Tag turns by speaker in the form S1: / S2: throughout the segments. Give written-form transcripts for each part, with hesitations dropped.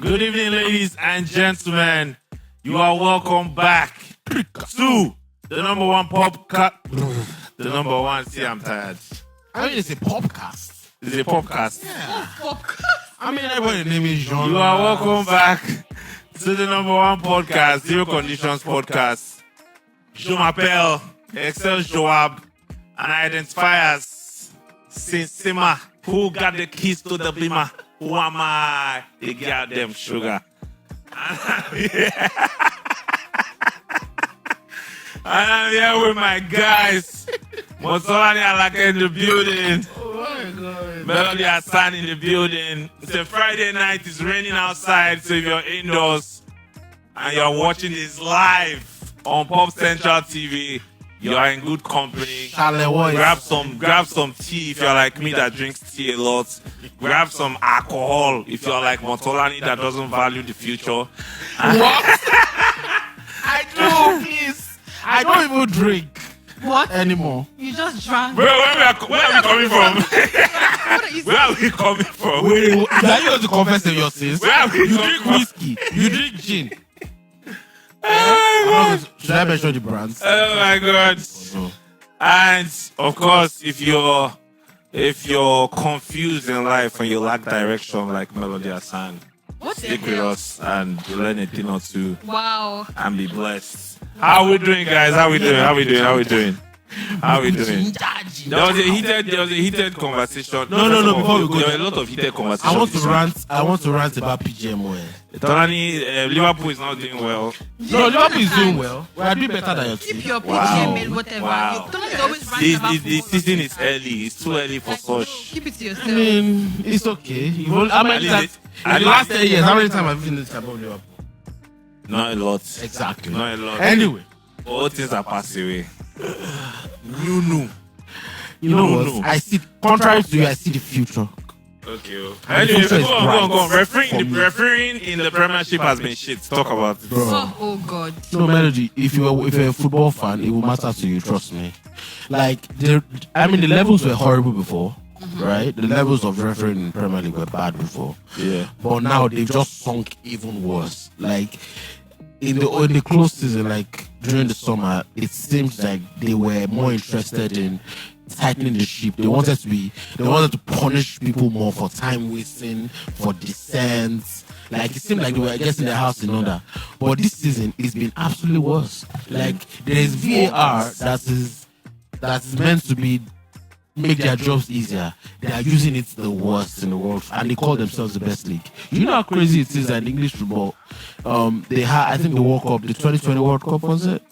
S1: Good evening, ladies and gentlemen. You are welcome back to the number one podcast. The number one. See, I'm tired.
S2: I mean, it's a podcast.
S1: It's a podcast.
S2: Yeah. Podcast. I mean, everybody name is Jean.
S1: You are welcome back to the number one podcast, Zero Conditions Podcast. Je m'appelle Excel Joab, and I identify as Sinsima, who got the keys to the Blima. Who am I? The goddamn sugar. And I'm here with my guys. Motolani Alaka in the building.
S2: Oh my God.
S1: Melody Hassan in the building. It's a Friday night. It's raining outside. So if you're indoors and you're watching this live on Pop Central TV, you are in good company. Grab some tea if you're like me that drinks tea a lot. Grab some alcohol if you're like Motolani that doesn't value the future.
S2: What? I do, please. I don't even drink.
S3: What?
S2: Anymore.
S3: You just drank.
S1: Where are we coming from? Where are we coming from?
S2: Are you going to confess to your sins?
S1: Where are we
S2: You
S1: coming
S2: drink
S1: from?
S2: whiskey. You drink gin. Should I mention the brands?
S1: Oh my God.
S2: No.
S1: And of course, if you're confused in life and you lack direction like Melody Hassan, stick with us and learn a thing or two
S3: Wow.
S1: and be blessed. How are we doing, guys? How are we doing? There was a heated conversation.
S2: No, before we go
S1: there were
S2: there.
S1: a lot of heated conversations.
S2: I want to rant about PGMOL.
S1: Tolani, Liverpool is not doing well.
S2: No, Liverpool is doing well. We are doing better than your team.
S3: Keep your
S1: Wow.
S3: PGML, whatever.
S1: Wow.
S3: You don't always rant about
S1: The
S3: football.
S1: season is early. It's too early for such.
S3: Keep it to yourself.
S2: I mean, it's okay. How many times? In the last 10 years, how many times have you finished about Liverpool?
S1: Not a lot.
S2: Exactly.
S1: Not a lot.
S2: Anyway,
S1: All things are passed away.
S2: you know what?
S1: No.
S2: I see, contrary to you, I see the future.
S1: Okay. Anyway,
S2: future is
S1: go on.
S2: bright for me.
S1: Refereeing in the Premiership has been shit. Talk about it.
S2: Bro.
S3: Oh God.
S2: No, Melody, if you're a football fan, it will matter to you, trust me. Like, the levels were horrible before, right? The levels of refereeing in Premier League were bad before.
S1: Yeah.
S2: But now they've just sunk even worse. Like, in the close season, like during the summer, it seems like they were more interested in tightening the ship. They wanted to punish people more for time wasting, for dissents. Like, it seemed like they were getting their house in order. But this season, it's been absolutely worse. Like, there is VAR that is meant to make their jobs easier. They are using it the worst in the world, and they call themselves the best league. You know how crazy it is that in English football, they had, I think, the World Cup, the 2020 World Cup, was it?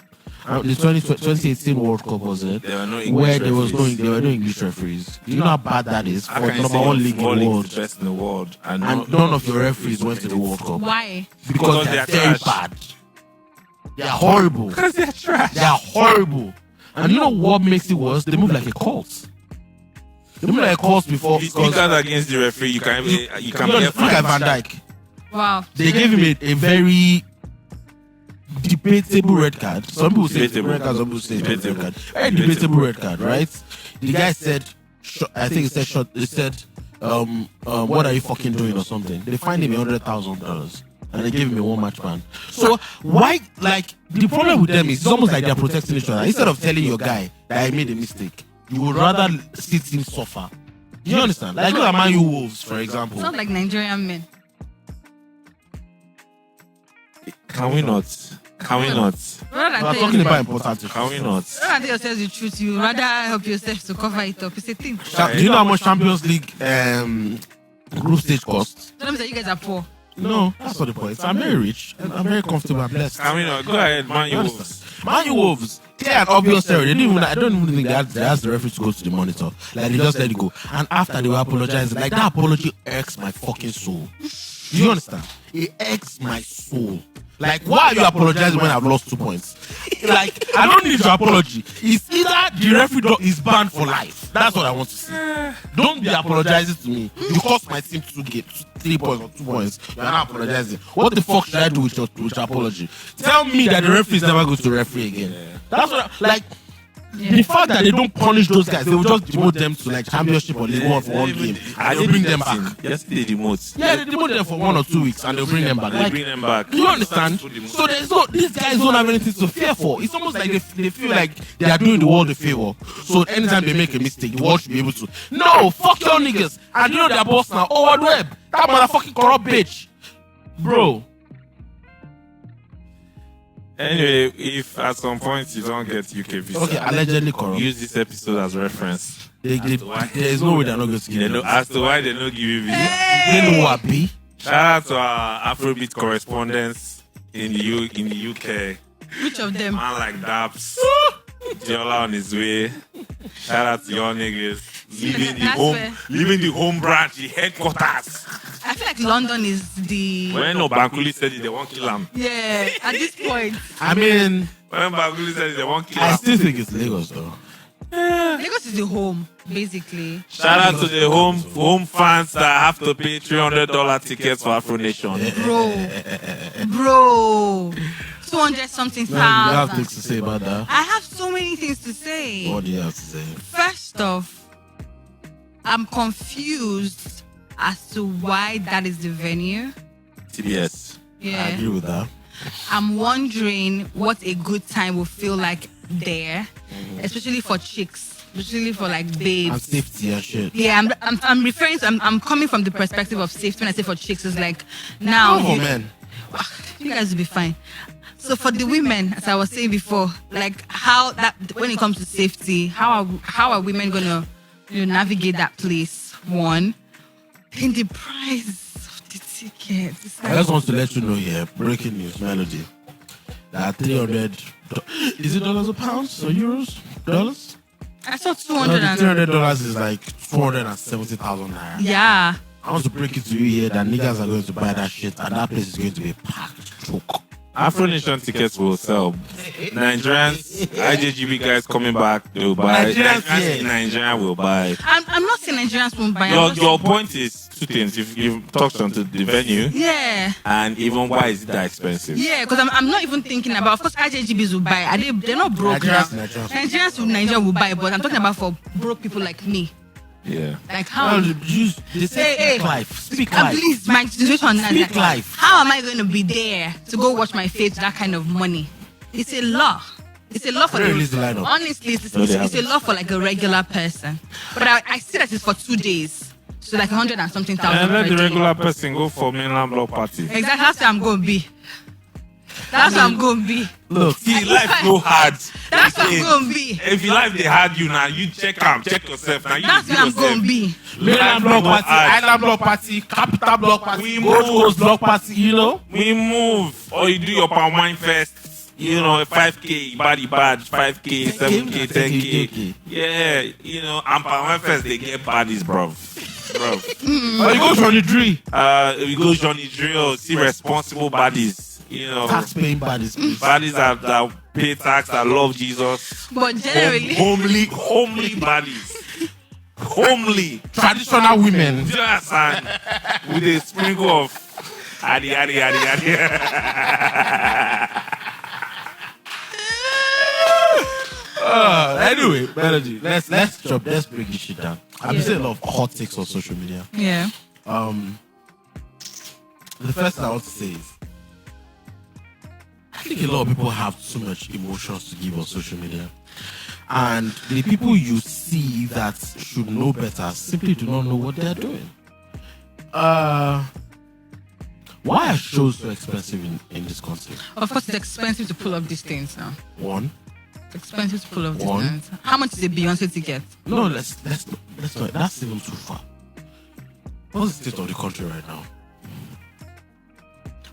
S2: The 2018 World Cup, was it?
S1: There were no English
S2: where there
S1: referees.
S2: were no English referees. You know how bad that is for
S1: How can you
S2: number
S1: say
S2: one league in
S1: football
S2: the
S1: is
S2: world,
S1: the best in the world, and
S2: none of your referees went to the World Cup
S3: Why?
S2: because
S1: they
S2: they
S1: are
S2: are very
S1: trash.
S2: bad. They are horrible.
S1: Because they're trash.
S2: They are horrible. And you know what makes it worse? They move like a cult. They move like a cult before.
S1: If you speak out against the referee, you can get
S2: Look at
S1: fined.
S2: Van Dijk.
S3: Wow.
S2: They gave him a very debatable red card. Some people say
S1: Debatable.
S2: red card, some people say
S1: Debatable.
S2: red card. Very debatable red card, right? The guy said, I think he said, what are you fucking doing or something? They fined him $100,000 and they gave him a 1-match ban. So why, like, the problem with them is it's almost like they're protecting each other. Instead of telling your guy that I made a mistake, you would rather see him suffer. Do you understand? Like, look at Man U Wolves, for example.
S3: Sound like Nigerian men.
S1: Can we not?
S3: Rather
S2: We're
S3: than
S2: talking about important issues.
S1: Can we not?
S3: tell yourself the truth, you rather help yourself to cover it up. It's a thing.
S2: Do you know how much Champions League group stage costs?
S3: Don't say you guys are poor.
S2: No, that's not the point. I'm very rich and I'm very comfortable and blessed.
S1: Can we not? Go ahead, man. You Wolves.
S2: Man U Wolves, clear and obvious error. I don't even think they asked the referee to go to the monitor. Like, they just let it go. And after they were apologizing, like, that apology irks my fucking soul. Do you understand? It irks my soul. Like, why are you apologizing when I've lost 2 points? Like, I don't need your apology. It's either the referee is banned for life. That's what I want to see. Don't be apologizing to me. You cost my team 3 points or 2 points. You're not apologizing. What the fuck should I do with your apology? Tell me that the referee is never going to referee again. That's what The fact that they don't punish those guys, they will just demote them to like championship or League One for one game, and they'll bring them back.
S1: Yes, they demote.
S2: Yeah, they demote them for 1 or 2 weeks, and they'll bring them back.
S1: They bring them back.
S2: You understand? So there's no, these guys don't have anything to fear for. It's almost like they feel like they are doing the world a favor. So anytime they make a mistake, the world should be able to. No, fuck your niggas. And you know their boss now, Howard Webb, that motherfucking corrupt bitch, bro.
S1: Anyway, if at some point you don't get UK visa,
S2: Okay, allegedly corrupt.
S1: use this episode as reference.
S2: There is no way they're not going to give you.
S1: As to why they don't give you visa.
S2: They know what be.
S1: Shout out to our Afrobeat correspondents in the UK.
S3: Which of them?
S1: Man like Daps, Diola on his way. Shout out to your niggas. Leaving the home branch, the headquarters.
S3: I feel like London is the...
S1: When Bankuli said it, they won't kill him.
S3: Yeah, at this point.
S2: I mean,
S1: When Bankuli said it, they won't kill
S2: I
S1: him.
S2: still think it's Lagos though.
S3: Lagos is the home, basically.
S1: Shout out to the home fans that have to pay $300 tickets for Afro Nation.
S3: Bro. 200 something
S2: You have
S3: thousand.
S2: things to say about that.
S3: I have so many things to say.
S2: What do you have to say?
S3: First off, I'm confused as to why that is the venue.
S1: TBS.
S2: I
S3: Yeah.
S2: agree with that.
S3: I'm wondering what a good time will feel like there, especially for chicks, especially for like
S2: And
S3: babes.
S2: safety and shit.
S3: Yeah, I'm referring to, I'm coming from the perspective of safety. When I say for chicks, it's like now
S2: Oh man.
S3: you guys will be fine. So for the women, as I was saying before, like how that when it comes to safety, how are women gonna navigate that place? One, then the price of the ticket. It's
S2: I
S3: like,
S2: just want to let you know here, breaking news, Melody. That 300, is it dollars or pounds or euros? Dollars?
S3: I saw
S2: No,
S3: 200
S2: the
S3: and
S2: $300 is like 470,000 naira.
S3: yeah.
S2: I want to break it to you here that niggas are going to buy that shit and that place is going to be packed. Choke.
S1: Afro Nation tickets will sell. Nigerians, IJGB guys coming back, they will buy. Nigerians in Nigeria will buy.
S3: I'm not saying Nigerians won't buy. I'm just
S1: Your
S3: saying-
S1: point is two things. You've talked onto the venue,
S3: Yeah.
S1: and even why is it that expensive?
S3: Yeah, because I'm not even thinking about. Of course, IJGBs will buy. They're not broke now.
S2: Nigerians.
S3: Nigeria will buy, but I'm talking about for broke people like me.
S1: Yeah.
S3: Like how?
S2: Well, they say
S3: Hey,
S2: speak life. Speak
S3: And
S2: life.
S3: please, my situation now.
S2: Speak life.
S3: How am I going to be there to go watch my face with that kind of money? It's a law. It's a law for
S2: They release the lineup.
S3: honestly, it's
S1: No, they
S3: a
S1: haven't.
S3: law for like a regular person. But I see that it's for 2 days. So like 100 and something thousand.
S1: And let
S3: per
S1: the
S3: day.
S1: regular person go for mainland block party.
S3: Exactly, that's where I'm going to be. That's where I'm going to be.
S1: Look, see, life no hard.
S3: That's where I'm going to be.
S1: If you life they hard you now, you check yourself. Now you
S3: That's
S1: do
S3: where I'm
S1: yourself.
S3: going to be.
S2: Mainland block party, island block party, capital block party,
S1: We
S2: Gold
S1: move.
S2: Coast block party, you know?
S1: We move, or you do your palm wine first. You know, 5K, body bad, 5K, 7K, 10K. Yeah, you know, and palm wine first they get bodies, bro.
S2: But you go Johnny Dree.
S1: We go Johnny Drill, see responsible bodies. You know,
S2: Tax paying bodies, please.
S1: bodies that pay tax, that love Jesus.
S3: But generally,
S1: Homely bodies. Homely.
S2: Traditional women.
S1: Just and with a sprinkle of adi.
S2: Anyway, Melody, let's break this shit down. I've been seeing a lot of hot takes on social media.
S3: yeah.
S2: The first thing I want to say is I think a lot of people have too much emotions to give on social media. And the people you see that should know better simply do not know what they're doing. Why are shows so expensive in this country?
S3: Of course, it's expensive to pull up these things now.
S2: One.
S3: It's expensive to pull up these
S2: One.
S3: things. How much is a Beyonce ticket?
S2: No, let's not. That's even too far. What's the state of the country right now?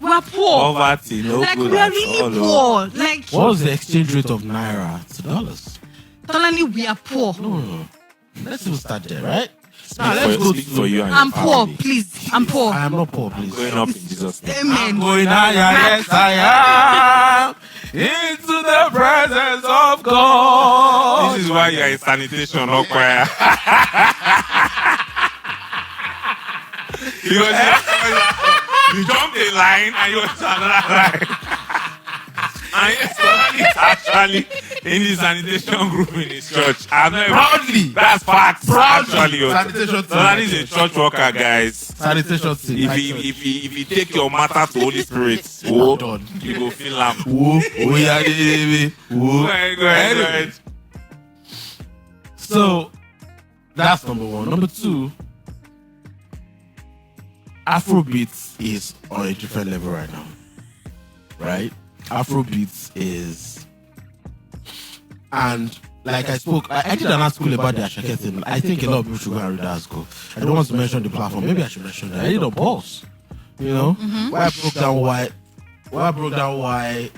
S3: We are poor.
S1: Poverty, no
S3: Like
S1: good
S3: we are
S1: at
S3: really
S1: all.
S3: poor. Like
S2: What's the exchange rate of naira to dollars?
S3: totally, we are poor.
S2: No. Let's even start there, right?
S1: Speak for you and
S3: I'm
S1: your
S3: poor,
S1: family.
S3: please. I'm poor.
S2: I am not poor, please.
S1: Going up in Jesus' name.
S3: Amen.
S2: Going higher, yes I am, into the presence of God.
S1: This is why you're in sanitation, not choir. Because you jumped a line and you went to another line. And it's in the sanitation group in his church. I'm not
S2: Proudly.
S1: That's facts.
S2: Proudly.
S1: Actually,
S2: Sanitation team.
S1: Solani is a church worker, guys.
S2: Sanitation team.
S1: If you take your matter to Holy Spirit,
S2: Done.
S1: you go feel am.
S2: Yeah, baby.
S1: Go ahead.
S2: So that's number one. Number two, Afrobeats is on a different level right now. Right? Afrobeats is, and like I spoke, I did an article about the Ashake thing. I think a lot of people should go and read that article. I don't want to mention the platform. Maybe I should mention that. I did on Pulse. You know, where I broke down why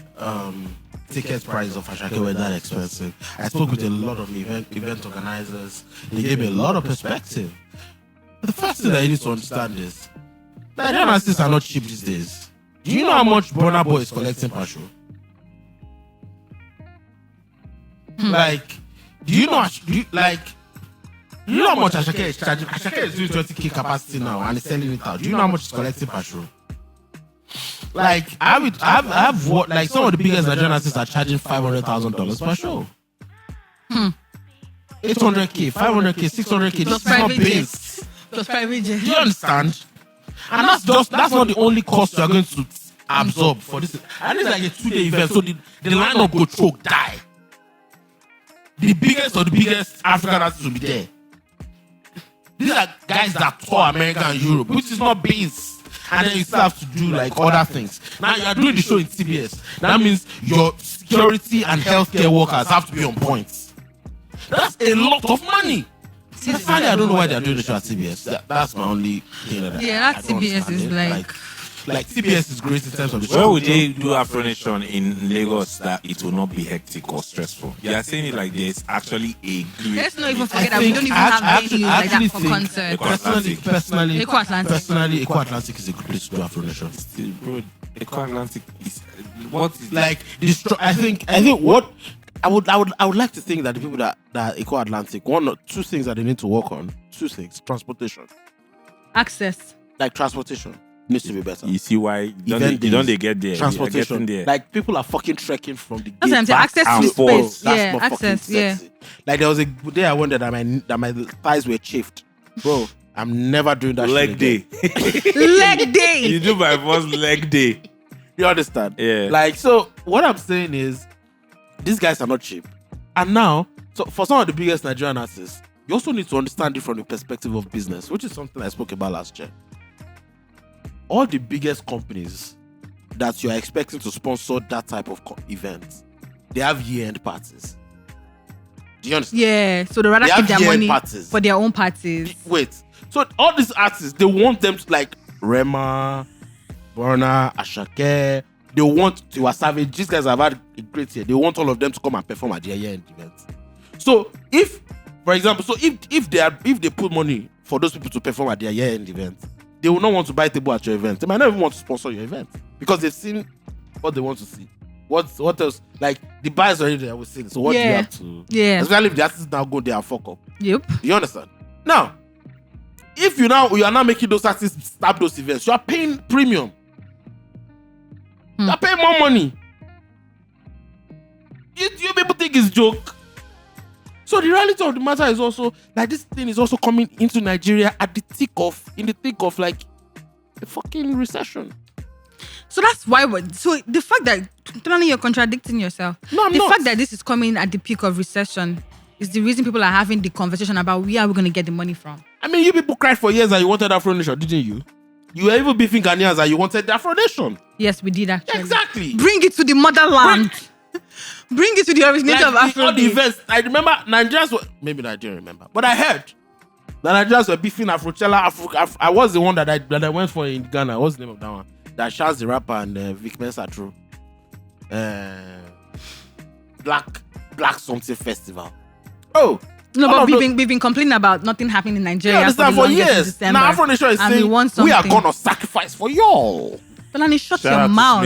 S2: ticket prices of Ashake were that expensive. I spoke with a lot of event organizers. They gave me a lot of perspective. But the first thing that you need to understand is Nigerian artists are not cheap these days. Do you know how much Burna Boy is collecting per show? Like, do you know how much Ashake is charging? Ashake is doing 20k capacity now and is selling it out. Do you know how much it's collecting per show? Like, I have what, like, some of the biggest Nigerian artists are charging $500,000 per show. 800k, 500k, 600k. This is not base.
S3: Plus private jet.
S2: Do you understand? And that's not the only cost you are going to absorb for this. And it's like a 2-day event, so the lineup go choke, die. The biggest of the biggest African artists will be there. These are guys that tour America and Europe, which is not base. And then you still have to do like other things. Now you are doing the show in TBS. That means your security and healthcare workers have to be on point. That's a lot of money. Personally, I don't know why they're doing the show at TBS. That's my only thing. That
S3: TBS is
S2: like TBS is great in terms of the show.
S1: Where would they do Afro Nation in Lagos that it will not be hectic or stressful? You are saying it like there's actually a great.
S3: Let's not even forget that we don't even have venues like that for concerts.
S2: Personally,
S3: Eco
S2: Atlantic is a good place to do Afro Nation.
S1: Bro, Eco Atlantic is what is
S2: like I think what I would like to think that the people that Eco Atlantic, one or two things that they need to work on. Two things: transportation,
S3: access,
S2: like transportation needs to be better.
S1: You see why you don't they get there?
S2: Transportation, there. Like people are fucking trekking from the
S3: gate
S2: back
S3: access to the space.
S2: That's not access, sexy. Like there was a day I wondered that my thighs were chafed, bro. I'm never doing that.
S1: Leg day.
S3: Leg day.
S1: You do my first leg day.
S2: You understand?
S1: Yeah.
S2: Like, so what I'm saying is, these guys are not cheap. And now, so for some of the biggest Nigerian artists, you also need to understand it from the perspective of business, which is something I spoke about last year. All the biggest companies that you're expecting to sponsor that type of event, they have year-end parties. Do you understand?
S3: Yeah, so they rather keep their money parties for their own parties.
S2: Wait, so all these artists, they want them to like Rema, Burna, Ashake. They want to Savage. These guys have had a great year. They want all of them to come and perform at their year-end event. So if, for example, if they put money for those people to perform at their year-end event, they will not want to buy a table at your event. They might not even want to sponsor your event because they've seen what they want to see. What else? Like the buyers already there with sing. So what do you have to?
S3: Yeah.
S2: Especially if the artists now go there and fuck up.
S3: Yep.
S2: You understand? Now, if you are now making those artists stop those events, you are paying premium. You are paying more money. You people think it's joke. So the reality of the matter is also like this thing is also coming into Nigeria in the thick of like a fucking recession.
S3: So that's why. So the fact that you're contradicting yourself.
S2: No, I'm
S3: not. The fact that this is coming at the peak of recession is the reason people are having the conversation about where are we going to get the money from.
S2: I mean, you people cried for years that you wanted Afro Nation, didn't you? You were even beefing Ghanaians that you wanted the Afro Nation.
S3: Yes, we did actually.
S2: Exactly.
S3: Bring it to the motherland. Bring it to the originator of Afro.
S2: All the events. I remember Nigerians were, maybe I didn't remember, but I heard that Nigerians were beefing Afrochella. I was the one that I went for in Ghana. What's the name of that one? That Chance the Rapper and Vic Mensa through. Black something festival. Oh.
S3: No, but we've been complaining about nothing happening in Nigeria
S2: for years. Now Afro Nation is saying we are gonna sacrifice for y'all.
S3: Tolani, shut your mouth.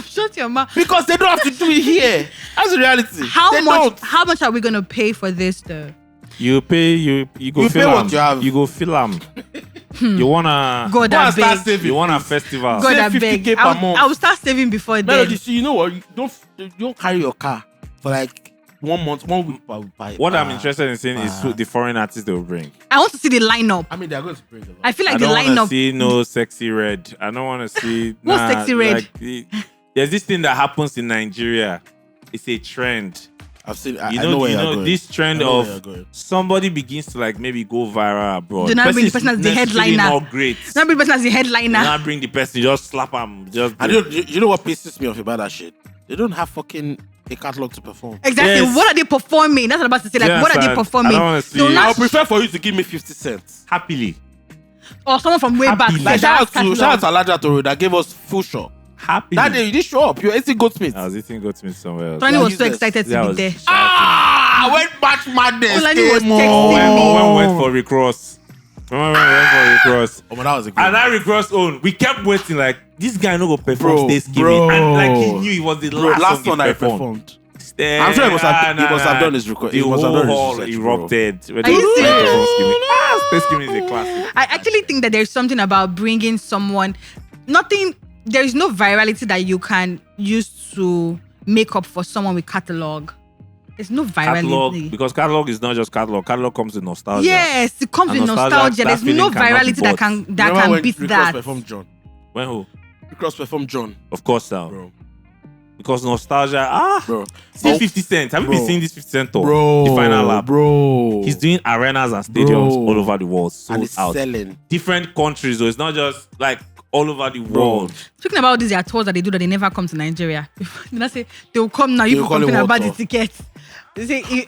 S3: Shut your mouth.
S2: Because they don't have to do it here. That's the reality.
S3: How much are we gonna pay for this though?
S1: You pay you go film. You go film. You wanna
S3: God that beg.
S1: You want a festival.
S3: God that beg. I will start saving before then.
S2: Melody, so you know what? You don't carry your car for like 1 month, 1 week per
S1: What I'm interested in seeing is who the foreign artists they will bring.
S3: I want to see the lineup.
S2: I mean, they're going to bring a lot.
S3: I feel like
S1: I
S3: the
S1: don't want to
S3: lineup.
S1: see no sexy red. I don't want to see.
S3: What's sexy red?
S1: Like, there's this thing that happens in Nigeria. It's a trend.
S2: I've seen.
S1: You
S2: I
S1: know,
S2: know where
S1: you
S2: you're
S1: know
S2: going.
S1: this trend
S2: I know where
S1: of
S2: you're going.
S1: somebody begins to like maybe go viral abroad.
S3: Do not bring the person as the
S1: necessarily
S3: headliner.
S1: Not great.
S3: Not bring the person as the headliner.
S1: Do not bring the person. Just slap him. Just.
S2: And you know what pisses me off about that shit? They don't have fucking a catalog to perform.
S3: Exactly.
S1: Yes.
S3: What are they performing? That's what I'm about to say. Like,
S1: Yes,
S3: what are they
S1: and
S3: performing?
S1: I don't wanna see
S3: They'll
S1: it.
S3: not
S2: I would prefer for you to give me 50 cents.
S1: Happily.
S3: or someone from way back.
S1: Happy.
S2: Like
S3: That's
S2: shout out to Alaja Toro that gave us full show.
S1: Happily.
S2: That day you did show up. You're eating goatmeat.
S1: I was eating goatmeat somewhere else.
S3: Tony
S2: Yeah,
S3: was so
S2: useless.
S3: excited to
S1: Yeah, I
S3: be
S1: was
S3: there.
S2: Ah, when March Madness
S3: Olani was
S2: came
S3: texting me.
S1: When we went for recross. Remember when we went for recross?
S2: Oh, but that was a good
S1: And that recross own, we kept waiting like, this guy no go perform Stay Skimming. And like he knew he was the last
S2: one
S1: he
S2: I
S1: performed.
S2: performed.
S1: Stay,
S2: I'm sure he must have done his record.
S1: The
S2: He must have
S1: whole
S2: done his
S1: hall
S2: research, bro.
S1: erupted. When
S3: Are you
S1: they
S3: serious?
S1: performed Skimming. Stay Skimming is a classic.
S3: I actually think that there's something about bringing someone. There is no virality that you can use to make up for someone with catalog. There's no
S1: Catalog,
S3: virality.
S1: because catalog is not just catalog. Catalog comes with nostalgia.
S3: Yes, it comes
S1: And
S3: with nostalgia.
S1: that
S3: There's no
S1: feeling cannot be
S3: virality that
S1: bought.
S3: can
S2: Remember when
S3: beat
S2: Rick
S3: that.
S2: Ross performed John?
S1: When who?
S2: Rick Ross performed John,
S1: Of course now.
S2: bro.
S1: Because nostalgia.
S2: Bro.
S1: See 50 Cent. Have you been
S2: Bro.
S1: seeing this 50 Cent tour?
S2: Bro.
S1: The final lap.
S2: Bro.
S1: He's doing arenas and stadiums
S2: Bro.
S1: all over the world.
S2: and
S1: Sold
S2: it's
S1: out.
S2: selling.
S1: Different countries, though. It's not just like all over the world.
S3: Speaking about these, there are tours that they do that they never come to Nigeria. Then I say they will come now. You
S2: They will
S3: people
S2: call it
S3: complain about
S2: what
S3: the tickets. They say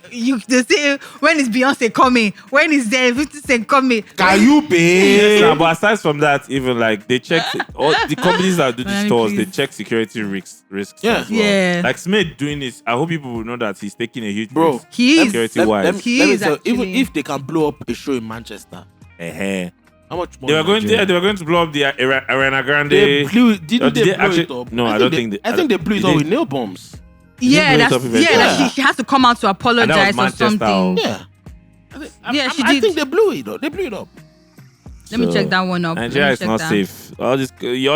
S3: they say when is Beyonce coming? When is there 50 Cent coming?
S2: Can you pay?
S1: Yeah, but aside from that, even like they check all the companies that do these
S3: Miami,
S1: tours, they
S3: please.
S1: check security risks.
S2: Yeah.
S1: as well.
S3: Yeah.
S1: Like Smith doing this, I hope people will know that he's taking a huge
S2: Bro,
S1: risk.
S3: He is.
S1: Security wise.
S3: He
S2: let me
S3: is
S2: tell you, even
S3: actually-
S2: if they can blow up a show in Manchester, how much more?
S1: They were going
S2: Nigeria?
S1: to blow up the Arena Grande.
S2: They blew. Didn't
S1: Or
S2: they,
S1: did they
S2: blow
S1: actually-
S2: it up?
S1: No, I don't think they-
S2: I think they blew it
S1: did
S2: up
S1: they-
S2: with nail bombs.
S3: Yeah,
S1: blow it up
S3: that's
S1: eventually.
S3: that she has to come out to apologize or
S1: Manchester.
S3: something.
S2: Yeah.
S3: Yeah, she
S2: I
S3: did.
S2: think they blew it up. They blew it up.
S3: Let me
S1: So,
S3: check that one up.
S1: Nigeria
S3: Let me
S1: is
S3: check
S1: not
S3: that.
S1: safe. All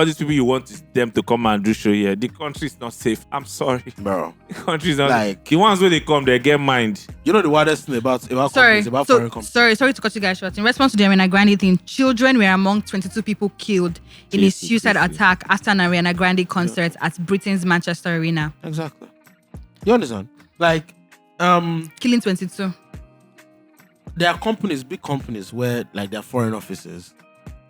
S1: these people you want them to come and do show here. The country is not safe. I'm sorry.
S2: Bro.
S1: The country is not.
S2: Like-
S1: the ones where they come, they get mind.
S2: You know the wildest thing about
S3: Sorry,
S2: companies, about foreign companies.
S3: sorry to cut you guys short. In response to the Ariana Grande thing, children were among 22 people killed in a
S1: Jesus,
S3: suicide
S1: Jesus.
S3: attack after an Ariana Grande concert at Britain's Manchester Arena,
S2: Exactly. You understand? Like,
S3: killing 22.
S2: there are companies, big companies, where like there are foreign offices.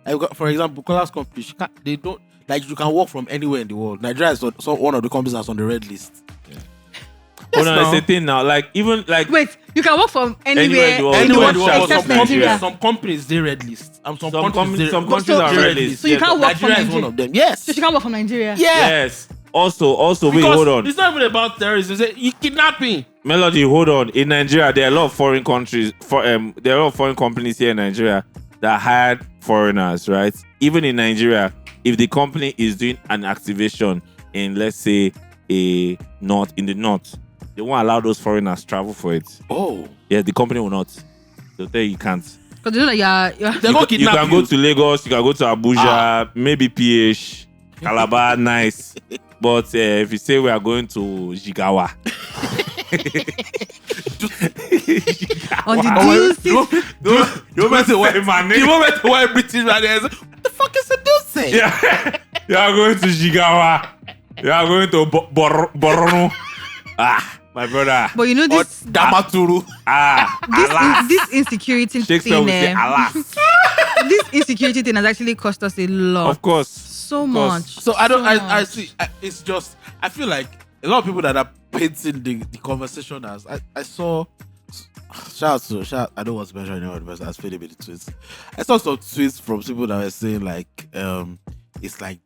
S2: Like, for example, Cola's company, they don't like you can work from anywhere in the world. Nigeria is one of the companies that's on the red list.
S1: Hold on,
S2: now.
S1: it's a thing now. Like even like
S3: Wait, you can work from
S1: Anywhere in the world.
S2: Anywhere in the
S1: world,
S2: world,
S3: except
S2: some
S3: Nigeria.
S2: companies, some companies they red list. Some countries
S1: some
S2: they-
S1: countries are
S3: so-
S1: red list.
S3: so you can't work from
S2: Nigeria is
S3: Nigeria.
S2: one of them. Yes.
S3: So she can't work from Nigeria.
S2: Yeah.
S1: Yes. Also, wait,
S2: Because
S1: hold on.
S2: It's not even about terrorism. It's kidnapping.
S1: Melody, hold on. In Nigeria, there are a lot of foreign countries. There are a lot of foreign companies here in Nigeria that hired foreigners, right? Even in Nigeria, if the company is doing an activation in, let's say, in the north, they won't allow those foreigners travel for it.
S2: Oh.
S1: Yeah, the company will not. They'll tell you can't.
S3: Because you know that you're
S2: They're
S1: You
S2: gonna
S1: can
S2: kidnap
S1: go
S2: you.
S1: to Lagos, you can go to Abuja, maybe PH, Calabar, nice. But if you say we are going to Jigawa,
S3: on the
S2: Oh,
S3: juicy.
S2: You want to
S1: say my name.
S2: You want to wear British right there? What the fuck is it say?
S1: yeah, you are going to Jigawa, you are going to Borno. My brother.
S3: But you know
S2: Or
S3: this
S2: Damaturu.
S1: Alas.
S3: this insecurity
S1: Shakespeare
S3: thing.
S1: will say alas.
S3: This insecurity thing has actually cost us a lot.
S1: Of course.
S3: So
S1: Of course.
S3: much.
S2: So I don't.
S3: So
S2: I
S3: much.
S2: see. It's just. I feel like a lot of people that are painting the conversation as. I saw. Shout. I don't want to mention anyone because I was feeling with the tweets. I saw some tweets from people that were saying like, it's like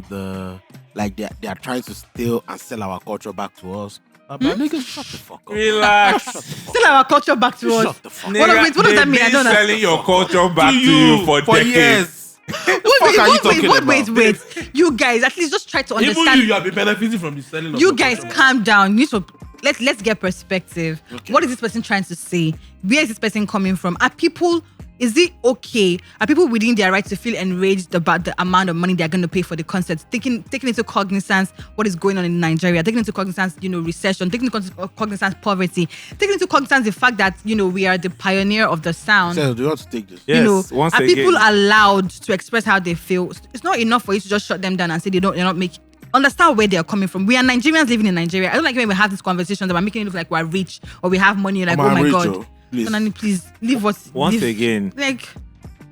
S2: they are trying to steal and sell our culture back to us. But nigga, shut the fuck up.
S1: Relax.
S3: Still our culture back to us.
S2: Shut the fuck up.
S3: What does that mean? I
S1: They've
S3: don't
S1: been
S3: know.
S1: selling your culture back to you for decades.
S2: years.
S3: Wait,
S2: are you talking
S3: wait. You guys, at least just try to
S2: Even
S3: understand.
S2: you have been benefiting from the selling of
S3: You
S2: your
S3: guys,
S2: culture.
S3: calm down. You need to let's get perspective.
S2: Okay.
S3: What is this person trying to say? Where is this person coming from? Are people Is it okay? Are people within their right to feel enraged about the amount of money they're going to pay for the concerts? Taking into cognizance what is going on in Nigeria, taking into cognizance, recession, taking into cognizance poverty, taking into cognizance the fact that, we are the pioneer of the sound.
S2: So, do you want to take this?
S1: Yes, once
S3: are
S1: again.
S3: people allowed to express how they feel? It's not enough for you to just shut them down and say they're not making. Understand where they are coming from. We are Nigerians living in Nigeria. I don't like when we have these conversations about making it look like we're rich or we have money. Like, oh my God.
S2: Please.
S3: Please leave us.
S1: Once again,
S3: like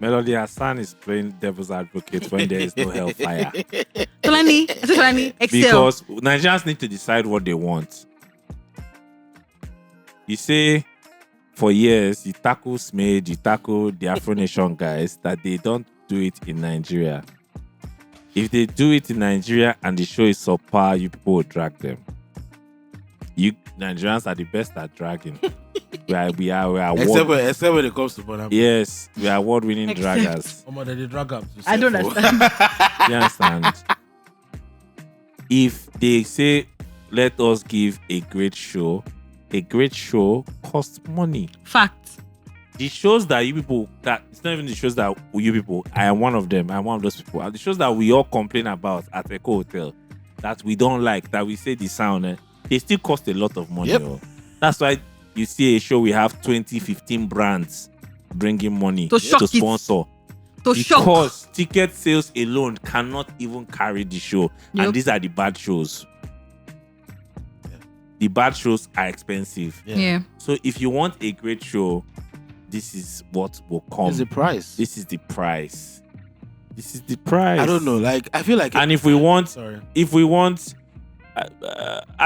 S1: Melody Hassan is playing devil's advocate when there is no hellfire.
S3: Tolani, excel.
S1: Because Nigerians need to decide what they want. You say for years, you tackle Smade, you tackle the Afro Nation guys, that they don't do it in Nigeria. If they do it in Nigeria and the show is subpar, you people will drag them. You Nigerians are the best at dragging. we are
S2: except when it comes to Bonham.
S1: Yes, we are award-winning draggers.
S2: They drag up.
S3: I don't understand.
S1: You understand? If they say, let us give a great show costs money.
S3: Fact.
S1: The shows that you people, that it's not even the shows that you people, I am one of them, I'm one of those people. The shows that we all complain about at Echo Hotel, that we don't like, that we say the sound, they still cost a lot of money.
S2: Yep.
S1: That's why you see a show, we have 20, 15 brands bringing money
S3: to
S1: sponsor.
S3: Because
S1: ticket sales alone cannot even carry the show.
S3: Yep.
S1: And these are the bad shows. The bad shows are expensive.
S3: Yeah.
S1: So if you want a great show, this is what will come.
S2: This is the price.
S1: This is the price. This is the price.
S2: I don't know. Like, I feel like...
S1: And if we want... Are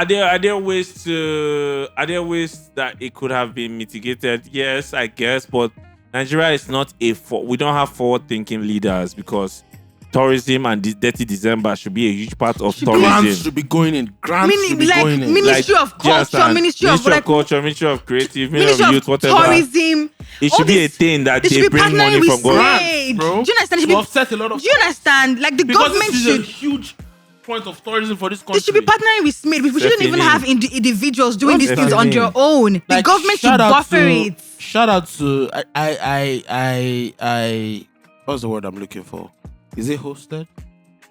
S1: there ways that it could have been mitigated? Yes, I guess, but Nigeria is not we don't have forward-thinking leaders, because tourism and Dirty December should be a huge part of tourism.
S2: Grants should be going in.
S3: Ministry of Culture, Ministry of
S1: Culture, Ministry of Creative, Ministry of Youth, whatever.
S3: Tourism.
S1: It should be a thing that they bring money from government.
S2: Bro.
S3: Do you understand?
S2: To offset a lot of...
S3: Do you understand? Like, the government
S2: this
S3: should...
S2: is a huge point of tourism for this country.
S3: They should be partnering with SMID. We shouldn't even have individuals doing these things on their own. The
S2: Like,
S3: government should buffer it.
S2: Shout out to I what's the word I'm looking for? Is it hosted?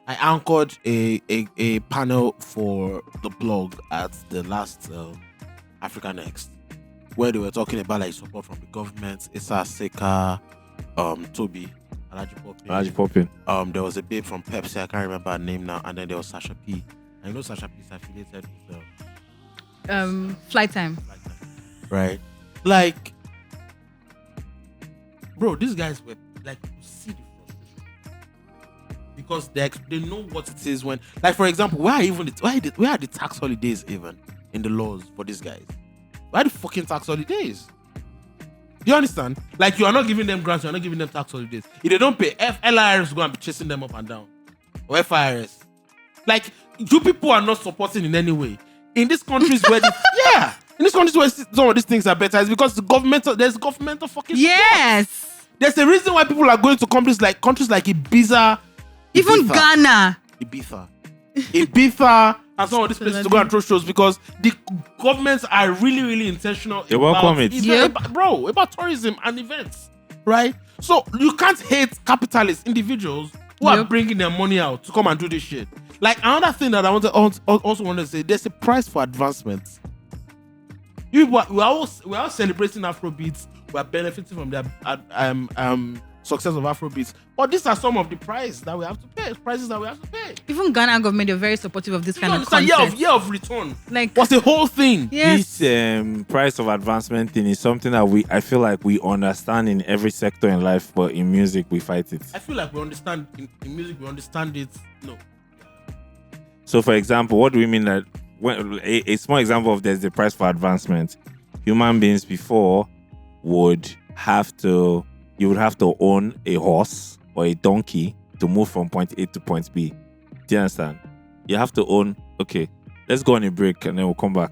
S2: I anchored a panel for the blog at the last Africa Next, where they were talking about like support from the government. Issa Seka, Toby, Alaji Poppin. There was a babe from Pepsi, I can't remember her name now, and then there was Sasha P. I know Sasha P is affiliated with
S3: Flight Time.
S2: Right? Like, bro, these guys were like, you see the frustration, because they know what it is when, like, for example, where are the tax holidays even in the laws for these guys? Why are the fucking tax holidays? Do you understand? Like, you are not giving them grants, you are not giving them tax holidays. If they don't pay, LIRS is going to be chasing them up and down, or FIRS. Like, you people are not supporting in any way. In these countries where in these countries where some of these things are better, it's because there's governmental fucking support.
S3: Yes.
S2: There's a reason why people are going to countries like Ibiza.
S3: Even Ghana.
S2: Ibiza and some of these places to go and throw shows, because the governments are really, really intentional.
S1: They welcome it.
S2: About tourism and events, right? So you can't hate capitalist individuals who are bringing their money out to come and do this shit. Like, another thing that I also want to say, there's a price for advancement. We're all celebrating Afrobeats. We're benefiting from the success of Afrobeats. But these are some of the prices that we have to pay.
S3: Even Ghana government, they're very supportive of this kind of concept.
S2: Year of return.
S3: Like,
S2: what's the whole thing?
S3: Yes.
S1: This price of advancement thing is something that I feel like we understand in every sector in life, but in music we fight it.
S2: I feel like we understand in music, we understand it. No.
S1: So, for example, what do we mean that a small example of there's the price for advancement? Human beings before would have to own a horse or a donkey to move from point A to point B. Do you understand? You have to own. Okay, let's go on a break and then we'll come back.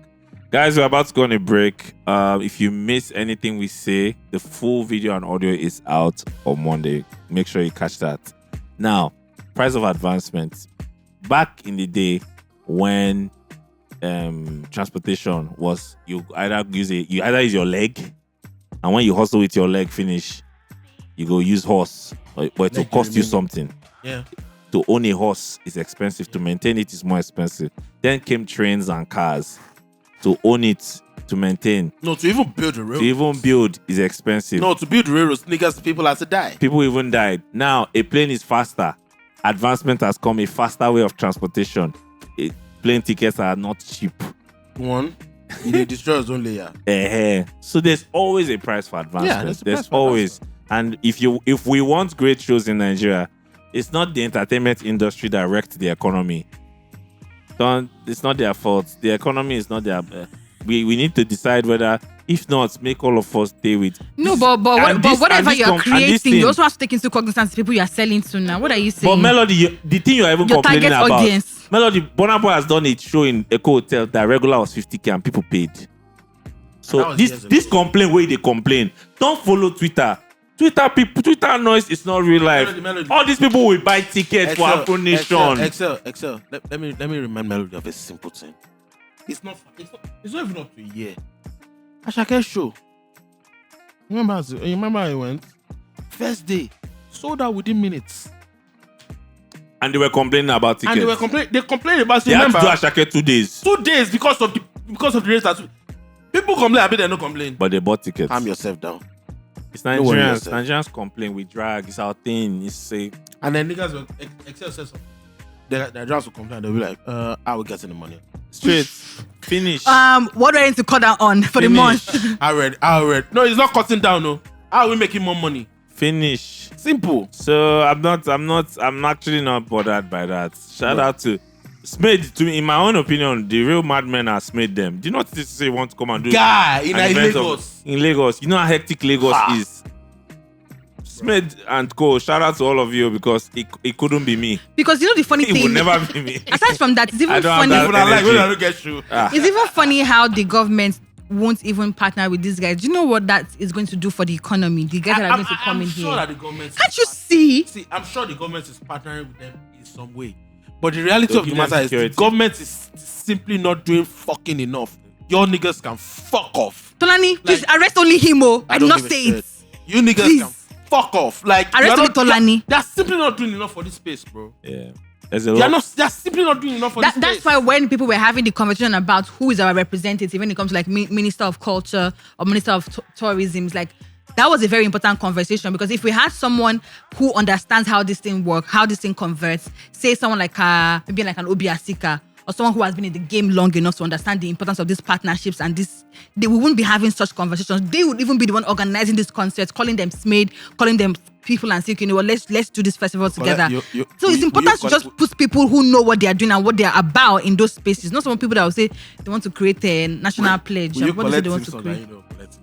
S1: Guys, we're about to go on a break. If you miss anything we say, the full video and audio is out on Monday. Make sure you catch that. Now, price of advancement. Back in the day when transportation was, you either use your leg, and when you hustle with your leg finish, you go use horse, but it will
S2: Like
S1: cost you
S2: remaining.
S1: something.
S2: Yeah.
S1: To own a horse is expensive. To maintain it is more expensive. Then came trains and cars. To own it, to maintain,
S2: No, to even build a
S1: to
S2: railroad.
S1: even build is expensive.
S2: No, to build railroads, niggas, people have to die.
S1: People even died. Now a plane is faster. Advancement has come, a faster way of transportation. Plane tickets are not cheap.
S2: One, they destroy its own layer.
S1: So there's always a price for advancement.
S2: there's a
S1: There's
S2: price for
S1: always. And if we want great shows in Nigeria, it's not the entertainment industry that wrecked the economy. It's not their fault. The economy is not their. We need to decide whether, if not, make all of us stay with.
S3: No, but whatever you're creating, you also have to take into cognizance the people you are selling to now. What are you saying?
S1: But Melody, the thing you're even
S3: Your
S1: complaining
S3: target
S1: about.
S3: audience.
S1: Melody, Burna Boy has done a show in Echo Hotel that regular was 50K and people paid.
S2: That
S1: So
S2: was
S1: this
S2: years ago.
S1: this complaint where they complain. Don't follow Twitter. Twitter noise is not real life.
S2: Melody.
S1: All these people will buy tickets for Afro Nation.
S2: Excel. Let me remind Melody of a simple thing. It's not even up to a year. Ashake's show. You remember how it went? First day, sold out within minutes.
S1: And they were complaining about tickets.
S2: And they complained about it.
S1: They had to
S2: Remember?
S1: do Ashake 2 days.
S2: 2 days because of the race. People complain, I bet they don't complain.
S1: But they bought tickets.
S2: Calm yourself down.
S1: It's
S2: Don't worry
S1: Nigerians.
S2: yourself.
S1: Nigerians complain. We drag. It's our thing. It's a...
S2: And then niggas will Excel says something. The drivers will complain. They'll be like, how we getting the money?
S1: Straight. Finish.
S3: What do I need to cut down on for the month?
S2: I read. No, it's not cutting down. No. How are we making more money?
S1: Finish.
S2: Simple.
S1: So I'm actually not bothered by that. Shout out to Smith. To me, in my own opinion, the real madmen are Smith them. Do you not say want to come and do
S2: Guy in
S1: an event
S2: Lagos.
S1: in Lagos? You know how hectic Lagos is. Smith and co. Shout out to all of you because it couldn't be me.
S3: Because you know the funny
S1: It
S3: thing.
S1: will never be me.
S3: Aside from that, it's
S1: I
S3: even
S1: don't have
S3: funny.
S1: that
S2: People are like,
S1: energy.
S2: when I don't get shoe.
S3: It's even funny how the government won't even partner with these guys. Do you know what that is going to do for the economy? The guys that are going to come in
S2: sure
S3: here.
S2: that the government.
S3: Can't you see?
S2: See, I'm sure the government is partnering with them in some way. But the reality
S1: They'll
S2: of the
S1: give them
S2: matter is the
S1: security.
S2: government is simply not doing fucking enough. Your niggas can fuck off.
S3: Tolani, please
S2: Like-
S3: arrest only him. I do
S2: don't
S3: not
S2: give a
S3: say
S2: shit.
S3: it.
S2: You niggas
S3: Please.
S2: can fuck off. Like
S3: Arrest
S2: you're
S3: only Tolani.
S2: They're simply not doing enough for this space, bro.
S1: Yeah. There's a lot.
S2: They're simply not doing enough for this
S3: That's
S2: space.
S3: why when people were having the conversation about who is our representative when it comes to like Minister of Culture or Minister of Tourism, it's like that was a very important conversation because if we had someone who understands how this thing works, how this thing converts, say someone like maybe like an Obi Asika or someone who has been in the game long enough to understand the importance of these partnerships and this, we wouldn't be having such conversations. They would even be the one organizing these concerts, calling them SMAID, calling them people and say, you know what, let's do this festival together. So it's important to just put people who know what they are doing and what they are about in those spaces. Not some people that will say they want to create a national pledge.
S2: Will you
S3: What do they
S2: collect
S3: want
S2: tips
S3: to
S2: on
S3: create?
S2: that, you know, collect?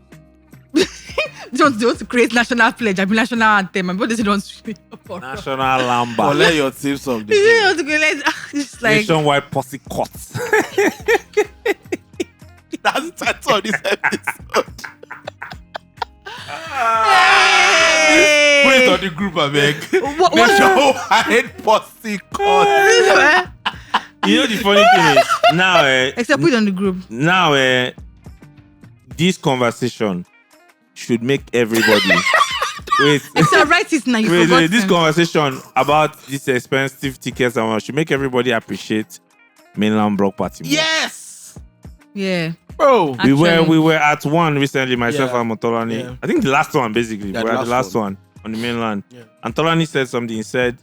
S3: They want to create national pledge, I mean national anthem. And what does it want to create?
S1: National Lamba.
S2: Collect your tips of
S3: They
S2: the
S3: want to create, it's like
S1: Nationwide posse cuts.
S2: That's the title of this episode.
S3: hey!
S2: Put it on the group, I beg.
S3: What-
S2: Nationwide posse cut.
S1: You know the funny thing is now,
S3: Except put it on the group.
S1: now, this conversation should make everybody wait.
S3: Except write it now. You forgot.
S1: Wait, this conversation about these expensive tickets and all should make everybody appreciate Mainland Block Party. more.
S2: Yes,
S3: Yeah.
S2: bro.
S1: We
S3: Actually.
S1: were at one recently, myself
S2: Yeah.
S1: and Motolani.
S2: Yeah.
S1: I think the last one basically.
S2: Yeah,
S1: we
S2: the
S1: were at the last
S2: last
S1: one on the mainland.
S2: Yeah.
S1: And Tolani said something. He said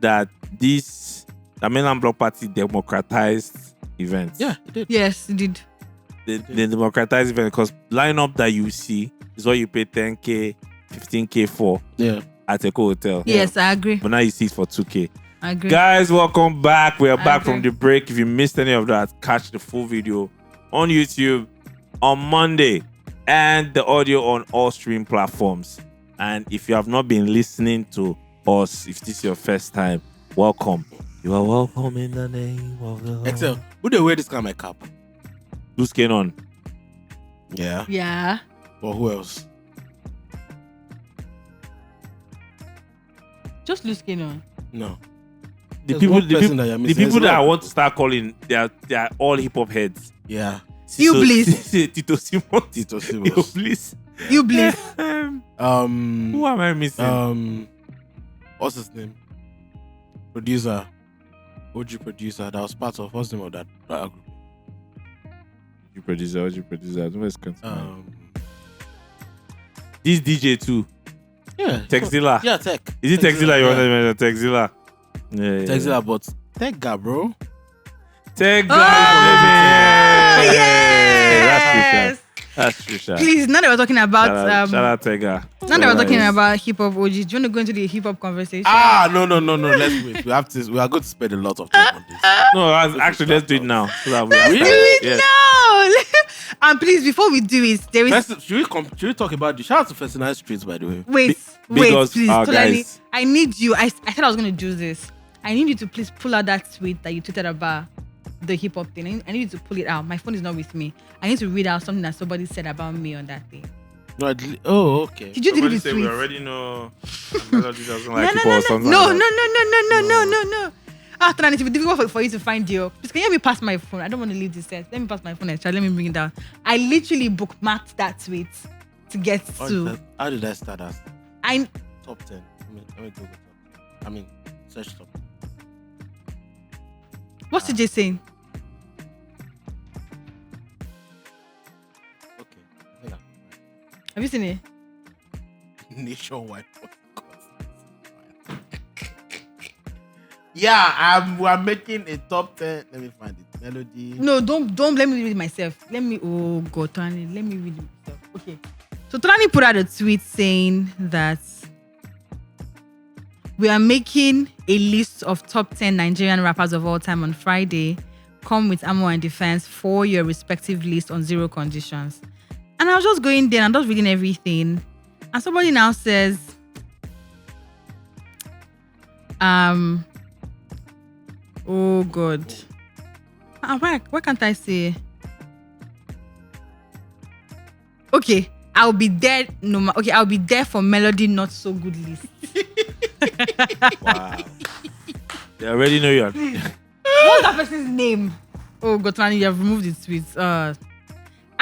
S1: that the Mainland Block Party democratized events.
S2: Yeah, it did.
S3: Yes, it did.
S1: The democratized event because lineup that you see is what you pay 10K, 15K for
S2: Yeah.
S1: at Echo Hotel.
S3: Yes, I agree.
S1: But now you see it for 2K.
S3: I agree.
S1: Guys, welcome back. We are
S3: I
S1: back
S3: agree.
S1: from the break. If you missed any of that, catch the full video on YouTube on Monday and the audio on all stream platforms. And if you have not been listening to us, if this is your first time, welcome. You are welcome in the name of the Lord.
S2: Excel. Who they wear this kind of cap?
S1: Who's skin on?
S2: Yeah.
S3: Yeah.
S2: Or who else?
S3: Just loose skin on.
S2: No.
S1: The
S2: There's
S1: people,
S2: one
S1: the
S2: person
S1: people,
S2: that you're
S1: the
S2: missing.
S1: people
S2: There's
S1: that I
S2: one-
S1: want to start calling, they are all hip hop heads.
S2: Yeah.
S3: You please.
S1: Tito Simon.
S2: Tito
S1: Yo,
S2: Simons.
S1: please.
S3: You please.
S1: Who am I missing?
S2: What's his name? Producer, OG producer that was part of what's the name of that group?
S1: OG producer. Don't waste time. This DJ too.
S2: Yeah.
S1: Texzilla.
S2: Yeah, Tech.
S1: Is it Texzilla you
S2: yeah.
S1: wanted to mention? Texzilla. Yeah.
S2: Texzilla, but Tech guy, bro.
S1: Tech
S3: Oh,
S1: guy.
S3: yes.
S1: That's true, Sha.
S3: Please, now that we're talking about
S1: Shout out Tega.
S3: now that we're talking about hip hop OGs, do you want to go into the hip hop conversation?
S2: No. Let's wait. We are going to spend a lot of time on this.
S1: No, actually, let's do it now. So that we
S3: Let's
S1: have
S3: do
S1: time.
S3: it
S1: Yes.
S3: now. And please, before we do it, there is
S2: Should we talk about the shout out to Festinite Streets, by the way?
S3: wait,
S1: because
S3: please,
S1: our
S3: Tolani,
S1: guys-
S3: I need you. I said I was going to do this. I need you to please pull out that tweet that you tweeted about the hip hop thing. I need you to pull it out. My phone is not with me. I need to read out something that somebody said about me on that thing.
S2: No, okay.
S3: Did you delete
S1: Somebody
S3: the
S1: say
S3: tweet?
S1: we already know Melody doesn't like
S3: No.
S1: hip hop or something
S3: No.
S1: like that.
S3: After that, it will be difficult for you to find your. Please, can you help me pass my phone? I don't want to leave this set. Let me pass my phone extra. Let me bring it down. I literally bookmarked that tweet to get to.
S2: How did I start that?
S3: I
S2: Top 10. Let me Google top 10. Search top 10.
S3: what's CJ saying?
S2: Okay. I think
S3: Have you seen it?
S2: Nationwide. Yeah, we're making a top 10. Let me find it. Melody.
S3: No, don't let me read it myself. Oh God, Tolani, let me read it myself. Okay. So Tolani put out a tweet saying that we are making a list of top 10 Nigerian rappers of all time on Friday. Come with ammo and defense for your respective list on 0 conditions. And I was just going there and just reading everything. And somebody now says, oh God. Why can't I say? Okay, I'll be there. I'll be there for Melody not so good list.
S1: Wow. They already know you are.
S3: What's that person's name? Oh God, Tolani, you have removed the tweets.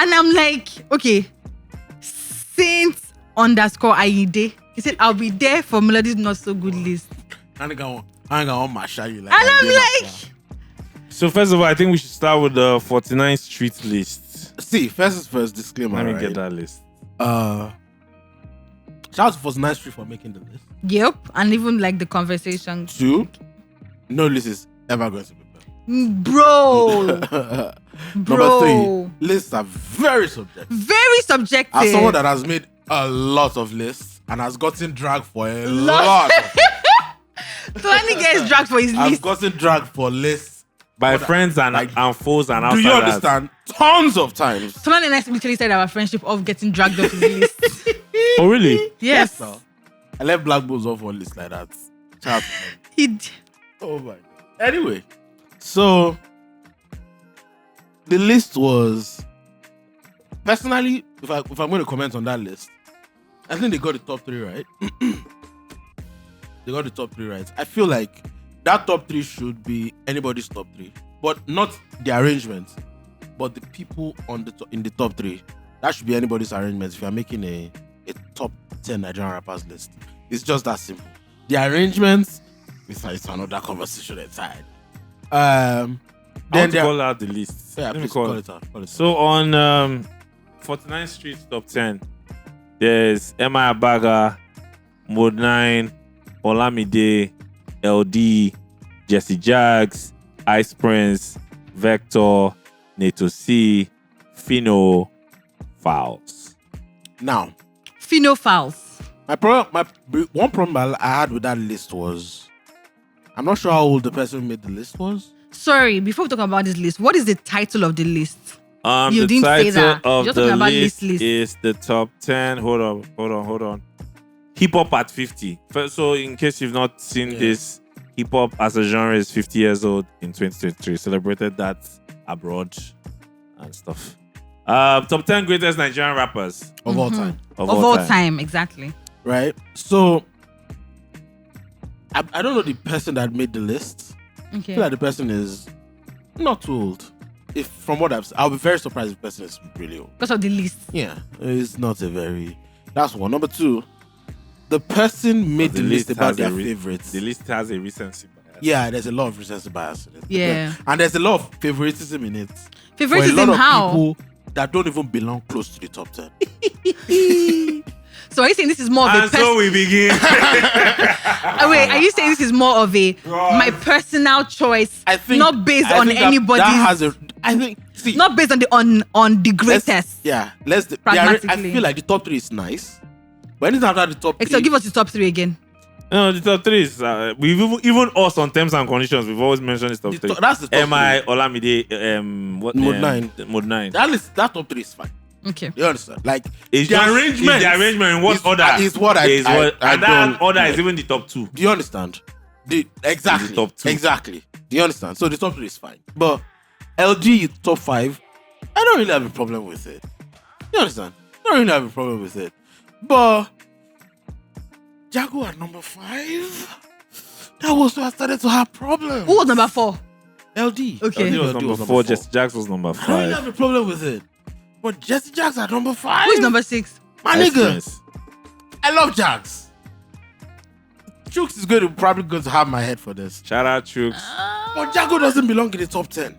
S3: And I'm like, okay, Saint_Aide. He said, I'll be there for Melody's not so good list.
S2: I ain't gonna mash you like.
S3: And I'm like,
S1: So first of all, I think we should start with the 49th Street list.
S2: see, first disclaimer.
S1: Let me
S2: right?
S1: get that list.
S2: Shout out to 49th Street for making the list.
S3: yep. And even like the conversation.
S2: 2, no list is ever going to be perfect.
S3: Bro.
S2: Number 3, lists are very subjective.
S3: Very subjective.
S2: As someone that has made a lot of lists and has gotten dragged for a lot.
S3: Tolani gets dragged for his
S2: I've
S3: list.
S2: gotten dragged for lists.
S1: By friends and foes and
S2: Do you
S1: outsiders.
S2: understand? Tons of times.
S3: Tolani and I literally started our friendship of getting dragged off his list.
S1: Oh really?
S3: Yes.
S2: sir. I left Black Bulls off on lists like that. Shout out to them.
S3: He
S2: Oh my God. Anyway, so the list was personally, if I'm going to comment on that list, I think they got the top 3 right. They got the top 3 right. I feel like that top 3 should be anybody's top 3, but not the arrangement, but the people on in the top 3. That should be anybody's arrangement. If you're making a top 10 Nigerian rappers list, it's just that simple. The arrangements, it's another conversation inside.
S1: I want
S2: Then
S1: to call out the list.
S2: yeah,
S1: Let me
S2: please
S1: call
S2: call
S1: it.
S2: it out. Call it
S1: So on 49th Street top 10, there's Emma Abaga, Mode 9, Olamide, LD, Jesse Jags, Ice Prince, Vector, Neato C, Fino, Fouls.
S2: now,
S3: Fino fouls.
S2: one problem I had with that list was, I'm not sure how old the person who made the list was.
S3: Sorry, before we talk about this list, what is the title of the list? You
S1: The
S3: didn't say
S1: title
S3: that.
S1: of
S3: You're
S1: the
S3: talking about
S1: list
S3: list.
S1: is the top 10. Hold on. Hip hop at 50. So in case you've not seen this, hip hop as a genre is 50 years old in 2023. Celebrated that abroad and stuff. Top 10 greatest Nigerian rappers
S2: Of all time,
S3: Of all time, exactly.
S2: right? So, I don't know the person that made the list. I
S3: Okay.
S2: feel like the person is not too old. if from what I'll be very surprised if the person is really old.
S3: Because of the list.
S2: Yeah, it's not a very. That's one. Number two, the person made the list about their favorites.
S1: The list has a recency bias.
S2: Yeah, there's a lot of recency bias in it.
S3: Yeah.
S2: And there's a lot of favoritism in it.
S3: Favoritism
S2: for a lot of
S3: how?
S2: people that don't even belong close to the top 10.
S3: So are you saying this is more of a
S1: And so we begin.
S3: wait, are you saying this is more of a my personal choice?
S2: I think
S3: not based
S2: I
S3: on
S2: think
S3: anybody's.
S2: That has a. I think. See,
S3: not based on the greatest.
S2: I feel like the top 3 is nice. But anything after the top 3.
S3: So give us the top 3 again.
S1: No, the top 3 is we've even us on terms and conditions. We've always mentioned this top 3.
S2: That's the top
S1: MI
S2: 3.
S1: Olamide,
S2: Mode 9.
S1: Mode 9.
S2: That top 3 is fine.
S3: Okay.
S2: You understand? Like
S1: It's
S2: the
S1: just-
S2: arrangement.
S1: The arrangement in what
S2: is-
S1: order?
S2: is what I
S1: and that
S2: don't
S1: order
S2: like.
S1: is even the top 2.
S2: Do you understand? Exactly.
S1: The top 2.
S2: Exactly. Do you understand? So the top 3 is fine. But LG is top 5. I don't really have a problem with it. You understand? I don't really have a problem with it. But Jago at number 5. That was where I started to have problems.
S3: Who was number 4?
S2: LD.
S3: Okay.
S1: LD was number 4. Jesse Jax was number
S2: I don't really
S1: 5.
S2: have a problem with it. But Jesse Jax at number 5.
S3: Who is number 6?
S2: My nigga.
S1: Experience.
S2: I love Jax. Chooks is probably going to have my head for this.
S1: Shout out Chooks.
S2: But Jago doesn't belong in the top 10.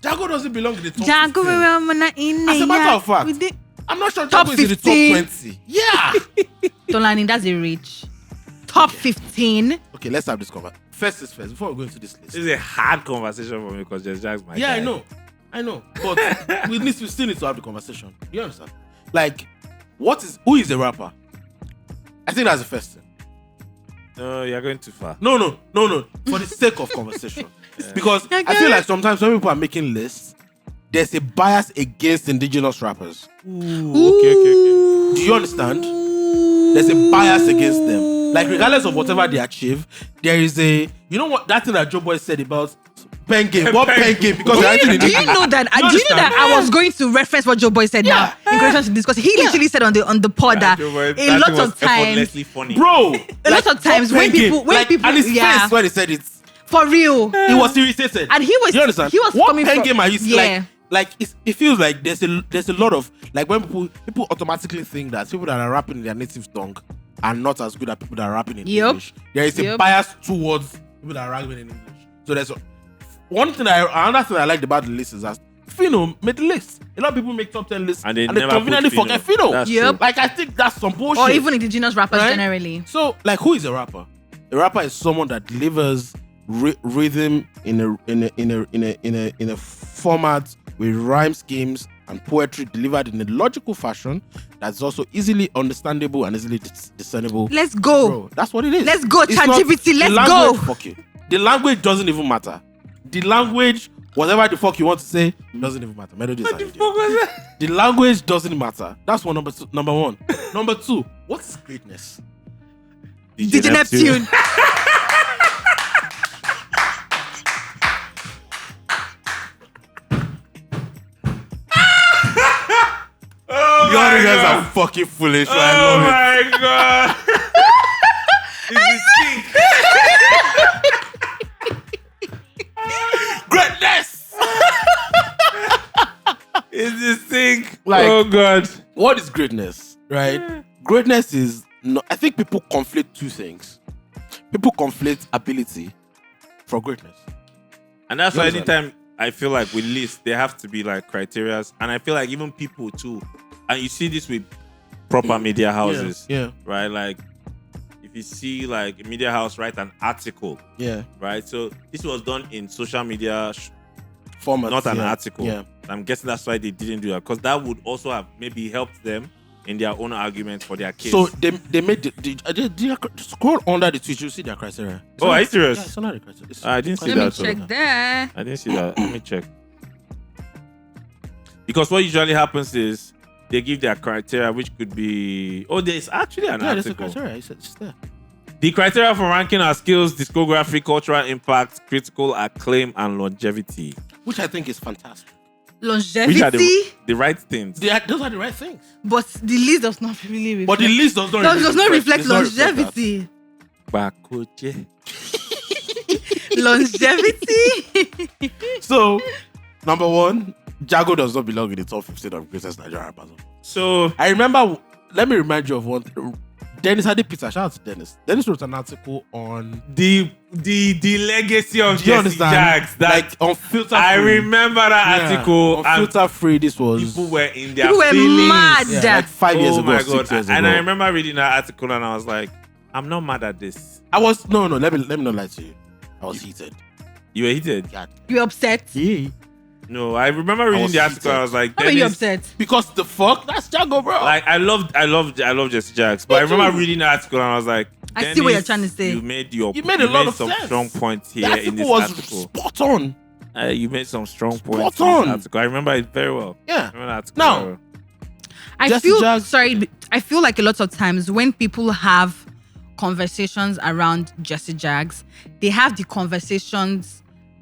S2: Jago doesn't belong in the top 15. As a matter of fact, I'm not sure
S3: Top
S2: Jago is in the
S3: 15.
S2: top 20. Yeah.
S3: Tolani, that's a reach. Top 15.
S2: Okay, let's have this conversation. First is first, before we go into this list.
S1: This is a hard conversation for me because Jesse Jax my guy.
S2: I know. But we still need to have the conversation. You understand? Like, who is a rapper? I think that's the first thing.
S1: No, you're going too far.
S2: No. For the sake of conversation. Because I feel like sometimes when people are making lists, there's a bias against indigenous rappers.
S1: Okay.
S2: Do you understand? There's a bias against them. Like, regardless of whatever they achieve, there is a... You know what? That thing that Joe Boy said about pen game. What pen game? Because they're actually...
S3: Do you know that? Do you know that I was going to reference what Joe Boy said now in relation to this? Because he literally said on the pod that a lot of times,
S1: funny.
S2: Bro!
S3: a lot of times when people,
S2: and his face when he said it,
S3: for real,
S2: he was irritated.
S3: and he was,
S2: You understand?
S3: he was
S2: what
S3: coming
S2: pen
S3: from,
S2: game are you
S3: yeah.
S2: like it feels like there's a lot of like when people automatically think that people that are rapping in their native tongue are not as good as people that are rapping in English. There is a bias towards people that are rapping in English. So there's another thing I liked about the list is that Fino made the list. A lot of people make top 10 lists
S1: and they
S2: never conveniently forget Fino.
S1: That's
S3: Yep.
S1: true.
S2: Like I think that's some bullshit.
S3: Or even indigenous rappers
S2: Right?
S3: generally.
S2: So, like, who is a rapper? A rapper is someone that delivers rhythm in a format with rhyme schemes and poetry delivered in a logical fashion that's also easily understandable and easily discernible.
S3: Let's go.
S2: Bro, that's what it is.
S3: Let's go,
S2: It's not-
S3: ChatGPT,
S2: the
S3: let's
S2: language-
S3: go.
S2: Fuck you. The language doesn't even matter. The language, whatever the fuck you want to say, doesn't even matter. Melodies are idiot. The language doesn't matter. That's one. Number one. Number 2, what is greatness?
S3: DJ Neptune.
S2: You guys are fucking foolish. I
S1: Oh
S2: love it.
S1: my god. It's the stink.
S2: Greatness.
S1: It's the stink.
S2: Like-
S1: Oh god.
S2: What is greatness? Right? Greatness is. No, I think people conflate two things. People conflate ability for greatness.
S1: And that's why
S2: Yes,
S1: anytime I feel like with lists, there have to be like criterias. And I feel like even people too, and you see this with proper media houses,
S2: Yeah.
S1: right? Like if you see like a media house write an article,
S2: Yeah.
S1: right? So this was done in social media,
S2: Format.
S1: not an
S2: yeah.
S1: article.
S2: Yeah.
S1: I'm guessing that's why they didn't do that, because that would also have maybe helped them in their own argument for their case.
S2: So they made scroll under the tweet. You see their criteria.
S1: Oh, are you serious?
S2: Yeah, it's under the criteria. It's-
S1: I didn't see
S3: Let me
S1: that.
S3: check that.
S1: I didn't see that. Let me check. Because what usually happens is they give their criteria, which could be... Oh, there's actually an
S2: Yeah, there's a
S1: article.
S2: criteria. It's there.
S1: The criteria for ranking are skills, discography, cultural impact, critical acclaim, and longevity.
S2: Which I think is fantastic.
S3: Longevity,
S1: Which are the right things.
S2: Those are the right things.
S3: but the list does not really reflect.
S2: But the list does not
S3: does not reflect
S2: does not reflect that.
S3: longevity.
S1: Bakoche.
S3: Longevity.
S2: So, number one, Jago does not belong in the top 15 of greatest Nigerian rappers.
S1: So
S2: I remember, let me remind you of one. Dennis Adipita, shout out to Dennis. Dennis wrote an article on
S1: the legacy of
S2: Do you
S1: Jesse
S2: understand?
S1: Jags. That
S2: Like on filter
S1: I
S2: free.
S1: remember that article.
S2: On
S1: And
S2: filter free. This was
S1: people were in their
S3: People were
S1: feelings.
S3: mad.
S2: yeah, like 5 years
S1: Oh
S2: ago,
S1: my
S2: 6
S1: god!
S2: years
S1: And
S2: ago.
S1: I remember reading that article, and I was like, I'm not mad at this.
S2: I was no. Let me not lie to you. I was heated.
S1: You were heated.
S2: God.
S3: You upset?
S2: Yeah.
S1: No, I remember reading
S2: was
S1: the article.
S2: heated.
S1: I was like,
S3: How are you
S1: Dennis,
S3: upset?
S2: Because the fuck, that's Jago, bro.
S1: like I love Jesse Jags, but I remember reading the article and I was like,
S3: I see what you're
S1: Dennis,
S3: trying to say.
S1: You made
S2: a lot of
S1: some
S2: sense.
S1: strong points
S2: the
S1: here
S2: article
S1: in this
S2: was
S1: article.
S2: spot on.
S1: You made some strong points
S2: Spot
S1: in
S2: on.
S1: this article. I remember it very well.
S2: Yeah.
S1: I remember that article
S2: Now,
S1: very well.
S3: I
S2: Jesse
S3: feel
S2: Jags-
S3: sorry. I feel like a lot of times when people have conversations around Jesse Jags, they have the conversations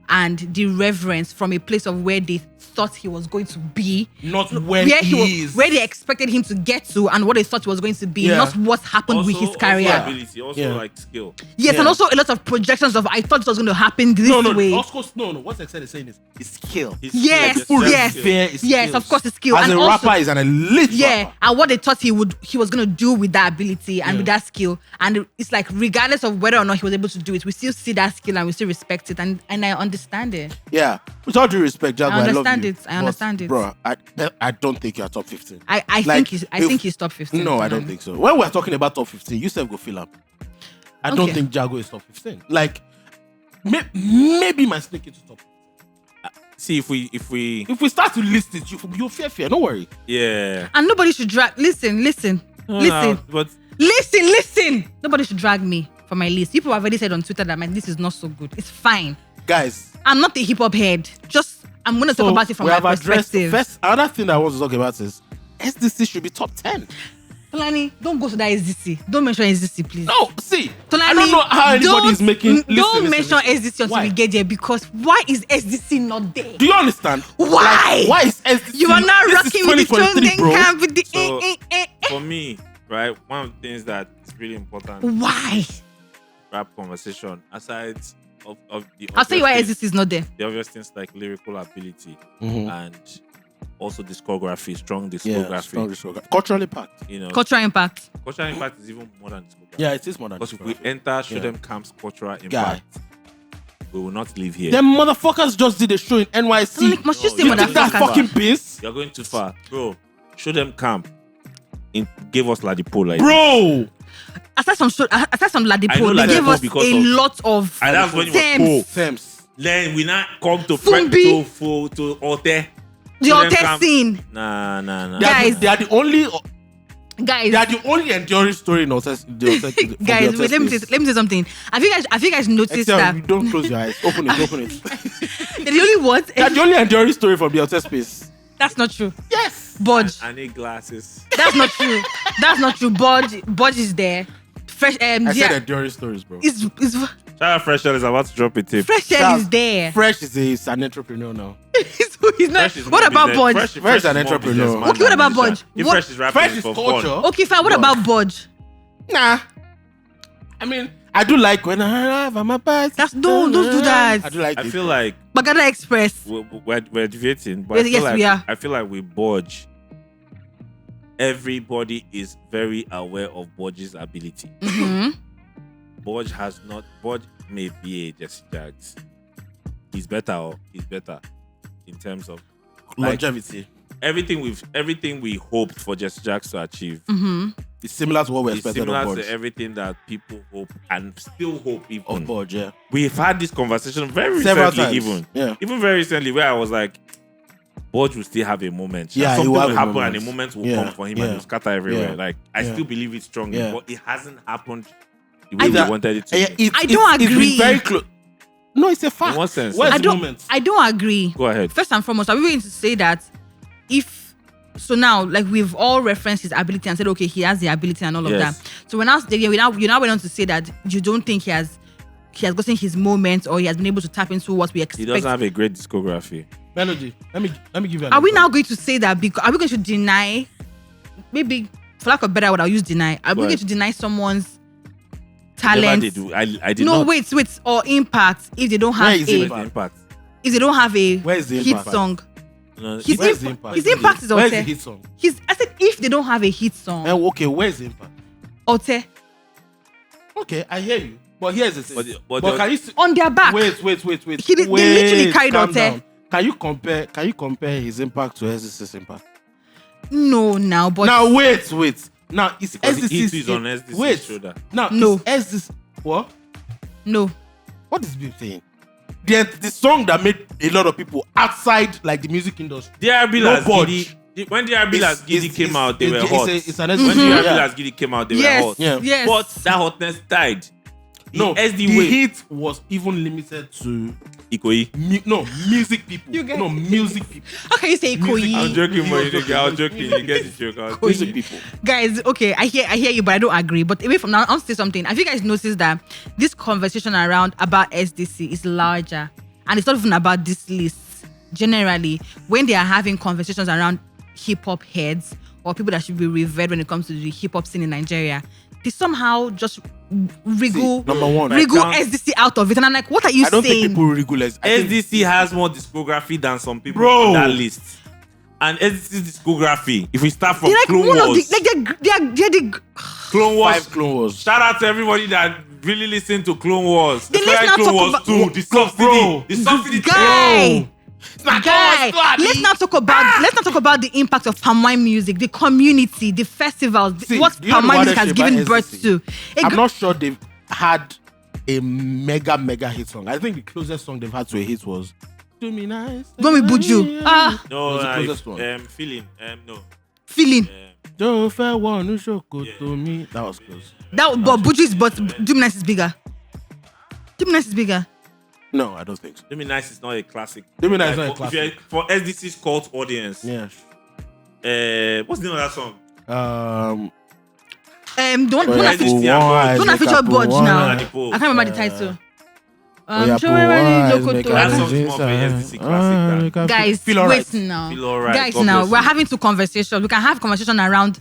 S3: and the reverence from a place of where they thought he was going to be,
S2: Not when
S3: where
S2: he is.
S3: where they expected him to get to, and what they thought he was going to be,
S2: Yeah.
S3: not what happened with his
S1: Also
S3: career.
S1: ability, also
S2: Yeah.
S1: like skill.
S3: Yes, and
S2: Yeah.
S3: also a lot of projections of I thought it was going to happen this
S2: no.
S3: way.
S2: Of course, no. What Excel is saying is skill.
S1: His
S3: Yes,
S1: skill,
S2: Full
S1: just
S3: yes.
S1: skill.
S2: fair is
S3: Yes,
S2: skills.
S3: of course, it's skill.
S2: As
S3: And
S2: a
S3: also-
S2: rapper, is an elite
S3: Yeah,
S2: rapper.
S3: and what they thought he was gonna do with that ability and with that skill, and it's like regardless of whether or not he was able to do it, we still see that skill and we still respect it, and I understand it.
S2: Yeah. With all due respect, Jago, I love
S3: understand
S2: you.
S3: it. I understand it.
S2: Bro, I don't think you're top 15.
S3: I
S2: Like,
S3: think he's top 15.
S2: No, I don't think so. When we're talking about top 15, you said go fill up. I don't
S3: Okay.
S2: think Jago is top 15. Like, maybe my sneak into top.
S1: See if we
S2: If we start to list it, you'll fear. Don't worry.
S1: yeah.
S3: And nobody should drag. Listen.
S1: No, but
S3: Listen. Nobody should drag me for my list. People have already said on Twitter that my list is not so good. It's fine.
S2: Guys,
S3: I'm not a hip hop head. Just I'm gonna talk about it from
S2: we
S3: my
S2: have addressed
S3: perspective.
S2: first. Another thing I want to talk about is SDC should be top 10.
S3: Tolani, don't go to that SDC. Don't mention SDC, please.
S2: No, see,
S3: Tolani,
S2: I don't know how anybody is making.
S3: Don't
S2: listen,
S3: mention
S2: listen.
S3: SDC until
S2: Why?
S3: we get there, because why is SDC not there?
S2: Do you understand?
S3: Why?
S2: Like, why is SDC?
S3: You are not
S2: This is
S3: rocking with the
S2: 2023,
S3: Chonden
S2: bro.
S3: camp with the
S1: So, for me, right, one of the things that is really important
S3: Why?
S1: rap conversation, aside of the
S3: I'll tell you why
S1: obvious
S3: SDC is not there.
S1: the obvious things like lyrical ability
S2: Mhm.
S1: and also discography, strong
S2: Yeah,
S1: discography.
S2: strong discography. Cultural impact.
S1: You know,
S3: Cultural impact.
S1: cultural impact is even more than discography.
S2: Yeah, it is more than
S1: Because if we
S2: discography.
S1: enter Show
S2: Yeah.
S1: Them Camp's cultural impact, we will not live here.
S2: Them motherfuckers just did a show in NYC.
S3: Tolani, must you
S1: No,
S3: say
S1: you
S2: You think that's
S3: motherfucker?
S2: fucking piss?
S1: You're going too far, bro. Show Them Camp gave us Ladipo, like,
S2: Bro!
S3: Aside from
S1: I know
S3: Ladipo, they gave
S1: Ladipo
S3: us
S1: because
S3: a
S1: of-
S3: lot of
S1: and that's when it was
S3: Thames.
S1: cool.
S2: Thames.
S1: Then we now come to
S3: Fumbi.
S1: to Ote.
S3: The
S1: Show Them
S3: Ote
S1: Camp.
S3: scene.
S1: Nah.
S3: Guys.
S2: They are the only enduring story in Otes.
S3: Guys, wait, let me say something. Have you guys noticed
S2: Excel,
S3: that
S2: you don't close your eyes. Open it.
S3: they're the only what?
S2: They are the only enduring story from the Otes space.
S3: That's not true.
S2: Yes.
S3: Budge.
S1: I need glasses.
S3: That's not true. That's not true. Budge is there. Fresh
S2: I said
S3: yeah.
S2: enduring stories, bro.
S3: Is
S1: Shout out Fresh is about to drop a tape.
S3: Fresh Air is there.
S2: Fresh is an entrepreneur now.
S3: He's not.
S1: Fresh is
S3: What
S1: more
S3: about
S1: business-
S3: Budge?
S2: Fresh is an
S1: more
S2: entrepreneur.
S1: businessman
S3: Okay, what
S1: than
S3: about
S1: musician.
S3: Budge?
S1: If
S3: What-
S1: Fresh is rapping
S2: Fresh is
S1: for
S2: culture.
S1: fun.
S3: Okay, fine. What about Budge?
S2: Nah. I mean, I do like when I arrive at my party.
S3: Don't do that.
S2: I do like
S1: I
S2: it.
S1: feel like
S3: Bagada Express.
S1: we're deviating, but I feel
S3: Yes,
S1: like
S3: we are.
S1: I feel like with Budge, everybody is very aware of Budge's ability.
S3: Mhm.
S1: Budge may be a Jesse Jags. He's better in terms of like,
S2: longevity.
S1: everything we hoped for Jesse Jags to achieve.
S3: Mhm.
S2: It's similar to what we
S1: It's
S2: expected
S1: similar
S2: of Budge.
S1: to everything that people hope and still hope
S2: Of
S1: even.
S2: Budge, yeah.
S1: We've had this conversation very
S2: Several
S1: recently,
S2: times.
S1: even
S2: Yeah.
S1: very recently, where I was like, Budge will still have a moment.
S2: Yeah, he
S1: Something
S2: will
S1: will
S2: have a
S1: happen
S2: moment.
S1: and a moment will
S2: Yeah,
S1: come for him
S2: yeah,
S1: and will scatter everywhere.
S2: yeah,
S1: Like I
S2: yeah.
S1: still believe it strongly,
S2: Yeah.
S1: but it hasn't happened the way
S2: I-
S1: we wanted it to.
S2: Yeah,
S1: be.
S3: I don't
S2: It's
S3: agree.
S2: been very close. No, it's a fact.
S1: In what sense?
S2: Where's
S3: I
S2: the
S3: don't.
S2: moment?
S3: I don't agree.
S1: Go ahead.
S3: First and foremost, are we going to say that if so now, like we've all referenced his ability and said, okay, he has the ability and all of
S1: Yes.
S3: that. So you now went on to say that you don't think he has gotten his moment or he has been able to tap into what we
S1: He
S3: expect.
S1: doesn't have a great discography.
S2: Melody, let me give you an
S3: Are we
S2: example.
S3: now going to say that? Because are we going to deny? Maybe for lack of better word, I'll use deny. Are we
S1: Right.
S3: going to deny someone's
S1: Never
S3: talent.
S1: did. I did
S3: No,
S1: not.
S3: wait, or impact if they don't have
S2: Where is
S3: a
S1: Where's the impact?
S3: if they don't have a
S2: Where is the
S3: hit
S2: impact?
S3: song.
S1: No,
S3: His,
S2: Where's the
S3: imp-
S2: impact?
S3: his impact is
S2: Where's the
S3: Ote.
S2: hit song?
S3: I said if they don't have a hit song,
S2: Okay, where's the impact?
S3: Ote
S2: Okay, I hear you. But here's the thing.
S1: But
S2: But can you see?
S3: on their back.
S2: Wait.
S3: They literally carried
S2: calm
S3: Ote.
S2: down. Can you compare his impact to SDC's impact?
S3: No, now, but
S2: Now wait. Now it's
S1: Because
S2: SDC's
S1: it is on SDC's
S2: wait.
S1: shoulder.
S2: Now
S3: No.
S2: it's SDC. What?
S3: no.
S2: What is Bill saying? The song that made a lot of people outside like the music industry.
S1: DRB
S2: No
S1: Last
S2: budge.
S1: Giddy. When DRB Last Giddy came out, they were hot.
S2: It's an
S1: When
S2: SDC.
S1: DRB
S2: Yeah.
S1: Last Giddy came out, they were
S3: Yes,
S1: hot.
S2: Yeah.
S3: yes.
S1: But that hotness died.
S2: No,
S1: SD
S2: the
S1: wave.
S2: hit was even limited to
S1: Ikoyi.
S2: music people.
S3: You guys-
S2: No, music people.
S3: How can you say
S2: Music-
S1: I'm
S3: Koyi?
S1: joking, but
S2: He was
S1: I was joking. You get the joke. I was-
S2: Music people.
S3: Guys, okay, I hear you, but I don't agree. But away from now, I'll say something. Have you guys noticed that this conversation around about SDC is larger, and it's not even about this list. Generally, when they are having conversations around hip hop heads or people that should be revered when it comes to the hip hop scene in Nigeria, they somehow just wriggle
S2: Number one,
S1: Count-
S3: SDC out of it, and I'm like, what are you
S2: I don't think
S3: saying?
S2: people regulars.
S1: SDC has more discography than some people
S2: Bro.
S1: on that list. And SDC's discography, if we start from
S3: They're like
S1: Clone
S3: one of
S1: Wars,
S3: the they're the
S1: Clone Wars,
S2: 5 Clone Wars.
S1: shout out to everybody that really listened to Clone Wars.
S3: Then
S1: Especially
S3: let's now
S1: Clone
S3: talk
S1: Wars
S3: about-
S1: 2, the subsidy,
S2: Bro.
S1: the subsidy
S3: guy.
S2: not
S3: Guy,
S2: us, Ladi.
S3: let's not talk about the impact of palm wine music, the community, the festivals,
S2: See,
S3: what
S2: do you know
S3: palm wine
S2: what
S3: music has
S2: shit about
S3: given birth
S2: SDC?
S3: to.
S2: I'm not sure they've had a mega hit song. I think the closest song they've had to a hit was "Do Me Nice."
S3: Go with Buju.
S1: No,
S2: Was the
S1: like,
S2: closest one.
S1: feeling, no.
S3: Feeling
S2: Don't fair one who show to me. That was close.
S3: that, but Buju is but Dominance is bigger. Dominance is bigger.
S2: No, I don't think so.
S1: Do Me Nice is not a classic.
S2: Do Me Nice is not a
S1: for- if
S2: classic.
S1: you're- For SDC's cult audience,
S2: Yeah.
S1: what's the name of that song?
S3: Don't
S1: Well,
S3: have
S1: SDC
S3: feature
S1: and Budge.
S3: don't have feature Budge now.
S1: One.
S3: I can't remember the title.
S2: Yeah,
S3: Show me where the Lokoto.
S1: That song's more of a SDC classic
S3: Guys,
S2: feel alright.
S3: wait now.
S1: Feel alright.
S3: Guys,
S1: God
S3: now
S1: bless
S3: we're
S1: you.
S3: having two conversations. We can have conversation around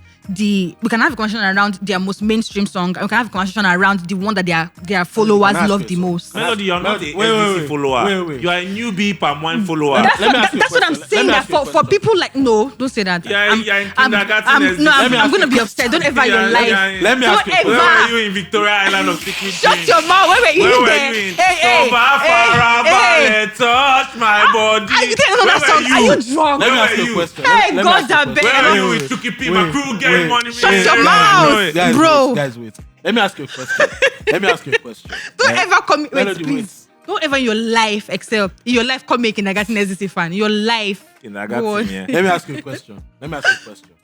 S3: their most mainstream song, and we can have a conversation around the one that their followers
S2: Can I ask
S3: love
S2: you
S3: the
S2: something?
S3: most.
S1: Melody, you're not
S2: Melody,
S1: a
S2: wait,
S1: SDC
S2: wait,
S1: follower.
S2: wait.
S1: You are a newbie palm wine follower.
S3: That's
S2: Let me ask you a
S3: what I'm
S2: question.
S3: saying.
S2: Let me
S3: That
S2: ask you a
S3: for
S2: question.
S3: people like don't say that.
S1: Yeah, you're in kindergarten SDC.
S3: No,
S2: Let me
S3: I'm
S2: ask
S3: gonna
S2: you
S3: be
S2: a
S3: upset. Don't ever your
S1: Yeah,
S3: life.
S1: yeah.
S2: Let me ask you a
S3: Don't
S1: Where
S2: question.
S1: were you in Victoria Island of Secret
S3: Shut
S1: Dreams?
S3: your mouth. Where were you
S1: Where were
S3: there?
S1: you in?
S3: Hey,
S1: Soba Farabale, touch my body.
S3: You didn't know that
S1: Where
S3: song.
S1: were
S3: Are you drunk?
S2: Let me
S1: Where
S2: ask
S1: were
S2: you a
S1: you?
S2: question.
S3: Hey,
S2: Let me
S3: God,
S2: ask you a
S3: I
S2: question.
S3: beg.
S1: Where were you
S2: Wait,
S1: with Chucky P?
S2: wait,
S1: My crew getting
S2: wait.
S1: money.
S3: Shut
S1: man.
S3: your
S1: Yeah,
S3: mouth.
S1: I know it.
S2: Guys,
S3: Bro.
S2: wait, guys, wait. Let me ask you a question. Let me ask you a question.
S3: Don't ever come. Wait,
S2: Melody,
S3: please. Don't ever in your life, except in your life, come make kindergarten SDC fan. Your life.
S1: Kindergarten,
S3: Go on.
S1: yeah.
S2: Let me ask you a question.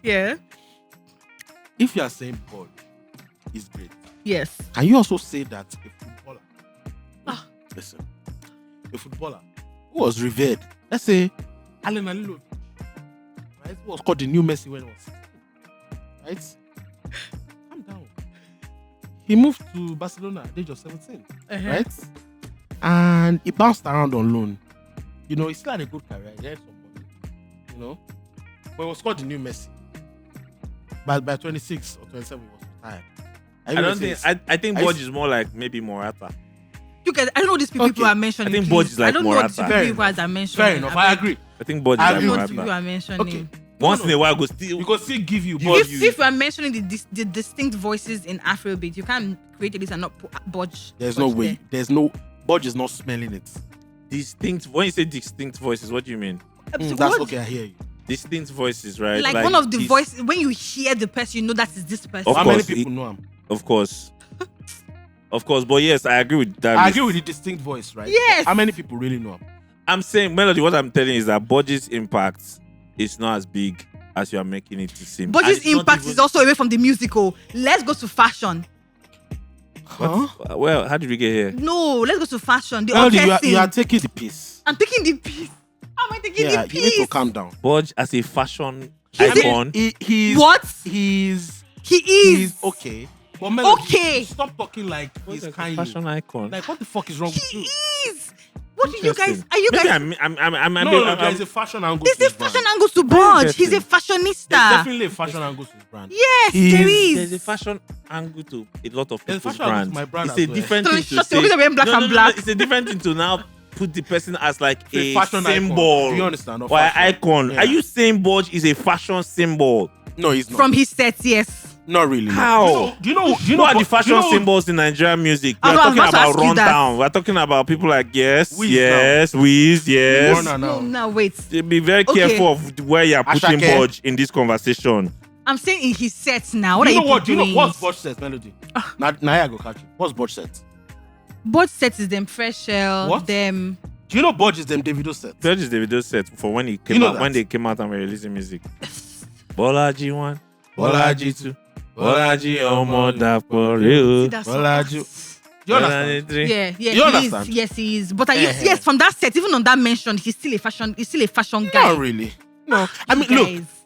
S3: Yeah.
S2: If you are saying ball is great,
S3: Yes.
S2: can you also say that a footballer?
S3: Ah.
S2: Listen, a footballer who was revered, let's say Allen Alilo, right? Who was called the new Messi when he was 16, right? Calm down. He moved to Barcelona at the age of 17, right? And he bounced around on loan. You know, he still had a good career. He had some money, you know. But he was called the new Messi. But by 26 or 27, he was retired.
S1: I think
S2: I
S1: Budge
S2: used-
S1: is more like maybe Morata.
S3: You guys, I don't know these people
S2: Okay.
S3: are mentioning.
S1: I think
S3: please.
S1: Budge is like
S3: I don't know
S1: Morata.
S3: these
S2: Fair
S3: people
S2: enough.
S3: are mentioning.
S2: Fair enough, I agree.
S1: I think Budge
S3: I
S1: is
S3: don't know
S1: like
S3: what people
S1: Morata.
S3: are mentioning.
S2: Okay.
S1: Once in a while, go still.
S2: We could still give you
S1: If-
S2: Budge.
S3: If we are mentioning the distinct voices in Afrobeat, you can't create a list and not put Budge.
S2: There's no way. There's no Budge is not smelling it.
S1: Distinct. When you say distinct voices, what do you mean?
S3: there.
S2: That's
S3: What?
S2: okay. I hear you.
S1: Distinct voices, right?
S3: Like one of the
S1: this-
S3: voices, when you hear the person, you know that is this person.
S1: Of
S2: How many
S1: course,
S2: people know him?
S1: Of course. Of course, but yes, I agree with that.
S2: I agree with the distinct voice, right?
S3: Yes.
S2: How many people really know him?
S1: I'm saying, Melody, what I'm telling you is that Budge's impact is not as big as you are making it to seem.
S3: Budge's
S1: And it's not
S3: impact
S1: even-
S3: is also away from the musical. Let's go to fashion.
S2: Huh?
S1: Well, how did we get here?
S3: No, let's go to fashion. The
S2: Melody, you
S3: orchestra.
S2: are taking the piece.
S3: I'm taking the piece. How am I taking
S2: Yeah,
S3: the
S2: you need to
S3: piece?
S2: calm down.
S1: Budge as a fashion
S3: He's a-
S1: icon.
S2: He's
S3: What?
S2: He's
S3: He is.
S2: he's okay. But Melody,
S3: Okay.
S2: stop talking like he's
S1: Budge as a
S2: Kanye.
S1: fashion icon.
S2: Like what the fuck is wrong with
S3: He
S2: you?
S3: is. What What do you guys? Are you guys?
S2: No, there's a fashion angle.
S3: There's
S2: to
S3: a
S2: his brand.
S3: fashion angle to Budge. He's a
S2: There's
S3: fashionista.
S2: definitely a fashion angle to his brand.
S3: Yes, there
S1: There's a
S3: is.
S1: fashion angle to a lot of
S2: There's
S1: people's
S2: fashion angle to
S1: brands.
S2: my brand
S1: It's
S2: as
S1: a
S2: well.
S1: different
S3: So
S1: thing
S3: it's
S1: to
S3: just
S1: say.
S3: wearing black and black.
S1: It's a different thing to now put the person as like
S2: It's a
S1: a
S2: fashion icon.
S1: symbol.
S2: Do you understand? Of
S1: Or an
S2: fashion.
S1: icon.
S2: Yeah.
S1: Are you saying Budge is a fashion symbol?
S2: No, he's not.
S3: From his set, yes.
S2: Not really. no.
S1: How?
S2: Do you know?
S1: Who are the fashion symbols in Nigerian music?
S3: I
S1: We're
S3: know, I'm
S1: talking
S3: about to
S1: about
S3: ask you that.
S1: Rundown. We're talking about people like
S2: Wiz
S1: Wiz, yes.
S2: Warner now.
S3: No, wait.
S1: Be very
S3: Okay.
S1: careful of where you're putting
S2: Ashake.
S1: Budge in this conversation.
S3: I'm saying in his sets now. What
S2: Do
S3: are
S2: you
S3: you
S2: know what? Do you know
S3: doing?
S2: what's Budge set, Melody? Now I go catch you. What's Budge set?
S3: Budge sets is them fresh shell.
S2: What?
S3: Them.
S2: Do you know Budge is them Davido set?
S1: Budge is Davido's set for when he came
S2: You know
S1: out,
S2: that?
S1: when they came out and were releasing music. Bolaji 1,
S2: Bolaji
S1: Bolaji 2, Bolaji Omo Dapo Real.
S3: That's
S2: Bolaji. Do you understand?
S1: Bolaji 3.
S3: Yeah,
S2: You
S3: he
S2: understand?
S3: is. Yes, he is. But
S2: Eh-heh.
S3: from that set, even on that mention, he's still a fashion guy.
S2: Not really. No. I mean,
S3: Guys.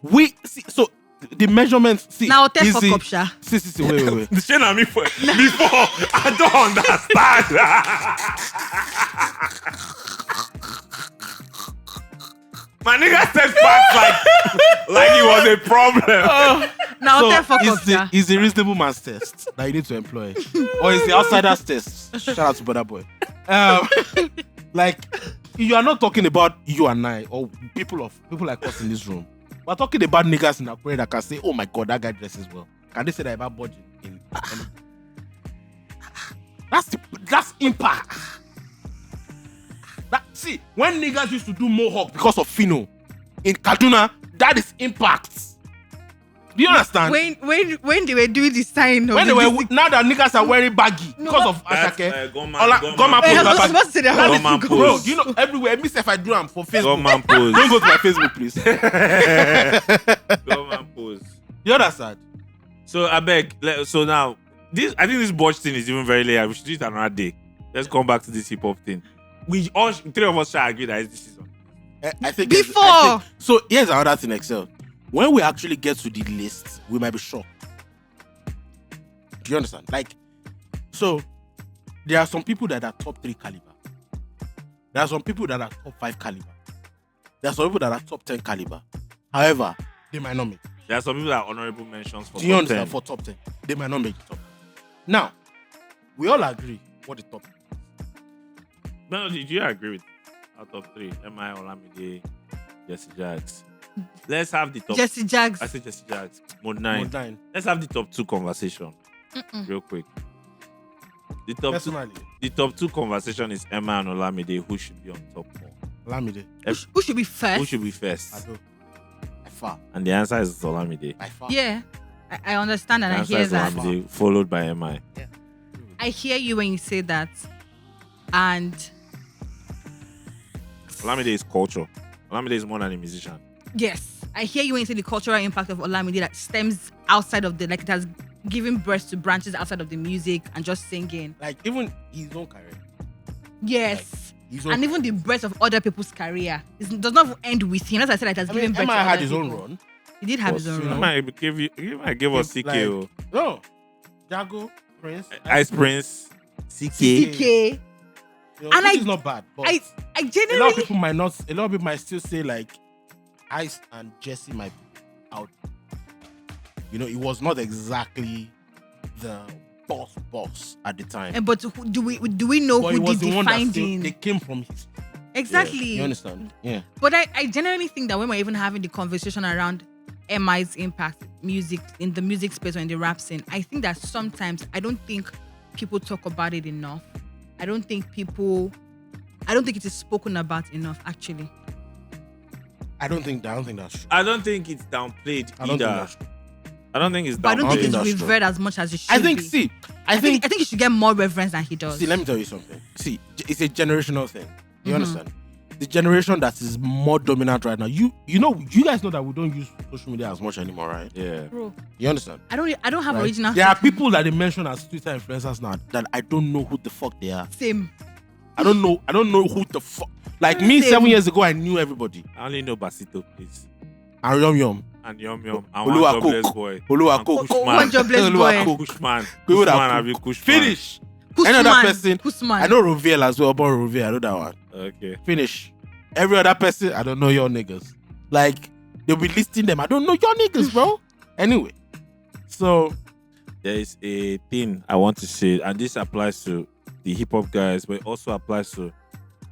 S2: look, we see, so the measurements. See,
S3: Now, tell
S2: is
S3: fuck
S2: the-
S3: up, Sha.
S2: See, wait.
S1: The shit on me before. I don't understand. My nigga said facts like it was a problem.
S3: Now,
S2: So
S3: tell fuck up,
S2: it's
S3: Sha.
S2: the reasonable man's test that you need to employ, or it's the outsider's test. Shout out to Brother Boy. Like you are not talking about you and I or people like us in this room. We're talking about niggas in Akure that can say, "Oh my God, that guy dresses well." Can they say that about Budge in that's impact. See, when niggas used to do mohawk because of Fino in Kaduna, that is impact. Do you understand?
S3: When they were doing the sign of
S2: When
S3: the
S2: they were
S3: music-
S2: now that niggas are wearing baggy
S3: No,
S2: because of
S1: That's,
S2: Ashake.
S1: Goma
S2: Goma
S3: Hey, I
S2: pose,
S3: was
S2: bag.
S3: supposed to say that.
S2: That is
S1: Goma
S2: bro,
S1: pose.
S2: do you know everywhere? Me if I do am for Facebook.
S1: Goma pose.
S2: Don't go to my Facebook, please.
S1: Goma pose.
S2: You understand?
S1: So I beg. So now, I think this Budge thing is even very layered. We should do it another day. Let's come back to this hip hop thing. We all, three of us, shall agree that it's this season.
S2: I think
S3: Before.
S2: I think- so here's another thing, Excel. When we actually get to the list, we might be shocked. Do you understand? Like, so there are some people that are top 3 caliber. There are some people that are top 5 caliber. There are some people that are top 10 caliber. However, they might not make it.
S1: There are some people that are honorable mentions for
S2: Do you
S1: top
S2: understand?
S1: 10.
S2: For top 10, they might not make the top 10. Now, we all agree what the top 10 is.
S1: Melody, do you agree with our top 3? M.I. Olamide, Jesse Jags. Let's have the top.
S3: Jesse Jags.
S1: I say Jesse Jags. Mode 9.
S2: Mode 9.
S1: Let's have the top 2 conversation. Real quick.
S2: Personally,
S1: The top 2 conversation is Emma and Olamide. Who should be on top more?
S2: Olamide.
S3: Who should be first?
S1: Who should be first?
S2: I do. By far.
S1: And the answer is Olamide.
S2: By far.
S3: Yeah, I understand and
S1: The
S3: I
S1: answer
S3: hear
S1: is
S3: that.
S1: Olamide, followed by M.I.
S3: I hear you when you say that, and
S1: Olamide is culture. Olamide is more than a musician.
S3: yes, I hear you when you say the cultural impact of Olamide that stems outside of it has given birth to branches outside of the music and just singing.
S2: Like, even his own career.
S3: Yes.
S2: His own
S3: And even the birth of other people's career. It does not even end with him. As I said, it has
S2: I
S3: given
S2: mean,
S3: birth to
S2: Emma
S3: other
S2: had his own
S3: people.
S2: run.
S3: He did have his own
S2: you know,
S3: run.
S1: You might give us
S2: Like,
S1: CK.
S2: No. Jago, Prince.
S1: Ice Prince. CK.
S3: CK.
S2: You know,
S3: And
S2: which
S3: I-
S2: is not bad. But
S3: I
S2: a lot of
S3: genuinely
S2: people might not. A lot of people might still say like, Ice and Jesse might be out. You know, it was not exactly the boss at the time.
S3: but do we know
S2: But
S3: who
S2: it was
S3: did
S2: the one that still,
S3: finding?
S2: they came from his.
S3: Exactly.
S2: You understand? Yeah.
S3: But I genuinely think that when we're even having the conversation around MI's impact music in the music space or in the rap scene, I think that sometimes I don't think people talk about it enough. I don't think it is spoken about enough actually.
S2: I don't think that's true.
S1: I don't think it's downplayed
S2: I don't think
S1: either.
S2: that's true.
S1: I don't think it's
S3: But I don't think
S1: downplayed.
S3: it's
S2: that's true.
S3: revered as much as it should
S2: I think.
S3: be.
S2: See, I
S3: I
S2: think.
S3: think he should get more reverence than he does.
S2: See, let me tell you something. See, it's a generational thing. You
S3: Mhm.
S2: understand? The generation that is more dominant right now. You guys know that we don't use social media as much anymore, right?
S1: Yeah.
S3: Bro,
S2: You understand?
S3: I don't have
S2: Right?
S3: original.
S2: There are
S3: thinking.
S2: people that they mention as Twitter influencers now that I don't know who the fuck they are.
S3: Same.
S2: I don't know who the fuck. Like me,
S3: Same.
S2: 7 years ago, I knew everybody.
S1: I only know Basito, please.
S2: And Yum.
S1: And Yum Yum. And
S2: Oluwa
S1: one jobless
S2: Cook.
S1: boy.
S2: Oluwa
S1: And
S2: Cook.
S1: Kushman.
S3: One jobless
S2: Oluwa
S3: boy.
S2: Cook.
S1: Kushman.
S2: We would have
S1: Kushman,
S2: cooked.
S1: have you Kushman?
S2: Finish.
S3: Kushman.
S2: Another person.
S3: Kushman.
S2: I know Rovell as well, but Rovell, I know that one.
S1: Okay.
S2: Finish. Every other person, I don't know your niggas. Like, they'll be listing them. I don't know your niggas, bro. Anyway, so
S1: There is a thing I want to say, and this applies to the hip hop guys, but it also applies to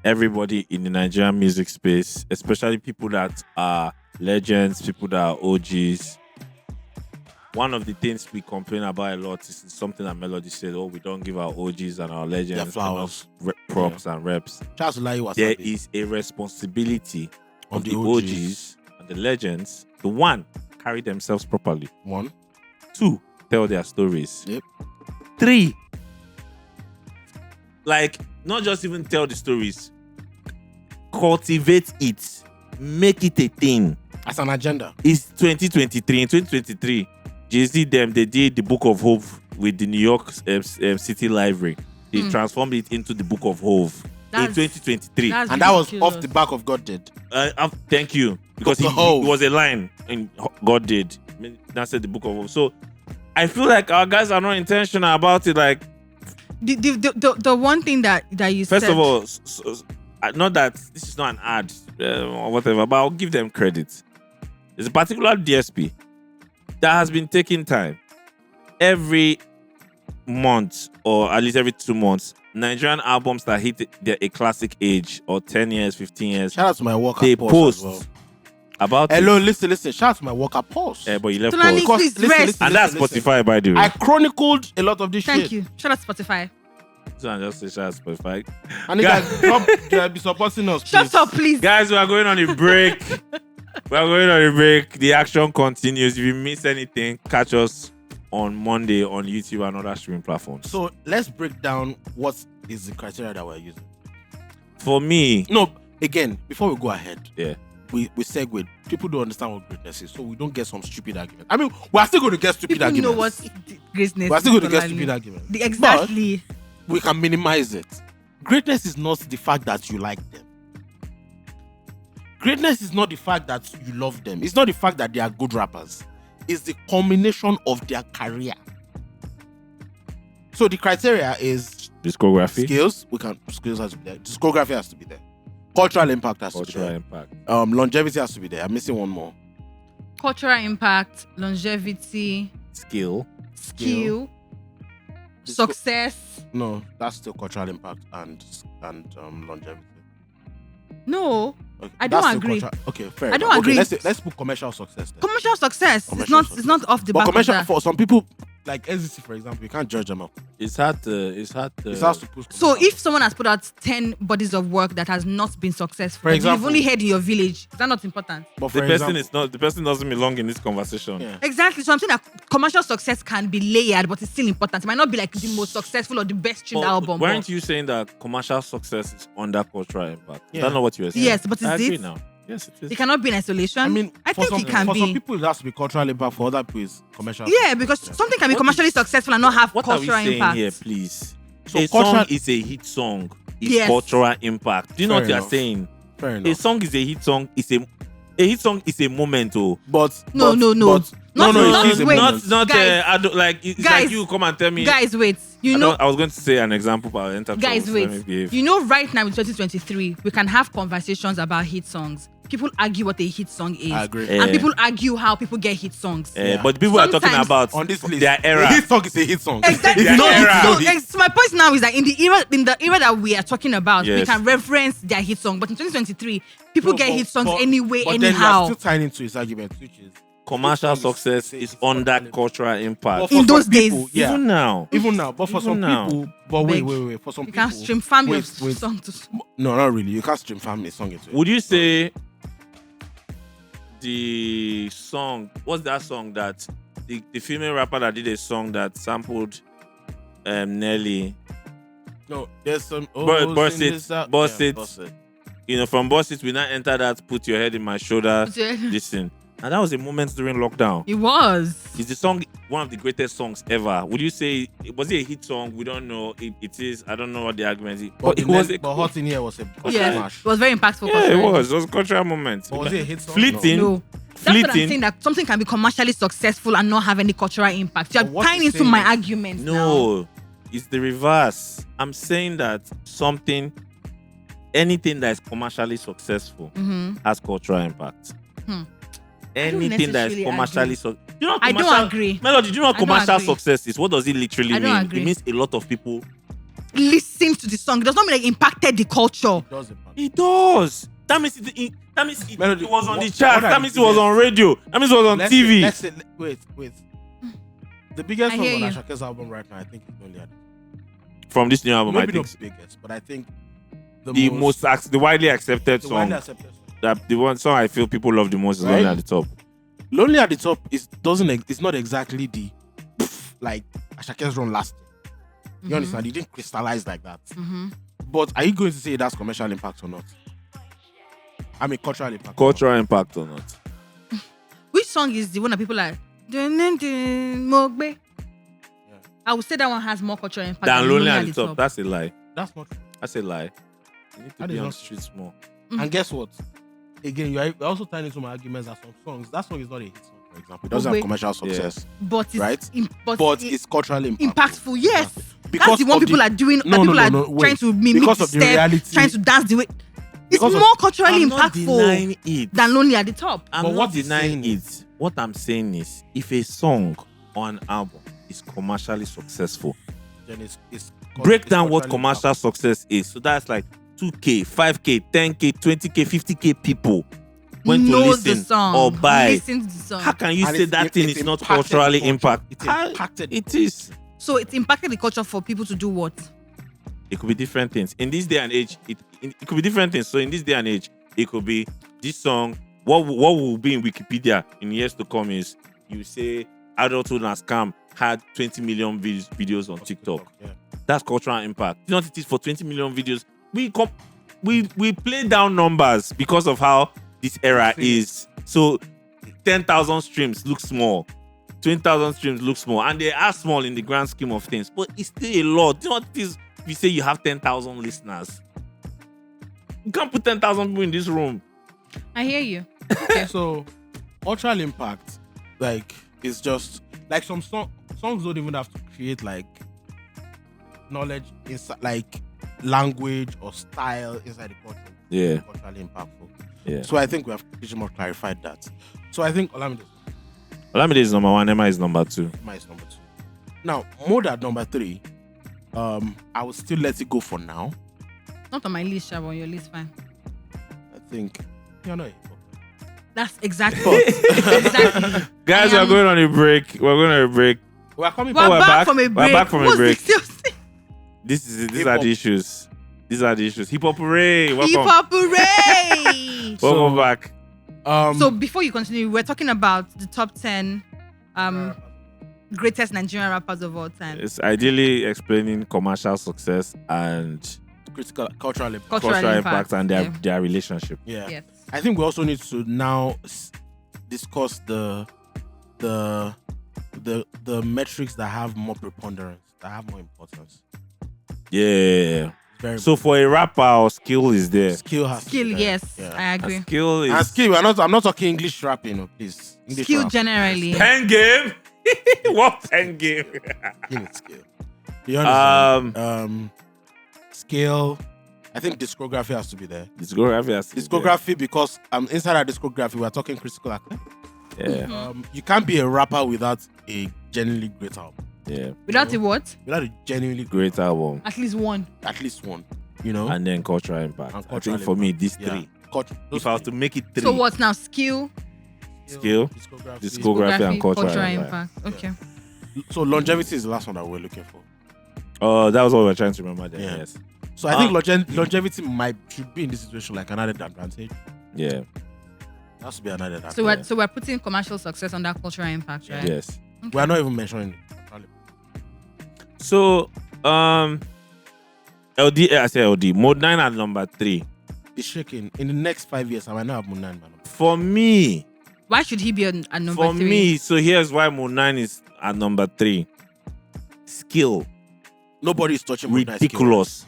S1: everybody in the Nigerian music space, especially people that are legends, people that are OGs. One of the things we complain about a lot is something that Melody said, oh, we don't give our OGs and our legends
S2: flowers.
S1: enough props and reps.
S2: Charles Olayi was
S1: There is a responsibility of the OGs and the legends to, one, carry themselves properly.
S2: 1,
S1: 2, tell their stories.
S2: Yep.
S1: 3, like, not just even tell the stories, cultivate it, make it a thing.
S2: as an agenda.
S1: It's 2023. In 2023, Jay-Z them, they did the Book of Hope with the New York City Library. They transformed it into the Book of Hope in 2023.
S2: And that was off the back of God Did.
S1: Thank you. Because it was a line in God Did. That's the Book of Hope. So I feel like our guys are not intentional about it. Like,
S3: the one thing that you said.
S1: first of all, not that this is not an ad or whatever, but I'll give them credit. There's a particular DSP that has been taking time. Every month, or at least every 2 months, Nigerian albums that hit a classic age, or 10 years, 15 years,
S2: Shout out to my worker.
S1: they
S2: Pause
S1: post
S2: as well.
S1: about
S2: Hello,
S1: it.
S2: listen. Shout out to my worker. Pause.
S1: But you left
S3: Tonali,
S1: pause.
S3: please
S2: Listen,
S3: rest.
S2: listen.
S1: And that's Spotify, by the way.
S2: I chronicled a lot of this
S3: Thank
S2: shit.
S3: you. Shout out Spotify.
S1: So I just say shout out Spotify.
S2: And nigga, drop, be supporting us.
S3: Shut
S2: please.
S3: up, please.
S1: Guys, we are going on a break. The action continues. If you miss anything, catch us on Monday on YouTube and other streaming platforms.
S2: So let's break down what is the criteria that we're using.
S1: For me,
S2: No, again, before we go ahead,
S1: yeah.
S2: we segue. People don't understand what greatness is, so we don't get some stupid argument. I mean, we're still going to get stupid
S3: People
S2: arguments.
S3: know what greatness
S2: We're still going to
S3: is.
S2: get
S3: Tonali.
S2: stupid arguments.
S3: Exactly.
S2: But we can minimize it. Greatness is not the fact that you like them. Greatness is not the fact that you love them. It's not the fact that they are good rappers. It's the culmination of their career. So the criteria is
S1: Discography.
S2: Skills has to be there. Discography has to be there. Cultural impact has to be
S1: Cultural
S2: there.
S1: impact.
S2: Longevity has to be there. I'm missing one more.
S3: Cultural impact, longevity,
S1: Skill.
S3: skill, success.
S2: No, that's still cultural impact and longevity.
S3: No,
S2: Okay,
S3: I don't
S2: that's still
S3: agree.
S2: Okay, fair.
S3: I don't
S2: enough.
S3: agree.
S2: Okay, let's put commercial success there.
S3: commercial success.
S2: Commercial
S3: It's not off the
S2: But
S3: back of
S2: commercial
S3: that.
S2: for some people, like SDC, for example, you can't judge them up.
S1: It's hard to.
S2: It has to push.
S3: So
S2: commercial.
S3: if someone has put out 10 bodies of work that has not been successful,
S2: For example-
S3: you've only heard in your village, is that not important?
S2: but for
S1: the person
S2: example,
S1: is not. The person doesn't belong in this conversation.
S2: yeah.
S3: Exactly. So I'm saying that commercial success can be layered, but it's still important. It might not be like the most successful or the best streamed
S1: But
S3: album.
S1: weren't
S3: but-
S1: you saying that commercial success is under cultural impact?
S2: Yeah.
S1: Is that not what you were saying?
S3: Yes, but
S1: I
S3: is
S1: agree
S3: it?
S1: now. Yes, it is.
S3: It cannot be in isolation.
S2: I mean,
S3: I
S2: for
S3: think
S2: some,
S3: it can
S2: for
S3: be.
S2: some people, it has to be cultural impact. For other people, it's commercial.
S3: Yeah, because something can be commercially successful and not have
S1: What are we
S3: cultural
S1: saying
S3: impact.
S1: here, please?
S2: So
S1: A
S2: cultural-
S1: song is a hit song. It's
S3: Yes.
S1: cultural impact. Do you know
S2: Fair
S1: what you are
S2: enough.
S1: saying?
S2: Fair
S1: A
S2: enough.
S1: song is a hit song. A hit song is a moment. Oh,
S2: But
S3: No,
S2: but-
S3: no, no.
S2: but-
S3: Not-
S2: no,
S3: not-
S2: it is a
S3: wait.
S2: moment.
S1: not.
S3: Guys.
S1: I don't like. It's
S3: Guys.
S1: like you come and tell me.
S3: Guys, wait.
S1: I was going to say an example, but I'll enter
S3: Guys,
S1: trouble, so let me
S3: wait.
S1: behave.
S3: You know, right now in 2023, we can have conversations about hit songs. People argue what a hit song is.
S2: I agree.
S3: And
S1: Eh.
S3: people argue how people get hit songs.
S2: Yeah.
S1: But people are talking
S3: Sometimes
S1: about
S2: on this list,
S1: their era.
S2: a hit song is a hit song.
S3: Exactly.
S2: If you know
S1: Their
S2: it,
S1: era.
S2: you know
S3: So,
S2: it.
S3: so my point now is that in the era that we are talking about, we
S1: Yes.
S3: can reference their hit song. But in 2023, people get hit songs anyway,
S2: but then you
S3: anyhow.
S2: are still tying into his argument, which is
S1: Commercial
S2: hit song
S1: success
S2: is
S1: is under cultural impact.
S2: But for
S3: In
S2: some
S3: those days,
S2: people, yeah.
S1: Even now.
S2: Even now, but for
S1: Even
S2: some
S1: now.
S2: people, but wait,
S3: Beg.
S2: for some
S3: You
S2: people,
S3: can stream family
S2: wait.
S3: song to
S2: No, not really. You can't stream family song into it.
S1: Would you say the song? What's that song that the female rapper that did a song that sampled Nelly?
S2: No, there's some.
S1: Bust it, bust it.
S2: Bust it.
S1: You know, from Boss It, we now enter that "Put Your Head in My Shoulder."
S3: it.
S1: Listen, and that was a moment during lockdown.
S3: It was.
S1: Is the song one of the greatest songs ever? Would you say was it a hit song? We don't know. It is. I don't know what the argument is.
S2: But
S1: it was.
S2: but Hot in Here was a cultural
S3: Yeah,
S2: smash.
S3: it was very impactful.
S1: Yeah, it
S3: culturally.
S1: was. It was a cultural moment.
S2: But was it a hit song?
S1: Fleeting.
S3: No. That's what I'm
S1: Fleeting.
S3: saying, that something can be commercially successful and not have any cultural impact. You're
S2: But what
S3: tying
S2: he's
S3: into
S2: saying
S3: my
S2: is-
S3: argument now.
S1: No, it's the reverse. I'm saying that something, anything that is commercially successful has cultural impact. Anything that is commercially successful. You know,
S3: I don't agree.
S1: Melody, do you know what
S3: I don't
S1: commercial
S3: agree.
S1: success is? What does it literally
S3: I don't
S1: mean?
S3: agree.
S1: It means a lot of people.
S3: Listen to the song. It does not mean like impacted the culture.
S2: It does impact.
S1: It does. That means it
S2: Melody,
S1: was on the
S2: what
S1: chart.
S2: are
S1: That
S2: the
S1: means it was
S2: biggest-
S1: on radio. That means it was on
S2: Let's
S1: TV.
S2: say- let's say, wait. The biggest
S3: I
S2: song
S3: hear
S2: on
S3: you.
S2: Ashake's album right now, I think, is Lonely at
S1: From this new album, I
S2: Maybe
S1: think
S2: not the biggest, but I think the
S1: the widely accepted
S2: the
S1: song.
S2: widely accepted song.
S1: That the one song I feel people love the most is
S2: Right?
S1: Lonely at the Top.
S2: Lonely at the Top it's not exactly the like Ashake's run last year. You understand? It didn't crystallize like that. But are you going to say that's commercial impact or not? I mean cultural impact.
S1: Cultural impact or not?
S3: Which song is the one that people are? Mogbe. I would say that one has more cultural impact
S1: Than Lonely at the Top. That's a lie.
S2: That's not true.
S1: That's a lie. You need to
S2: That
S1: be
S2: is
S1: on
S2: not
S1: the streets more.
S2: And guess what? Again, you're also tying into my arguments that some songs, that song is not a hit song, for example. It doesn't have
S3: Wait.
S2: commercial success.
S3: But it's
S2: Right?
S3: but
S2: It's culturally
S3: impactful. Yes.
S2: Because
S3: That's the one
S2: of
S3: people
S2: the-
S3: are doing.
S2: No,
S3: that people
S2: no,
S3: are
S2: no, wait.
S3: trying to mimic
S2: Because
S3: the
S2: of the
S3: step,
S2: reality-
S3: trying to dance the way. It's
S2: Because of-
S3: more culturally
S1: I'm not
S3: impactful
S1: denying it.
S3: than Lonely at the Top.
S1: I'm
S2: But
S1: not
S2: what he's
S1: denying
S2: saying
S1: it. What I'm saying is, if a song or an album is commercially successful,
S2: Then it's
S1: break
S2: it's
S1: down what
S2: culturally
S1: commercial success is. So that's like 2K, 5K, 10K, 20K, 50K people went to
S3: Knows the
S1: listen
S3: song.
S1: or buy.
S3: Listen to the song.
S1: How can you
S2: And
S1: say
S2: it's-
S1: that
S2: it-
S1: thing
S2: it's
S1: is not
S2: impacted the
S1: culturally
S2: culture.
S1: impact?
S2: It's impacted.
S1: It is.
S3: So it's impacted the culture for people to do what?
S1: It could be different things. In this day and age, it could be different things. So in this day and age, it could be this song. What will be in Wikipedia in years to come is you say adulthood and scam had 20 million videos on TikTok.
S2: Yeah.
S1: That's cultural impact. You know what it is for 20 million videos? We play down numbers because of how this era is. So 10,000 streams look small. 20,000 streams look small. And they are small in the grand scheme of things. But it's still a lot. Do you know what it is? If you say you have 10,000 listeners, you can't put 10,000 people in this room.
S3: I hear you.
S2: So cultural impact, like, is just like some songs don't even have to create like knowledge inside, like language or style inside the culture.
S1: Yeah.
S2: Culturally impactful.
S1: Yeah.
S2: So I think we have pretty much clarified that. So I think
S1: Olamide is number one. Emma is number two.
S2: Emma is number 2. Now, Mode at number 3. I will still let it go for now.
S3: Not on my list, Shab, on your list, fine.
S2: I think you're not.
S3: That's exactly. exactly.
S1: Guys,
S3: I
S1: we're
S3: am-
S1: going on a break. We're going on a break.
S2: We're coming
S3: We're
S1: we're
S3: back,
S1: back.
S3: from a
S1: We're
S3: break.
S1: back from a
S3: What's
S1: break.
S3: the-
S1: These are
S2: Hip-hop.
S1: the issues. These are the issues. Hip hop hooray. Welcome.
S3: Hip hop hooray!
S1: Welcome back.
S3: So before you continue, we're talking about the top 10 greatest Nigerian rappers of all time.
S1: It's ideally explaining commercial success and
S2: critical cultural impact.
S1: cultural impact and
S3: yeah.
S1: their relationship.
S2: Yeah.
S3: Yes.
S2: I think we also need to now discuss the metrics that have more preponderance, that have more importance.
S1: Yeah.
S2: Very
S1: So for a rapper, skill is there.
S2: skill has to
S3: Skill,
S2: be there.
S3: yes,
S2: Yeah.
S3: I agree.
S1: Skill is
S2: And skill, I'm not talking English rapping, please. English
S3: Skill
S2: rap.
S3: generally.
S1: pen game. What pen game?
S2: Skill is skill. You understand? Skill. I think discography has to be there.
S1: Discography has to be
S2: Discography, because inside our discography, we're talking critical acclaim.
S1: there. Yeah.
S2: You can't be a rapper without a genuinely great album.
S1: Yeah.
S3: Without a what?
S2: Without a genuinely great,
S1: Great album.
S3: At least one.
S2: at least one. You know?
S1: And then cultural impact.
S2: And
S1: I
S2: cultural
S1: think for me, these
S2: Yeah.
S1: three.
S2: Those
S1: If I was to
S2: three.
S1: make it three,
S3: So what's now? Skill,
S1: Skill,
S2: discography.
S1: discography and cultural
S3: impact. Okay.
S2: So longevity is the last one that we're looking for.
S1: Oh, that was what we were trying to remember then.
S2: Yeah.
S1: Yes.
S2: So I think longevity should be in this situation like an added advantage.
S1: Yeah.
S2: It has to be an added advantage.
S3: So we're putting commercial success on that cultural impact, right?
S1: Yes.
S2: We are not even mentioning it.
S1: So, I say LD. Mode 9 at number 3.
S2: It's shaking. In the next 5 years, I might not have Moon 9, man.
S1: For me,
S3: Why should he be on number
S1: for
S3: 3?
S1: me, so here's why Mode 9 is at number 3. Skill.
S2: Nobody is touching Moon 9
S1: Ridiculous.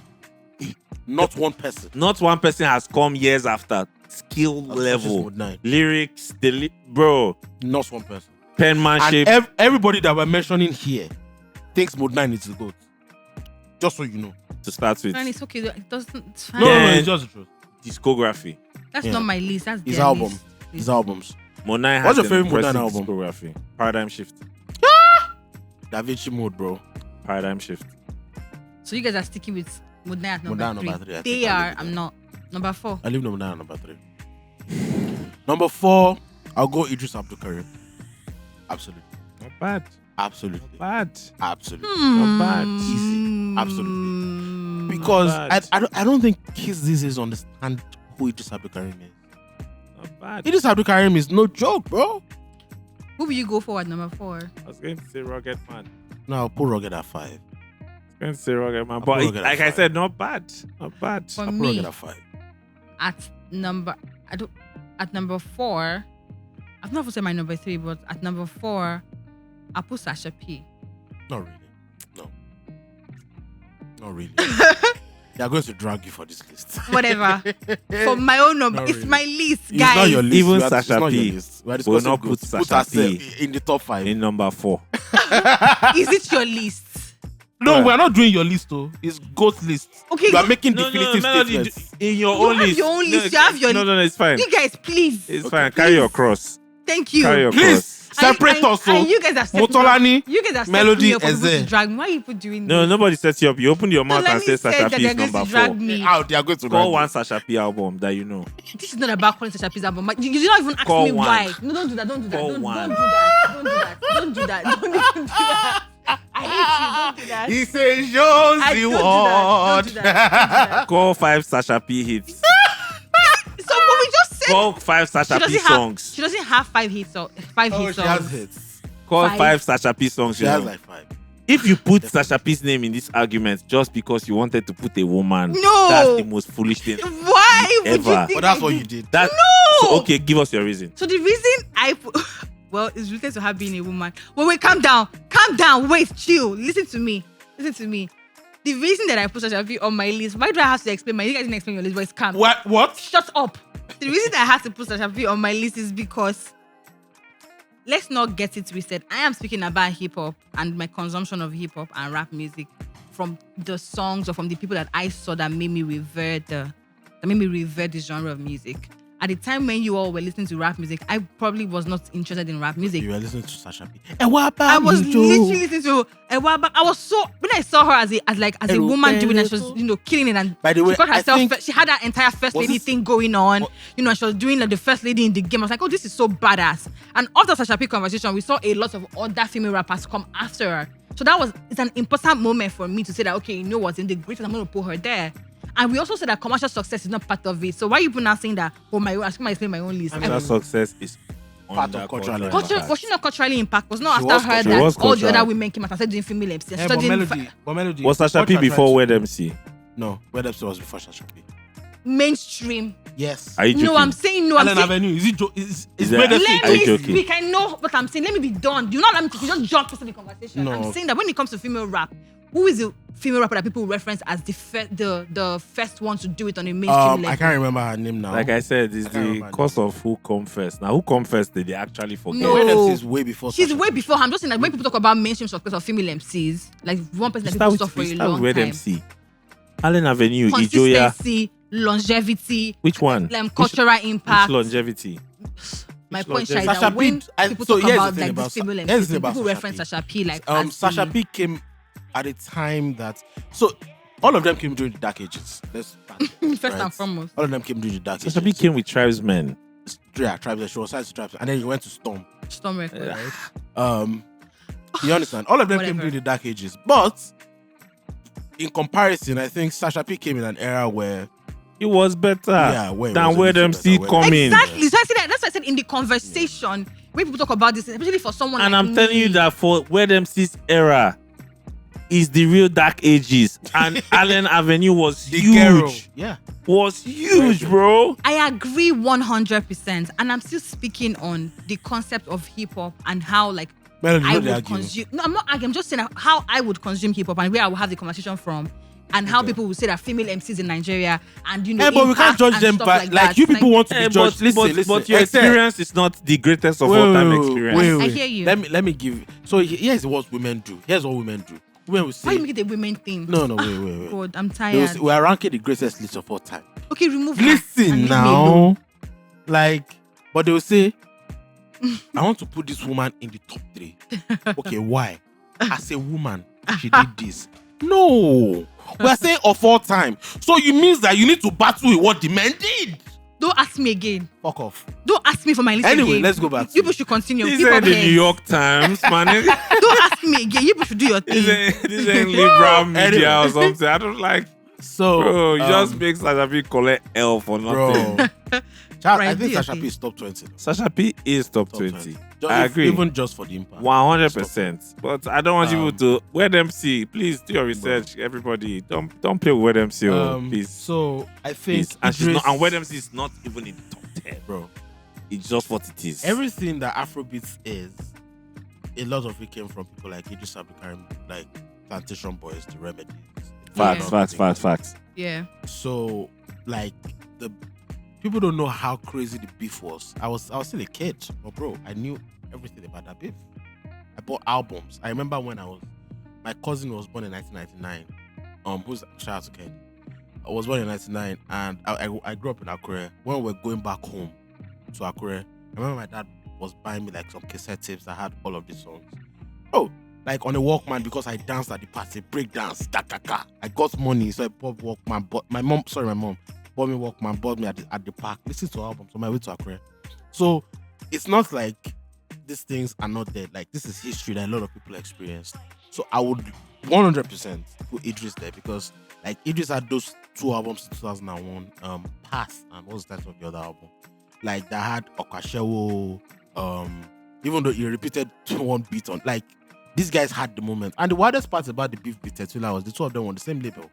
S2: skill. Not one person.
S1: Not one person has come years after. Skill
S2: Touches
S1: level.
S2: Moon 9.
S1: Lyrics, bro.
S2: Not one person.
S1: Penmanship.
S2: And everybody that we're mentioning here thinks Mode 9 is the GOAT. Just so you know.
S1: to start with.
S3: And it's okay. It doesn't. It's fine.
S2: No,
S1: Yeah.
S2: it's just the truth.
S1: Discography.
S3: That's
S2: Yeah.
S3: not my list. That's
S2: His
S3: their
S2: album.
S3: list.
S2: His albums.
S1: Monai has
S2: What's your
S1: an
S2: favorite Monai
S1: impressive
S2: album?
S1: discography. Paradigm Shift.
S2: Da Vinci Mode, bro.
S1: Paradigm Shift.
S3: So you guys are sticking with Mudnai at number
S2: Mudnai
S3: three.
S2: number three, I
S3: They
S2: think I'll
S3: are.
S2: leave it
S3: I'm
S2: there.
S3: not. Number 4.
S2: I leave number 9 and number 3. Number 4, I'll go Idris Abdul Karim. Absolutely.
S1: Not bad.
S2: Absolutely.
S1: Not bad.
S2: Absolutely.
S1: Not bad.
S2: Easy. Absolutely.
S3: Mm.
S2: Because
S1: Not bad.
S2: I don't think kids these days understand who Idris Abdul Karim is.
S1: Not bad.
S2: Idris Abdul Karim is no joke, bro.
S3: Who will you go for at number 4?
S1: I was going to say Rugged Man.
S2: No, I'll put Rugged at 5.
S1: Going to say Rugged Man.
S2: I'll
S1: But
S2: put Rugged at
S1: like I
S2: 5.
S1: said, not bad. Not bad.
S3: For
S2: I'll put
S3: me,
S2: Rugged at 5.
S3: at number at number 4, I've not said my number 3, but at number 4, I'll put Sasha P.
S2: Not really. No. Not really. They are going to drag you for this list.
S3: Whatever. For my own number,
S2: Not
S3: it's
S2: really.
S3: my list,
S2: It's
S3: guys.
S2: not your list.
S1: Even
S2: We are- it's
S1: Sasha
S2: not your
S1: P
S2: list. We are
S1: will
S2: discussing
S1: not
S2: goods.
S1: put Sasha
S2: herself
S1: P
S2: in the top 5.
S1: in number 4.
S3: Is it your list?
S2: No,
S1: Yeah.
S2: we are not doing your list, though. It's GOAT list.
S3: Okay,
S2: You are making
S1: No,
S2: definitive
S1: Melody,
S2: statements.
S1: in your
S3: You
S1: own
S3: have
S1: list.
S3: your own
S1: No,
S3: list, you have your
S1: No, it's fine.
S3: you guys, please.
S1: It's
S2: Okay,
S1: fine. Carry your cross.
S3: Thank you.
S1: Carry your
S2: Please
S1: cross.
S2: separate us.
S3: And you guys are set
S2: Motolani,
S3: You guys are set
S2: Melody,
S3: me up for people
S2: Eze.
S3: to drag me. Why are you doing
S1: No,
S3: this?
S1: nobody sets you up. You open your mouth and
S3: Tolani
S1: say
S3: said
S1: Sasha
S3: that
S1: P
S3: they're
S1: is
S3: going
S1: number
S3: to drag
S1: 4.
S3: me.
S2: Out, they are going to
S1: Call
S2: drag
S1: one
S2: you.
S1: Sasha P album that you know.
S3: This is not about calling Sasha P's album. You did not even ask
S1: Call
S3: me
S1: one.
S3: why. No, don't do that. Don't do that.
S1: Call
S3: Don't
S1: one.
S3: do that. Don't do that. Don't do that. Don't even do that. I hate you. Don't do that.
S2: He says,
S3: I
S2: Josie
S3: don't do that. Don't do that.
S1: Call 5 Sasha P hits.
S3: So what we just said.
S1: Call 5 Sasha P songs.
S3: She doesn't have 5 hits or 5
S2: Oh,
S3: hits
S2: she has hits.
S1: Call
S3: 5.
S1: 5 Sasha P songs.
S2: She
S1: you
S2: has
S1: know.
S2: like 5.
S1: If you put Sasha P's name in this argument just because you wanted to put a woman,
S3: No.
S1: that's the most foolish thing.
S3: Why would you
S1: Ever.
S3: think
S2: But that's
S3: I
S2: what
S3: did?
S2: you did.
S1: That,
S3: No.
S1: So, okay, give us your reason.
S3: So the reason I put, well, it's related to her being a woman. Wait, calm down. Calm down. Wait, chill. Listen to me. The reason that I put Sasha P on my list, why do I have to explain my? You guys didn't explain your list, but it's calm.
S2: What?
S3: Shut up. The reason I had to put Sasha P on my list is because, let's not get it twisted. I am speaking about hip hop and my consumption of hip hop and rap music from the songs or from the people that I saw that made me revere this genre of music. At the time when you all were listening to rap music, I probably was not interested in rap music.
S2: You were listening to Sasha P.
S3: I was literally listening to Ewaba. I was so when I saw her as a woman doing it, she was killing it, and
S2: By the way,
S3: she got herself.
S2: I think-
S3: She had that entire first
S2: Was
S3: lady
S2: this-
S3: thing going on. She was doing like the first lady in the game. I was like, oh, this is so badass. And after Sasha P conversation, we saw a lot of other female rappers come after her. So it's an important moment for me to say that, okay, you know what, in the greatest, I'm going to put her there. And we also said that commercial success is not part of it. So why are you now saying that? Oh, I should explain my own list.
S1: That success is
S2: Part of
S1: under
S2: cultural
S1: impact.
S3: Was she not culturally impact? Was not
S2: She
S3: after
S2: was
S3: her
S2: cultural.
S3: that
S1: She was
S3: all the
S1: cultural.
S3: other women came out and started doing female MC.
S2: Yeah, but Melody.
S1: Was Sasha P before Wed MC?
S2: No, Wed MC was before Sasha P.
S3: Mainstream.
S2: Yes.
S1: Are you joking?
S3: No, I'm saying no. I'm
S2: Allen
S3: saying,
S2: Avenue. Is
S1: Is
S2: Wed
S1: that-
S2: MC?
S3: let
S1: Are you
S3: me
S1: joking?
S3: speak. I know what I'm saying. Let me be done. Do you not let me you just jump into the conversation?
S2: No.
S3: I'm saying that when it comes to female rap, who is the female rapper that people reference as the first one to do it on a mainstream level?
S2: I can't remember her name now.
S1: Like I said, it's
S2: I can't
S1: the
S2: remember.
S1: course of who come first. Now, who come first did they actually forget?
S3: No.
S2: Wed MC is way before.
S3: She's
S2: Sasha
S3: way
S2: P.
S3: before her. I'm just saying that when people talk about mainstream success of female MCs, like one person that
S1: Start
S3: people saw
S1: with,
S3: for a
S1: start
S3: long
S1: with
S3: time.
S1: Wed MC. Allen Avenue, Ijoya.
S3: Consistency, longevity,
S1: Which one?
S3: cultural
S1: Which
S3: impact.
S1: longevity?
S3: My
S1: Which
S3: point is
S1: longevity?
S3: that
S2: Sasha
S3: when
S2: P,
S3: people
S2: so
S3: talk
S2: here's the
S3: about
S2: thing
S3: like
S2: about
S3: this female
S2: Sa- here's the
S3: MCs,
S2: thing about
S3: people
S2: Sasha
S3: reference
S2: P.
S3: Sasha P like as
S2: Sasha
S3: the-
S2: P came at a time that all of them came during the dark ages. Let's start there,
S3: First and foremost.
S2: all of them came during the dark ages.
S1: Sasha P came with Tribesmen.
S2: Yeah, Tribes. She was signed to Tribes, and then he went to Storm.
S3: Storm record, right?
S2: You understand? All of them came
S3: Whatever.
S2: during the dark ages, but in comparison, I think Sasha P came in an era where
S1: It was better
S2: Yeah, where it
S1: than
S2: was a
S1: Wed
S2: little
S1: MC
S2: better,
S1: coming.
S3: Exactly. So I said that's why I said in the conversation when people talk about this, especially for someone
S1: And
S3: like
S1: I'm telling
S3: me.
S1: you that for Wed MC's era is the real dark ages. And Allen Avenue was
S2: the
S1: huge.
S2: girl. Yeah.
S1: Was huge, bro.
S3: I agree 100%, and I'm still speaking on the concept of hip hop and how like
S2: Melody,
S3: I
S2: not the
S3: would
S2: argument.
S3: consume. No, I'm not arguing. I'm just saying how I would consume hip hop and where I will have the conversation from, and how people will say that female MCs in Nigeria and
S2: Yeah, but we can't
S3: impact
S2: judge
S3: and
S2: them
S3: stuff
S2: by
S3: like
S2: like
S3: that.
S2: you people want to be
S1: Eh,
S2: judged. Listen.
S1: but your
S2: Except-
S1: experience is not the greatest of
S2: Wait,
S1: all time
S2: wait,
S1: experience.
S3: wait. I hear you.
S2: Let me give. So here's what women do. Here's what women do. when we
S3: Why
S2: say
S3: you make it a women thing?
S2: no, wait.
S3: God, I'm
S2: They will
S3: tired.
S2: say, we are ranking the greatest list of all time.
S3: Okay, remove her
S2: Listen
S3: and leave me alone.
S2: now, like, but they will say, I want to put this woman in the top 3. Okay, why? As a woman, she did this. No, we are saying of all time. So you means that you need to battle with what the men did.
S3: Don't ask me again.
S2: Fuck off.
S3: Don't ask me for my list
S2: Anyway,
S3: again.
S2: let's go back.
S3: You people should continue.
S1: This
S3: Keep
S1: ain't
S3: up
S1: the
S3: heads.
S1: New York Times, man.
S3: Don't ask me again. You people should do your thing.
S1: This ain't liberal media
S2: Anyway.
S1: or something. I don't like.
S2: So,
S1: Bro, you just make Sasha P collect L for nothing.
S2: bro. Child, I
S3: Right,
S2: think
S3: do your
S2: Sasha
S3: thing.
S2: P is top 20.
S1: Sasha P is top 20. I agree.
S2: Even just for the impact.
S1: 100%. But I don't want you to Wed MC. Please do your research, everybody. Don't play with Wed MC, please.
S2: So I think
S1: Please. And she's
S2: Idris-
S1: not. And Wed MC is not even in the top 10,
S2: bro.
S1: It's just what it is.
S2: Everything that Afrobeats is, a lot of it came from people like Idris Abdulkarim, like Plantation Boys, the Remedies.
S1: Facts.
S3: Yeah.
S2: So, like, the people don't know how crazy the beef was. I was still a kid, but bro, I knew everything about that beef. I bought albums. I remember when my cousin was born in 1999. Who's shout out to Ken? I was born in 1999, and I grew up in Akure. When we were going back home to Akure, I remember my dad was buying me like some cassette tapes that had all of these songs. Oh, like on a Walkman, because I danced at the party, break dance, ka. I got money, so I bought Walkman. But my mom bought me Walkman, bought me at the park, listen to albums on my way to Akure. So it's not like these things are not dead. Like, this is history that a lot of people experienced. So I would 100% put Idris there, because like Idris had those 2 albums in 2001, Pass, and what was the title of the other album? Like, that had Okashewo, even though he repeated one beat on, like, these guys had the moment. And the wildest part about the beef with Tetula was the 2 of them on the same label,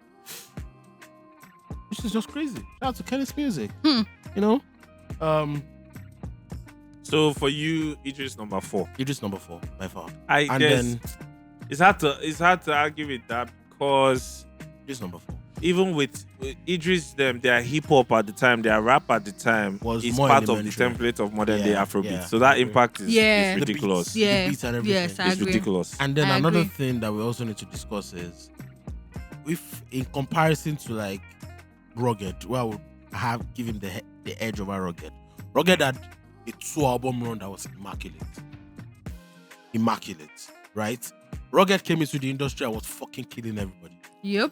S2: which is just crazy. Shout out to Kenny's Music. You know?
S1: So for you, Idris number 4.
S2: Idris number 4 by far.
S1: I
S2: And
S1: guess
S2: then
S1: it's hard to argue with that, because
S2: Idris number 4
S1: even with Idris, their hip hop at the time, their rap at the time
S2: was
S1: is
S2: more
S1: part of the
S2: elementary.
S1: template of modern day
S2: Yeah,
S1: Afrobeat.
S2: yeah,
S1: So that
S2: I agree.
S1: impact is
S3: Yeah.
S2: The
S1: ridiculous.
S2: beats.
S3: Yeah.
S2: The beats and everything.
S3: Yes, I
S1: It's
S3: agree.
S1: ridiculous.
S2: And then
S3: I
S2: another
S3: agree.
S2: thing that we also need to discuss is, if in comparison to like Rugged, where I would give him the edge over Rugged. Rugged had a 2-album run that was immaculate, right? Rugged came into the industry and was fucking killing everybody.
S3: Yep.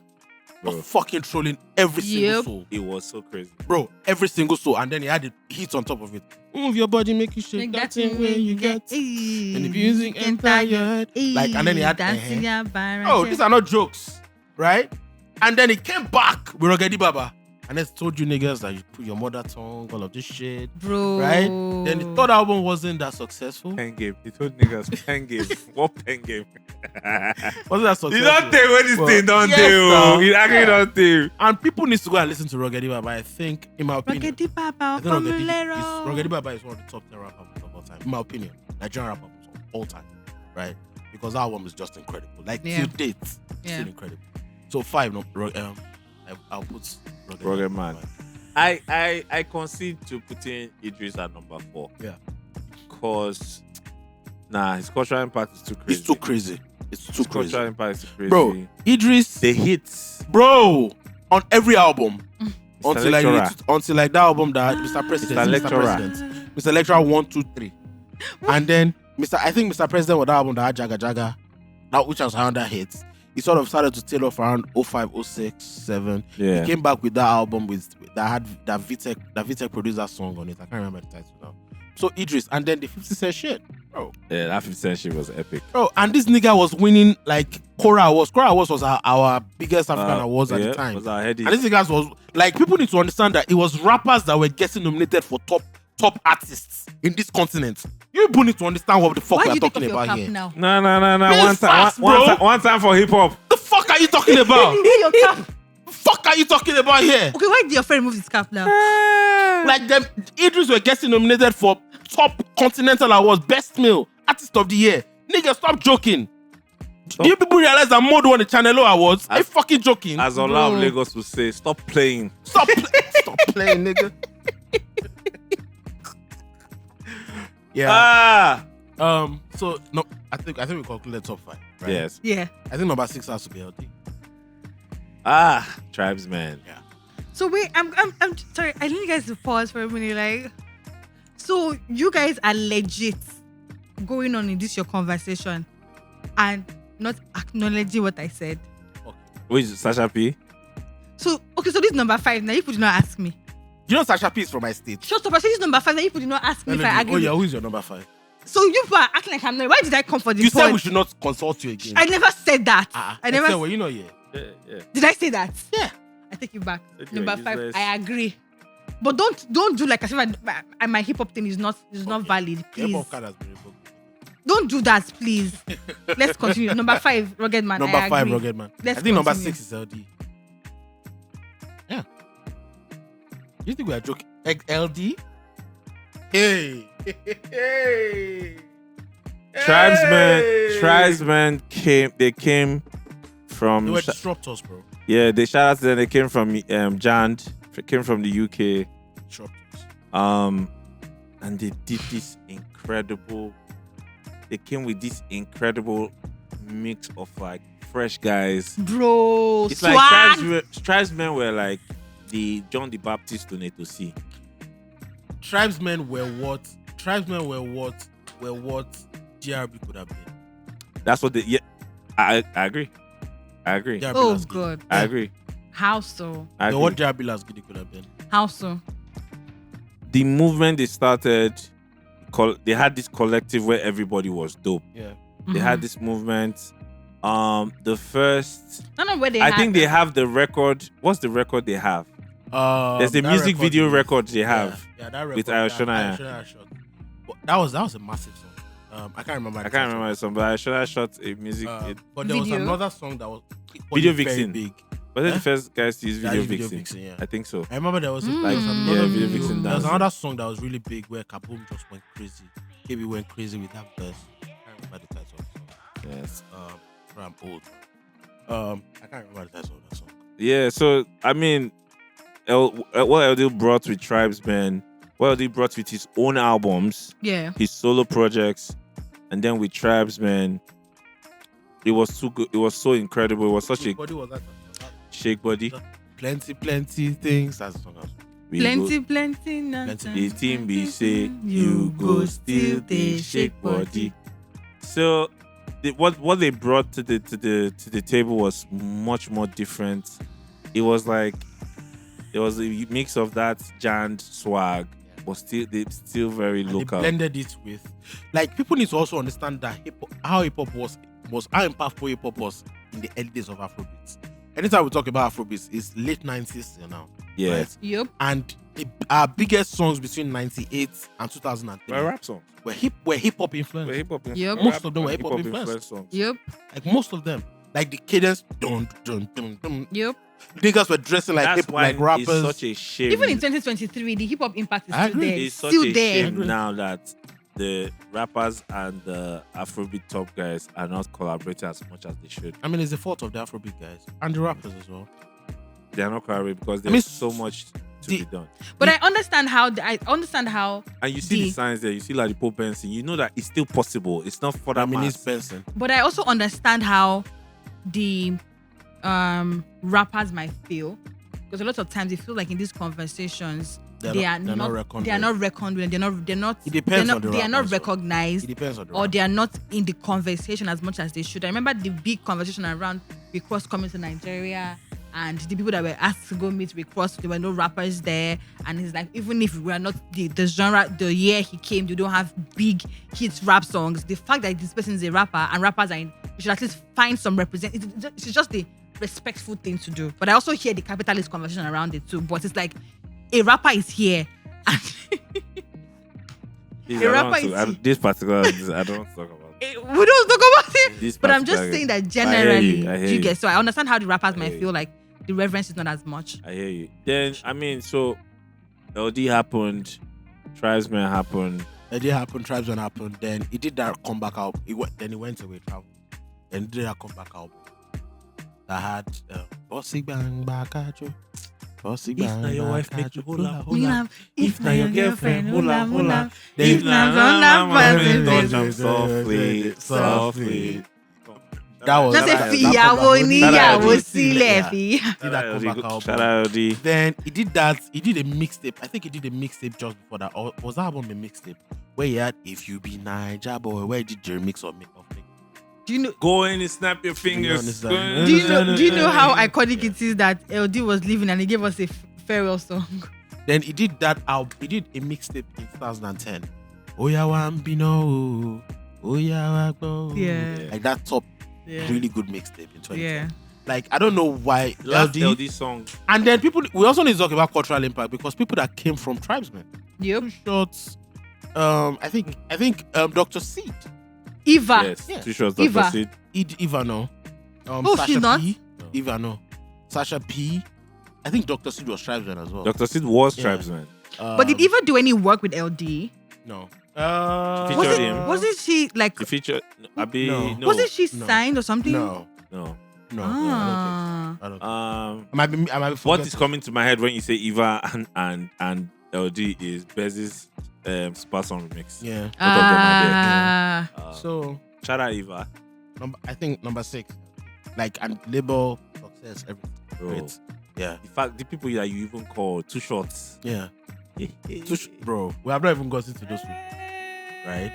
S2: Was fucking trolling every single
S3: Yep.
S2: soul.
S1: It was so crazy.
S2: Bro, every single soul. And then he had the hits on top of it. Move your body, make you shake that thing where you get. And the music enter your head. Like, and then he had oh, these are not jokes, right? And then he came back with Rogedi Baba and then told you niggas that you put your mother tongue, all of this shit,
S3: Bro.
S2: right? Then the 3rd album wasn't that successful.
S1: Pen game. He told niggas pen game. What pen game?
S2: Wasn't that successful?
S1: He don't take when this
S2: Well,
S1: thing don't
S2: yes,
S1: do.
S2: now.
S1: He actually
S2: Yeah.
S1: don't do.
S2: And people need to go and listen to Rogedi Baba. I think, in my opinion,
S3: Rockety Papa
S2: I think
S3: Pomulero.
S2: Rogedi Baba is one of the top 10 rap albums of all time. In my opinion, Nigerian rap albums of all time, right? Because that album is just incredible. Like,
S3: Yeah.
S2: to date, it's still incredible. So 5, I'll put
S1: Rugged Man. I concede to putting Idris at number 4.
S2: Yeah.
S1: Because his cultural impact is too crazy.
S2: It's too crazy. It's too
S1: His
S2: crazy.
S1: cultural impact is too crazy.
S2: Bro, Idris,
S1: The hits.
S2: bro, on every album. Until
S1: Lecturer.
S2: like that album that Mr. President,
S1: Mr.
S2: Mr.
S1: Lecturer.
S2: President, Mr. Lecturer 1, 2, 3. And then I think Mr. President was that album that had Jaga Jaga, that which was around that hits. He sort of started to tail off around 05, 06, 07.
S1: Yeah.
S2: He came back with that album that had that Vitek produced that song on it. I can't remember the title now. So Idris, and then the 50 Cent shit, bro.
S1: Yeah, that 50 Cent shit was epic.
S2: Bro, and this nigga was winning like Kora Awards. Kora Awards was our biggest African awards at the time.
S1: Was our heady.
S2: And this nigga was like, people need to understand that it was rappers that were getting nominated for top artists in this continent. You people need to understand what the fuck
S3: Why
S2: we're
S3: do you take off
S2: talking
S3: your
S2: about
S3: cap
S2: here.
S3: now?
S1: No.
S2: Play fast, bro.
S1: One time for hip hop.
S2: The fuck are you talking about?
S3: Hey, your cap.
S2: Fuck are you talking about here?
S3: Okay, why did your friend remove his cap now?
S2: Like them Idris were getting nominated for top continental awards, best male, artist of the year. Nigga, stop joking. Do you people realize that Mode won the Channel O Awards? Are you fucking joking?
S1: As Ola of Lagos would say, stop playing.
S2: Stop playing, nigga. Yeah. So no, I think we concluded top 5. Right?
S1: Yes.
S3: Yeah.
S2: I think number 6 has to be LD.
S1: Tribesmen.
S2: Yeah.
S3: So wait, I'm sorry. I need you guys to pause for a minute. Like, so you guys are legit going on in this your conversation and not acknowledging what I said.
S1: Which is Sasha P?
S3: So okay, so this is number 5. Now you did not ask me.
S2: You know Sasha P is from my state.
S3: Shut up! I said this is number 5. Now you did not ask me if I agree.
S2: Oh yeah, who is your number 5?
S3: So you are acting like I'm not. Why did I come for this?
S2: You said
S3: pod?
S2: we should not consult you again.
S3: I never said that. I never.
S2: said, well, you know, yeah.
S1: Yeah.
S3: Did I say that?
S2: Yeah.
S3: I take it back.
S1: Okay,
S3: Number
S1: useless.
S3: 5. I agree. But don't do like as if my hip hop thing is not valid. Please.
S2: Hip-hop card has been revoked.
S3: Don't do that, please. Let's continue. Number 5, Rugged Man.
S2: Number
S3: I
S2: 5,
S3: agree.
S2: Rugged Man.
S3: Let's
S2: I think number
S3: continue.
S2: 6 is LD. Yeah. You think we are joking? LD? Hey. Hey.
S1: Tribesmen came. They came from.
S2: They were disruptors, bro.
S1: Yeah, they shout out to them. They came from Jand. They came from the UK.
S2: Disruptors.
S1: And they did this incredible. They came with this incredible mix of like fresh guys.
S3: Bro,
S1: It's
S3: swag.
S1: like tribesmen were like the John the Baptist to Neato C.
S2: Tribesmen were what GRB could have been.
S1: That's what they. Yeah, I agree.
S2: GRB
S3: Oh
S2: Las Gidi.
S3: God.
S1: I agree.
S3: How so?
S1: I
S2: They're
S1: agree.
S2: what GRB Las Gidi could have been.
S3: How so?
S1: The movement they started, they had this collective where everybody was dope.
S2: Yeah.
S1: They had this movement. The first,
S3: I don't know where they.
S1: I think they have the record. What's the record they have? There's the
S2: That
S1: music
S2: record
S1: video
S2: is-
S1: record they have.
S2: Yeah, that record.
S1: with Ayoshonaya.
S2: But that was a massive song. I can't remember.
S1: I can't remember the song, but I should have shot a music.
S2: But there was
S3: Video.
S2: another song that was
S1: Video
S2: very
S1: Vixen.
S2: big.
S1: Was it
S2: Huh?
S1: the first guys to use
S2: That
S1: Video
S2: is
S1: Vixen?
S2: yeah.
S1: I think so.
S2: I remember there was,
S3: Like,
S2: another
S1: Video Vixen
S2: There was
S1: dancing.
S2: another song that was really big where Kaboom just went crazy. Maybe went crazy with that verse. I can't remember the title of the song.
S1: Yes.
S2: I'm old. I can't remember the title of that song.
S1: Yeah. So I mean, what LD brought with Tribesmen, what LD brought with his own albums,
S3: Yeah.
S1: his solo projects, and then with Tribesmen, it was too good. It was so incredible. It was such a
S2: Body was that
S1: shake body.
S2: plenty things. That's the song.
S1: We
S3: Plenty,
S1: go-
S3: plenty, nonsense.
S1: The team be say you go still they shake body. So what they brought to the table was much more different. It was a mix of that Jand swag, but still very
S2: And
S1: local.
S2: they blended it with, like, people need to also understand that how hip hop was how impactful hip hop was in the early days of Afrobeats. Anytime we talk about Afrobeats, it's late 90s,
S1: Yeah.
S2: right?
S3: Yep.
S2: And our biggest songs between 98 and 2003
S1: Well, rap songs.
S2: were hip hop influenced.
S1: Hip hop.
S3: Yep.
S2: Most of them were hip-hop influenced.
S1: songs.
S3: Yep.
S2: Like most of them, like the cadence, dun dun dun dun.
S3: Yep.
S2: Niggas were dressing like
S1: That's
S2: hip,
S1: why
S2: like rappers.
S1: it's such a shame.
S3: Even in 2023, the hip hop impact is
S2: I
S3: still
S2: agree.
S3: there.
S1: It's such
S3: Still
S1: a
S3: there.
S1: shame now that the rappers and the Afrobeat top guys are not collaborating as much as they should.
S2: I mean, it's the fault of the Afrobeat guys and the rappers as well.
S1: They are not collaborating because there's
S2: mean,
S1: so much to
S2: the-
S1: be done.
S3: But I understand how.
S1: And you see the signs there. You see like the Pope Benson. You know that it's still possible. It's not for that
S2: I mean,
S1: mass.
S2: it's Benson.
S3: But I also understand how the rappers might feel, because a lot of times they feel like in these conversations they are not reckoned with. They're not.
S2: It depends on the
S3: They are not
S2: rappers, though.
S3: recognized.
S2: It depends on the
S3: Or
S2: rapper.
S3: they are not in the conversation as much as they should. I remember the big conversation around Rick Ross coming to Nigeria, and the people that were asked to go meet Rick Ross, there were no rappers there. And he's like, even if we are not the genre, the year he came, you don't have big hits rap songs. The fact that this person is a rapper and rappers are in, you should at least find some it's just the respectful thing to do. But I also hear the capitalist conversation around it too. But it's like, a rapper is here. And
S1: This particular, I don't talk about.
S3: we don't talk about it.
S1: This
S3: But I'm just
S1: particular-
S3: saying that
S1: I
S3: generally,
S1: hear
S3: you
S1: you.
S3: get. So I understand how the rappers
S1: I
S3: might
S1: hear
S3: feel like the reverence is not as much.
S1: I hear you. Then I mean, so LD happened, Tribesmen happened.
S2: It did happen, Tribesmen happened. Then he did that comeback album. Then he went away, travel. Then he did that comeback album that had Bossy Bang Back at You. If
S1: na your wife, make you hola,
S3: You
S1: hola.
S3: have-
S1: If na your girlfriend, hola, hola.
S2: If
S1: If na
S3: na
S1: person,
S3: person,
S1: touch am softly, softly.
S2: That was
S3: Just say
S2: that
S3: fìyàwó
S2: comeback-
S3: níyàwó
S2: that
S3: sílẹ̀
S2: yeah.
S3: fi.
S2: Did that comeback album.
S1: Shout out LD.
S2: Then he did that. He did a mixtape. I think he did a mixtape just before that. Or was that album a mixtape? Where he had "If You Be Naija Boy," where he did the remix of me.
S3: Do you know?
S1: Go in and snap your fingers.
S2: understand?
S1: Go in.
S3: Do you know how iconic it is that LD was living and he gave us a farewell song?
S2: Then he did that album. He did a mixtape in 2010. Oya Wambino, Oya Wagbo.
S3: Yeah.
S2: Like that top
S3: Yeah.
S2: really good mixtape in 2010.
S3: Yeah.
S2: Like I don't know why
S1: Last
S2: LD.
S1: LD song.
S2: And then people, we also need to talk about cultural impact because people that came from tribesmen.
S3: Yep.
S2: Two Shots. I think Dr. Seed.
S3: Eva.
S1: Yes.
S2: Yeah.
S1: Two shots.
S3: Eva.
S1: Dr. Sid.
S2: Eva no.
S3: Oh,
S2: Sasha
S3: she's not?
S2: P. Eva no. Sasha P. I think Dr. Seed was tribesman as well.
S1: Dr. Sid was
S2: Yeah.
S1: tribesman.
S3: But did Eva do any work with LD?
S2: No.
S1: Featured him.
S3: Wasn't she like?
S1: The feature. Abi,
S2: No.
S1: no.
S3: Wasn't she
S2: No.
S3: signed or something?
S2: No.
S1: No.
S2: No.
S3: Ah.
S2: I don't think so.
S1: Um,
S2: I might be
S1: what
S2: forgetting.
S1: is coming to my head when you say Eva and LD is Bez's Sparse on remix.
S2: Yeah.
S1: Both of them are there.
S3: Ah.
S2: So
S1: Shout out Eva.
S2: I think number 6. Like and label success, everything.
S1: Bro.
S2: Great. Yeah.
S1: In fact, the people that you even call Two Shots.
S2: Yeah. Bro, we have not even gotten to those people. Right?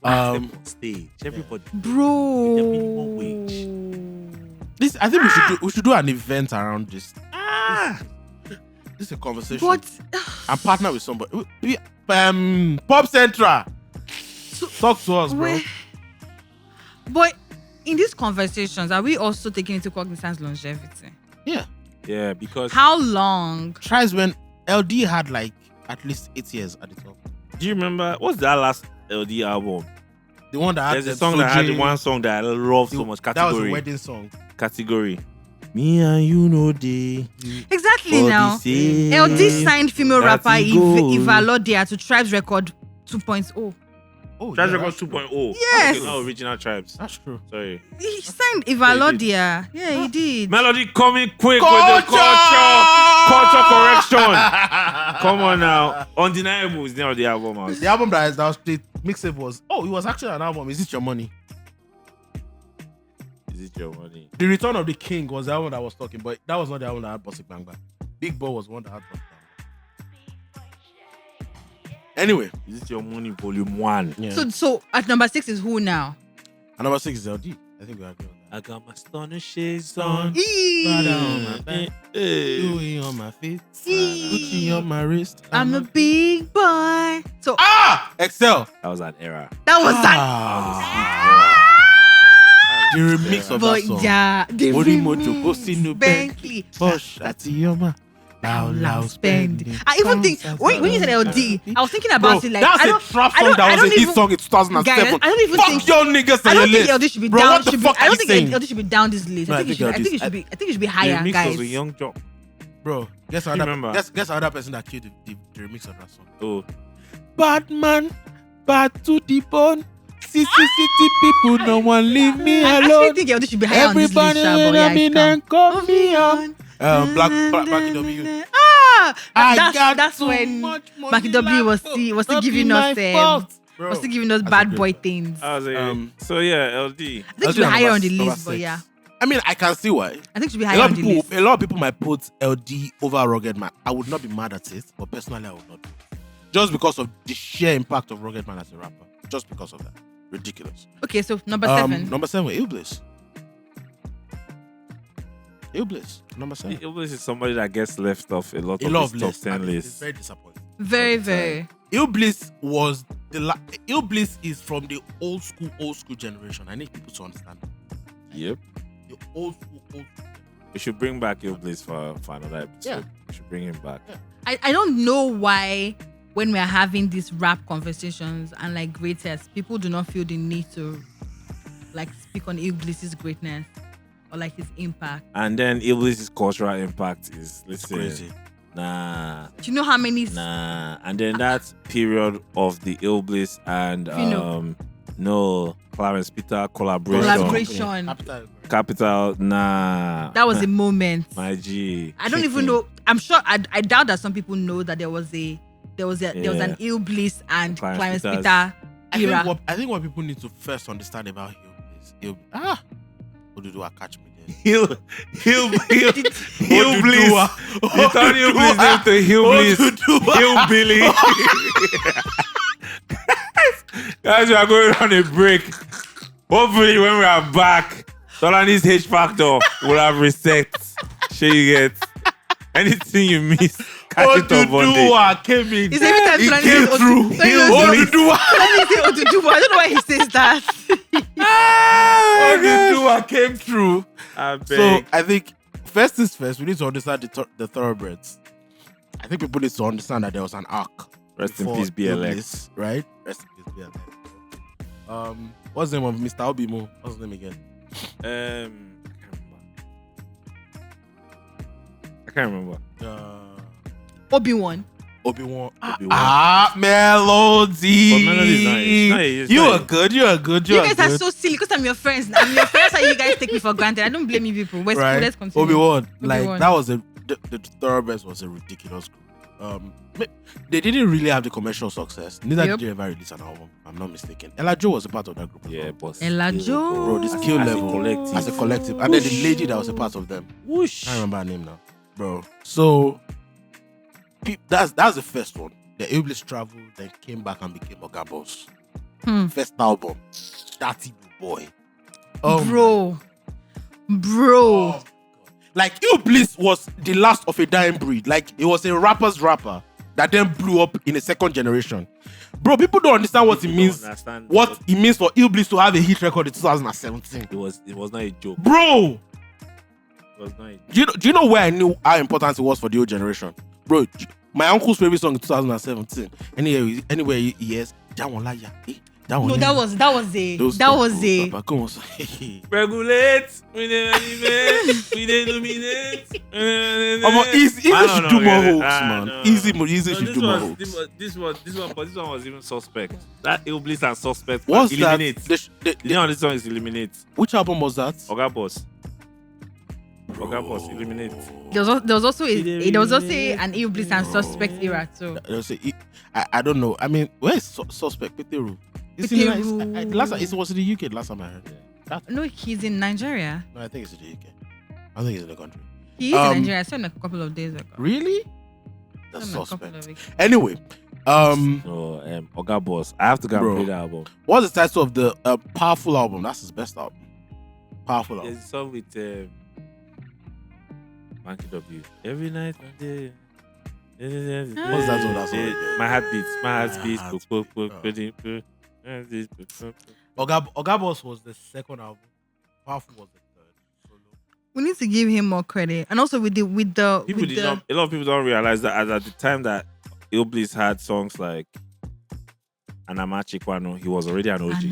S1: On stage. Everybody.
S3: Bro.
S1: With the minimum wage.
S2: This I think we should do an event around this. This is a conversation.
S3: But
S2: I'm partner with somebody. Pop Central. Talk to us, bro.
S3: wait. But in these conversations, are we also taking into cognizance longevity?
S2: Yeah.
S1: Yeah, because
S3: How long?
S2: Tries when LD had like at least 8 years at the top.
S1: do you remember what's that last LD album?
S2: The one that had
S1: There's a
S2: them
S1: song that had
S2: Soji.
S1: one song that I love so much.
S2: That was a
S1: Category.
S2: wedding song.
S1: Category. Me and you know they.
S3: Exactly
S1: For
S3: now.
S1: the same
S3: LD signed female rapper
S1: category.
S3: Eva Lodia to Tribes Record 2.0.
S2: Oh,
S1: Tribes
S2: yeah,
S1: Record
S2: that's true.
S1: 2.0.
S3: Yes.
S1: Okay, not original Tribes.
S2: That's true.
S1: Sorry.
S3: He signed Eva
S1: Yeah, he did.
S3: Lodia. Yeah, he did.
S1: Melody coming quick with the culture correction. Come on now. Undeniable is the name of the album. House.
S2: The album that was the mixtape was it was actually an album. Is It Your Money?
S1: Is it your money?
S2: The Return of the King was the album that I was talking, but that was not the album that had Bossy Bang Bang. Big Boy was one that had Bossy Bang Bang. Anyway,
S1: Is it your money? Volume 1.
S2: yeah.
S3: So at number 6 is who now?
S2: And number 6 is LD. I think we agree on that.
S1: I got my stunner shades on.
S2: Prada on my
S3: Eee.
S2: back,
S1: Hey.
S2: Louis on my feet,
S3: Eee.
S2: Gucci on my wrist.
S3: I'm a big boy. So
S2: Excel.
S1: That was an era.
S3: that was that.
S2: The remix of
S3: But
S2: that song.
S3: yeah, the
S2: Ori Mojo,
S3: remix.
S2: Bossy no
S3: Bentley.
S2: Posh, Atiyoma. Loud spending.
S3: I even think when you said LD, I was thinking about
S2: Bro,
S3: it like
S2: that's
S3: I
S2: a
S3: don't.
S2: trap
S3: I
S2: song
S3: don't-
S2: that
S3: I
S2: was
S3: don't
S2: a hit
S3: even-
S2: song in 2007.
S3: Guys, I don't even
S2: Fuck
S3: think-
S2: your niggas
S3: I
S2: on your
S3: don't think
S2: list.
S3: LD should be
S2: Bro,
S3: down.
S2: what the
S3: should
S2: fuck
S3: be, I
S2: are
S3: don't
S2: you
S3: think
S2: saying?
S3: LD should be down this list.
S2: No,
S3: I think it should be. I think it should be
S1: The
S3: higher,
S1: remix
S3: guys.
S1: was a young job.
S2: Bro, guess
S1: remember?
S2: another guess another person that killed the remix of that song.
S1: Oh,
S2: Bad man, bad to the bone. City people, no one leave me
S3: I actually
S2: alone.
S3: think LD should be higher on this list.
S2: Everybody
S3: Sha, but
S2: when
S3: yeah,
S2: I'm in
S3: it's calm.
S2: and call me on. Black W.
S3: That's when Mackie W was still giving us bad boy things.
S1: I was so yeah, LD.
S3: I think it should be higher on the list, but yeah,
S2: I mean, I can see why.
S3: I think it should be
S2: A
S3: higher
S2: lot,
S3: on
S2: of
S3: the list.
S2: people, a lot of people might put LD over Rugged Man. I would not be mad at it, but personally, I would not. Just because of the sheer impact of Rugged Man as a rapper. Just because of that. Ridiculous.
S3: Okay, so number 7.
S2: Number 7, Illbliss. Illbliss. Number 7.
S1: This is somebody that gets left off a lot
S2: A
S1: of
S2: lot
S1: these
S2: of
S1: top
S2: lists.
S1: 10
S2: and It's
S1: lists.
S2: very disappointing.
S3: Very, very.
S2: Illbliss was Illbliss is from the old school generation. I need people to understand that.
S1: Yep.
S2: The old school.
S1: We should bring back Illbliss for another episode.
S2: Yeah.
S1: We should bring him back.
S2: Yeah.
S3: I don't know why when we're having these rap conversations and like greatest, people do not feel the need to like speak on Illbliss's greatness or like his impact.
S1: And then Illbliss's cultural impact is, listen,
S2: Crazy.
S1: nah.
S3: Do you know how many?
S1: And then that period of the Illbliss and
S3: Fino.
S1: No, Clarence Peter collaboration. Capital, nah.
S3: That was a moment.
S1: My G.
S3: I don't even know. I'm sure. I doubt that some people know that there was an Ill Bliss and Clarence Peter era.
S2: I think what people need to first understand about Ill Oduduwa, catch me there.
S1: Hill Bliss. You turn Hill Bliss name to Hill Bliss. Hillbilly. Guys, we are going on a break. Hopefully, when we are back, Solani's H factor will have reset. Sure you get anything you miss. Catch it on Monday.
S2: Came in.
S3: It's every time
S2: He
S3: Solani
S2: came
S3: says
S2: through. Oduduwa.
S3: Solani say Oduduwa. I don't know why he says that.
S2: Oduduwa came through.
S1: I beg.
S2: So I think first is first, we need to understand the thoroughbreds. I think people need to understand that there was an arc.
S1: Rest in peace, BLX.
S2: Right? Rest in peace, BLX. What's the name of Mr. Obimo? What's his name again?
S1: I can't remember.
S3: Obi-Wan.
S2: Melody.
S1: But Melody is
S2: You are good. You
S3: guys are so silly because I'm your friends. I'm your friends and you guys take me for granted. I don't blame you people. Let's continue.
S2: Obi-Wan. Like, that was the Thoroughbreds was a ridiculous group. They didn't really have the commercial success. Neither did they ever release an album. I'm not mistaken. Ella Joe was a part of that group.
S1: Yeah, boss.
S3: Ella Joe.
S2: Bro, the skill level as a collective. And then the lady that was a part of them.
S1: Whoosh.
S2: I remember her name now. Bro. So that's the first one. The Iblis traveled, then came back and became Oga Boss. First album. Dirty Boy.
S3: Bro.
S2: Oh, like Iblis was the last of a dying breed. Like it was a rapper's rapper that then blew up in a second generation. Bro, people don't understand what it means. What it means for Iblis to have a hit record in 2017.
S1: It was not a joke.
S2: Bro.
S1: It was not a
S2: joke. Do you know where I knew how important it was for the old generation? Bro, my uncle's favorite song in 2017. Anywhere he hears, Jawolaya.
S3: No, that was a.
S1: Regulate. We didn't illuminate.
S2: Easy should do more hopes, man. Easy should do more hopes.
S1: This one was even suspect. That Iblis and suspect.
S2: What's
S1: Eliminate.
S2: that?
S1: You know this song is Eliminate.
S2: Which album was that?
S1: Oga Boss, Eliminate.
S3: There was also an Iblis and suspect era too.
S2: I don't know. I mean, where's suspect Peteru? It was in the UK last time I heard.
S3: No, he's in Nigeria.
S2: No, I think it's in the UK. I think he's in the country.
S3: He is in Nigeria. I saw him a couple of days ago.
S2: Really? That's suspect. Anyway,
S1: Oga Boss. I have to go and play the album.
S2: What's the title of the Powerful album? That's his best album. Powerful album.
S1: There's a song with Monkey W. Every night and day.
S2: What's that one? That's all.
S1: My heart beats.
S2: Oga Boss was the second album. Powerful was the third. Solo.
S3: We need to give him more credit, and also with the
S1: a lot of people don't realize that at the time that Iblis had songs like Anamachi Kwano, he was already an OG.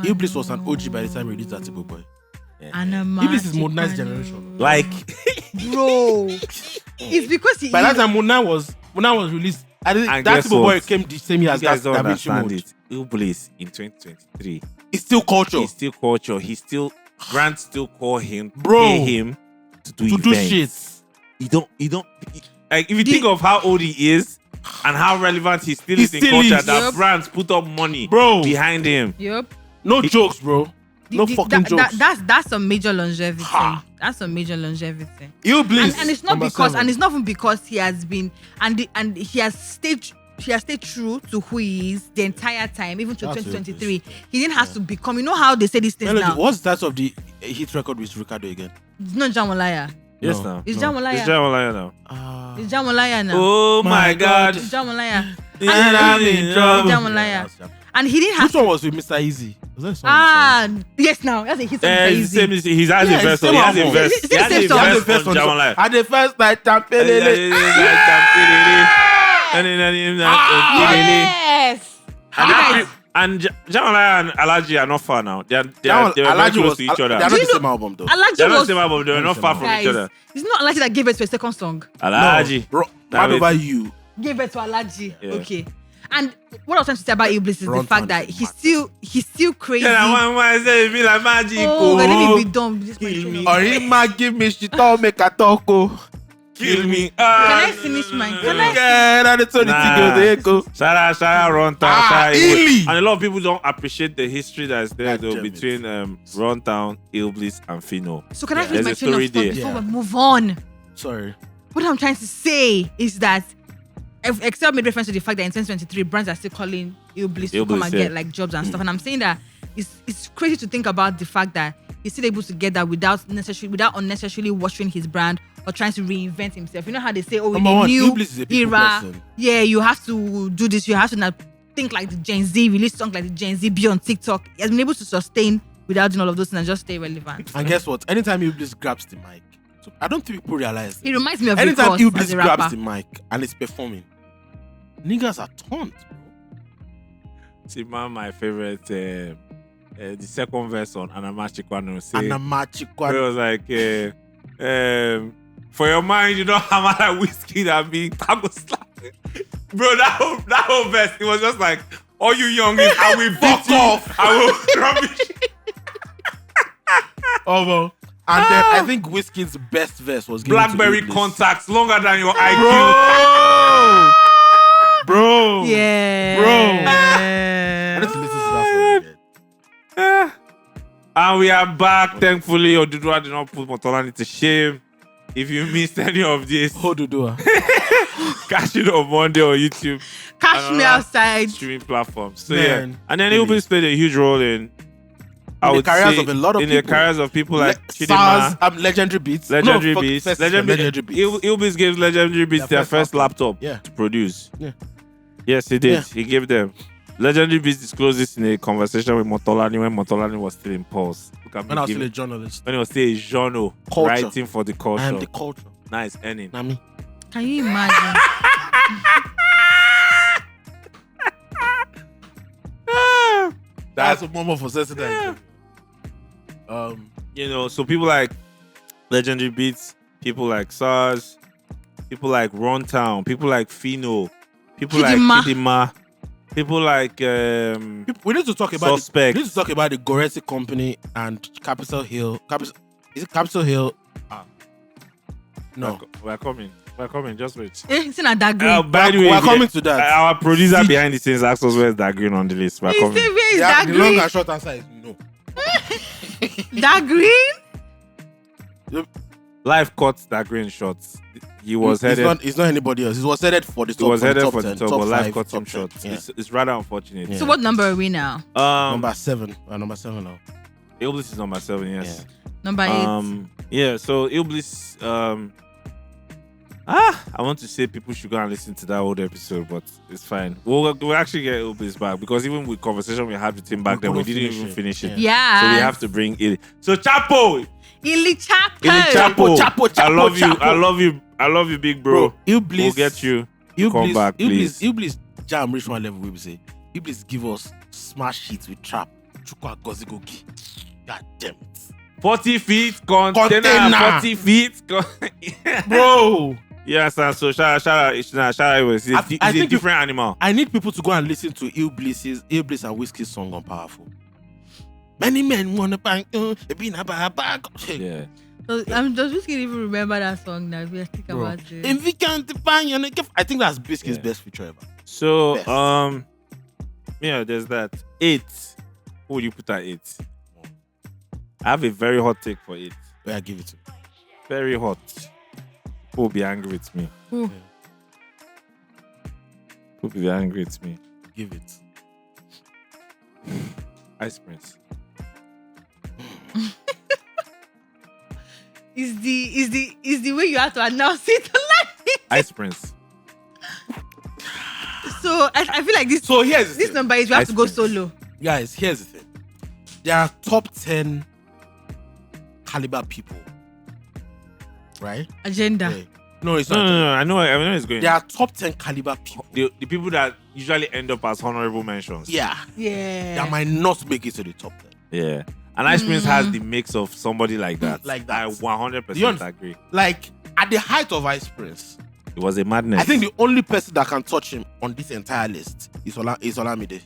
S2: Iblis was an OG by the time he released that Tibo Boy.
S3: Iblis
S2: is modernized generation.
S1: Like,
S3: bro, it's because
S2: by that time Muna was released. I think that Tibo Boy came the same year as that.
S1: Don't understand it. Iblis in 2023.
S2: It's still culture.
S1: He's still brands still call him,
S2: pay
S1: him to do
S2: shit.
S1: You don't like if you think of how old he is and how relevant he still is in culture. That brands put up money, behind him.
S3: Yep.
S2: No jokes, bro. No fucking jokes.
S3: That's a major longevity. That's a major longevity.
S2: Iblis.
S3: And it's not because, and it's not even because he has been and he has stayed true to who he is the entire time, even to 2023. He didn't have to become. You know how they say these things now.
S2: What's the title of the hit record with Ricardo again?
S3: It's not Jamolaya.
S1: Yes, now.
S3: It's Jamolaya.
S1: It's Jamolaya now.
S3: It's Jamolaya now.
S1: Oh my God.
S3: It's Jamolaya.
S1: And I'm in trouble.
S3: Jamolaya. And he didn't have.
S2: Which one was with Mr. Easy? Was that
S3: yes, now that's a hit song.
S1: He has a verse. He has a verse. He has a verse on Jamolaya.
S2: At the first night,
S3: yes.
S1: And Jamolaya and Alaji are not far now. They were very close to each other.
S2: They're not the same album though.
S1: They're not the same album. They were not far from each other.
S3: It's not Alaji that gave birth to a second song.
S1: Alaji.
S2: Bro, what about you?
S3: Gave birth to Alaji.
S1: Yeah.
S3: Okay. And what I was trying to say about Iblis is the
S2: Run
S3: fact
S2: down
S3: that
S2: is
S3: he's still crazy.
S1: Yeah, I say it be like magic.
S3: Oh, I don't be dumb. This
S1: Kill me.
S2: Or he might give me shit all make a talk.
S1: Kill me.
S3: Can I finish mine? Can I?
S2: Yeah, that's the thing go.
S1: Shout out, Runtown.
S2: Ah,
S1: shout out
S2: Illy.
S1: And a lot of people don't appreciate the history that's there
S2: God
S1: though
S2: damn it.
S1: between Runtown, Iblis, and Fino.
S3: So can I
S1: Yeah.
S3: finish my
S1: There's a
S3: train of
S1: story
S3: thought
S1: there.
S3: before
S2: Yeah.
S3: we move on?
S2: Sorry.
S3: What I'm trying to say is that Excel made reference to the fact that in 2023 brands are still calling Iblis to come
S1: Iblis,
S3: and
S1: yeah.
S3: get like jobs and stuff. And I'm saying that it's crazy to think about the fact that he's still able to get that without unnecessarily washing his brand or trying to reinvent himself. You know how they say, oh, in
S2: Number
S3: the
S2: one,
S3: new
S2: Iblis is a people
S3: era,
S2: person.
S3: yeah, you have to do this. You have to not think like the Gen Z, release songs like the Gen Z, be on TikTok. He has been able to sustain without doing all of those things and just stay relevant.
S2: And guess what? Anytime Iblis grabs the mic, so I don't think people realize
S3: He
S2: it.
S3: reminds me of
S2: Anytime
S3: Rick Ross
S2: Iblis
S3: as a
S2: grabs
S3: rapper.
S2: the mic and it's performing, niggas are taunt, bro.
S1: See, man, my favorite, the second verse on Anamachikwano say,
S2: And a
S1: it was like, for your mind, you don't have like whiskey that be taco slapping. Bro, that whole verse, it was just like, all you youngins, I will
S2: Fuck
S1: beat you.
S2: off.
S1: I will rubbish.
S2: Oh, well. And then I think Whiskey's best verse was given to
S1: Blackberry
S2: Iblis.
S1: contacts longer than your IQ.
S2: Bro.
S3: Yeah.
S2: I need to listen to that song again.
S1: And we are back. Thankfully, Odudua did not put Motolani to shame. If you missed any of this,
S2: Hodudua.
S1: catch it on Monday on YouTube.
S3: Catch me outside.
S1: Streaming platforms. So
S2: Man,
S1: yeah, and then
S2: really.
S1: Iblis played a huge role in
S2: the careers of a lot of
S1: in
S2: people.
S1: the careers of people like
S2: SARS,
S1: Chidinma,
S2: Legendary Beats.
S1: Legendary
S2: No, fuck,
S1: Beats.
S2: first,
S1: Legendary
S2: Beats.
S1: Iblis gave Legendary Beats their first laptop
S2: Yeah.
S1: to produce.
S2: Yeah.
S1: Yes, he did.
S2: Yeah.
S1: He gave them. Legendary Beats disclosed this in a conversation with Motolani when Motolani was still in Pulse. Look at
S2: When
S1: me
S2: I was still
S1: giving-
S2: a journalist.
S1: when he was still a journal
S2: Culture.
S1: writing for the
S2: I
S1: culture.
S2: am the culture.
S1: Nice earning.
S2: Nami.
S3: Can you imagine?
S2: That's a moment for sensitive.
S1: You know, so people like Legendary Beats, people like SARS, people like Runtown, people like Fino, people
S3: Chidinma.
S1: like Chidinma, people like
S2: We need to talk about
S1: Suspect.
S2: we need to talk about the Goretti Company and Capitol Hill. Is it Capitol Hill? No.
S1: We're coming. Just wait.
S3: It's not that great.
S1: By the way,
S2: We're coming to that.
S1: Our producer behind the scenes asked us where's that green on the list. We're
S3: It's
S1: coming.
S3: still very
S2: Yeah,
S3: that
S2: the long
S3: green.
S2: and short answer is no.
S3: That green?
S1: Life cut that green shots. He was headed.
S2: It's not anybody else. It was headed for the
S1: He
S2: top.
S1: was
S2: for
S1: headed
S2: top
S1: for the
S2: 10,
S1: top,
S2: top
S1: but life
S2: five,
S1: cut him
S2: top
S1: short.
S2: 10, yeah.
S1: It's rather unfortunate.
S2: Yeah.
S3: So what number are we now?
S2: Number 7. Number 7 now.
S1: Iblis is number 7. Yes.
S3: Number 8.
S1: Yeah. So Iblis. I want to say people should go and listen to that old episode, but it's fine. We'll actually get Iblis back because even with conversation we had with him back then, we
S2: couldn't
S1: didn't
S2: finish
S1: even
S2: it.
S1: finish it.
S3: Yeah.
S1: So we have to bring it. So Chapo,
S3: Ili Chapo.
S2: Chapo,
S1: I love you.
S2: Chapo.
S1: I love you, big bro.
S2: Iblis.
S1: We'll get you. Come back, please.
S2: Iblis jam reach one level. We say Iblis give us smash hits with trap. Chukwa Gozigogi. God damn it,
S1: 40 feet container.
S2: Container.
S1: 40 feet.
S2: bro.
S1: Yes, and so shout out. It's a
S2: think
S1: different animal.
S2: I need people to go and listen to Iblis and Whiskey's song on Powerful. Many men wanna bang, been a bag.
S1: Yeah.
S3: So, does Whiskey even remember that song that we are thinking about this?
S2: If we can't bang, I think that's Whiskey's best feature ever.
S1: So
S2: Best.
S1: yeah, there's that. 8. Who would you put at 8? I have a very hot take for 8.
S2: Where I give it to.
S1: Very hot. Who will be angry with me?
S3: Who?
S1: Who will be angry with me?
S2: Give it.
S1: Ice Prince.
S3: Is the way you have to announce it like
S1: Ice Prince.
S3: So I feel like this.
S2: So here's the
S3: this
S2: thing.
S3: number is you have
S1: Ice
S3: to go
S1: Prince.
S3: solo.
S2: Guys, here's the thing. There are top 10 caliber people. Right?
S3: Agenda.
S2: Yeah. No, it's
S1: No,
S2: not.
S1: no. I know it's going.
S2: There are top 10 caliber people.
S1: The people that usually end up as honorable mentions.
S2: Yeah.
S3: Yeah.
S2: That might not make it to the top 10.
S1: Yeah. And Ice Prince has the mix of somebody like that.
S2: Like that.
S1: I 100%
S2: You understand?
S1: agree.
S2: Like, at the height of Ice Prince,
S1: It was a madness.
S2: I think the only person that can touch him on this entire list is Olamide.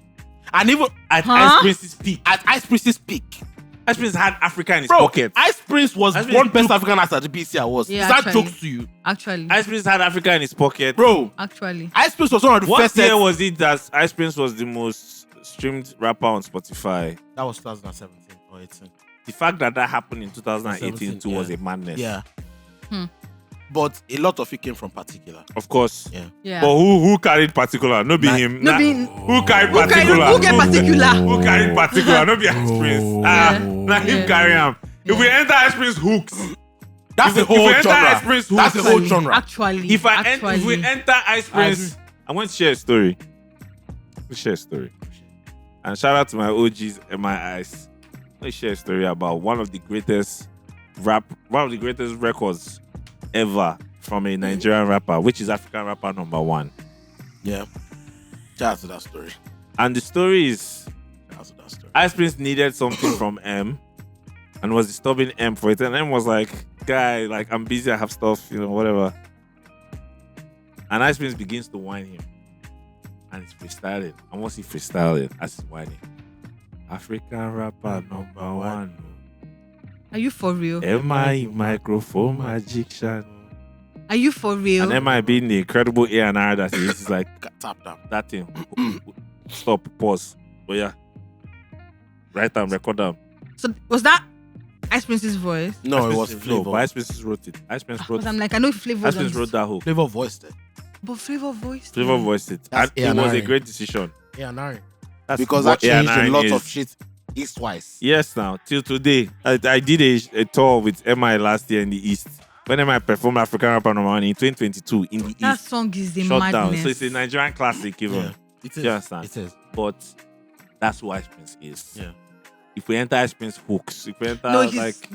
S2: And even
S1: At Ice Prince's peak.
S2: at Ice Prince's peak,
S1: Ice Prince had Africa in his
S2: bro,
S1: pocket.
S2: Ice Prince was
S1: Ice
S2: one
S1: Prince
S2: best African artist at the BC Awards.
S3: Yeah,
S2: Is that
S3: actually.
S2: jokes to you,
S3: Actually.
S1: Ice Prince had Africa in his pocket.
S2: bro?
S3: Actually.
S2: Ice Prince was one of the
S1: What
S2: first.
S1: year was it that Ice Prince was the most streamed rapper on Spotify?
S2: That was 2017 or 18.
S1: The fact that happened in 2018
S2: 17,
S1: too was a madness.
S2: Yeah.
S3: Hmm.
S2: But a lot of it came from Particular.
S1: Of course.
S2: Yeah.
S3: Yeah.
S1: But who carried Particular? No be him.
S3: No be-
S1: Who carried
S3: Who
S1: Particular?
S3: get particular?
S1: Who carried Particular? No be Ice Prince.
S3: Yeah.
S1: Now him
S3: Yeah.
S1: carry him. If
S3: Yeah.
S1: we enter Ice Prince hooks,
S2: That's
S1: If
S2: the
S1: we
S2: whole
S1: enter
S2: genre.
S1: Ice Prince,
S2: That's the whole genre.
S3: Actually.
S1: if we enter Ice Prince, I'm going to share a story. Let's share a story. And shout out to my OGs and my eyes. Let's share a story about one of the greatest records ever from a Nigerian rapper, which is African rapper number 1.
S2: Yeah. Shout out to that story.
S1: And the story is
S2: Shout out to that story.
S1: Ice Prince needed something from M and was disturbing M for it. And M was like, guy, like, I'm busy, I have stuff, whatever. And Ice Prince begins to whine him. And he's freestyling. And once he freestyling, as he's whining, African rapper number 1.
S3: Are you for real?
S1: MI microphone magician.
S3: Are you for real?
S1: And MI being the incredible A&R that he is, he's like,
S2: Tap down.
S1: that thing. Stop, pause. Oh yeah. Write down, record down.
S3: So was that Ice Prince's voice?
S2: No,
S1: Ice
S2: it was
S1: Prince-
S2: Flavor.
S1: No, but Ice Prince wrote it. Ice Prince wrote
S3: Because
S1: it.
S3: I'm like, I know Flavor.
S1: Ice Prince wrote that hook.
S2: Flavor voiced it.
S3: But Flavor voiced.
S1: Flavor voiced it.
S2: That's
S1: And it was a
S2: A&R.
S1: great decision.
S2: Yeah, Nari.
S1: That's
S2: Because
S1: what
S2: that changed a
S1: A&R
S2: lot
S1: is.
S2: of shit east-wise.
S1: Yes, now, till today. I did a tour with MI last year in the East. When MI performed African Rapper number 1 in 2022 in the
S3: That
S1: East.
S3: song is the
S1: Shut down.
S3: madness.
S1: So it's a Nigerian classic even.
S2: Yeah. It is.
S1: You understand?
S2: It is.
S1: But that's who Ice Prince is.
S2: Yeah.
S1: If we enter Ice Prince hooks, if we enter
S3: No, he's
S1: like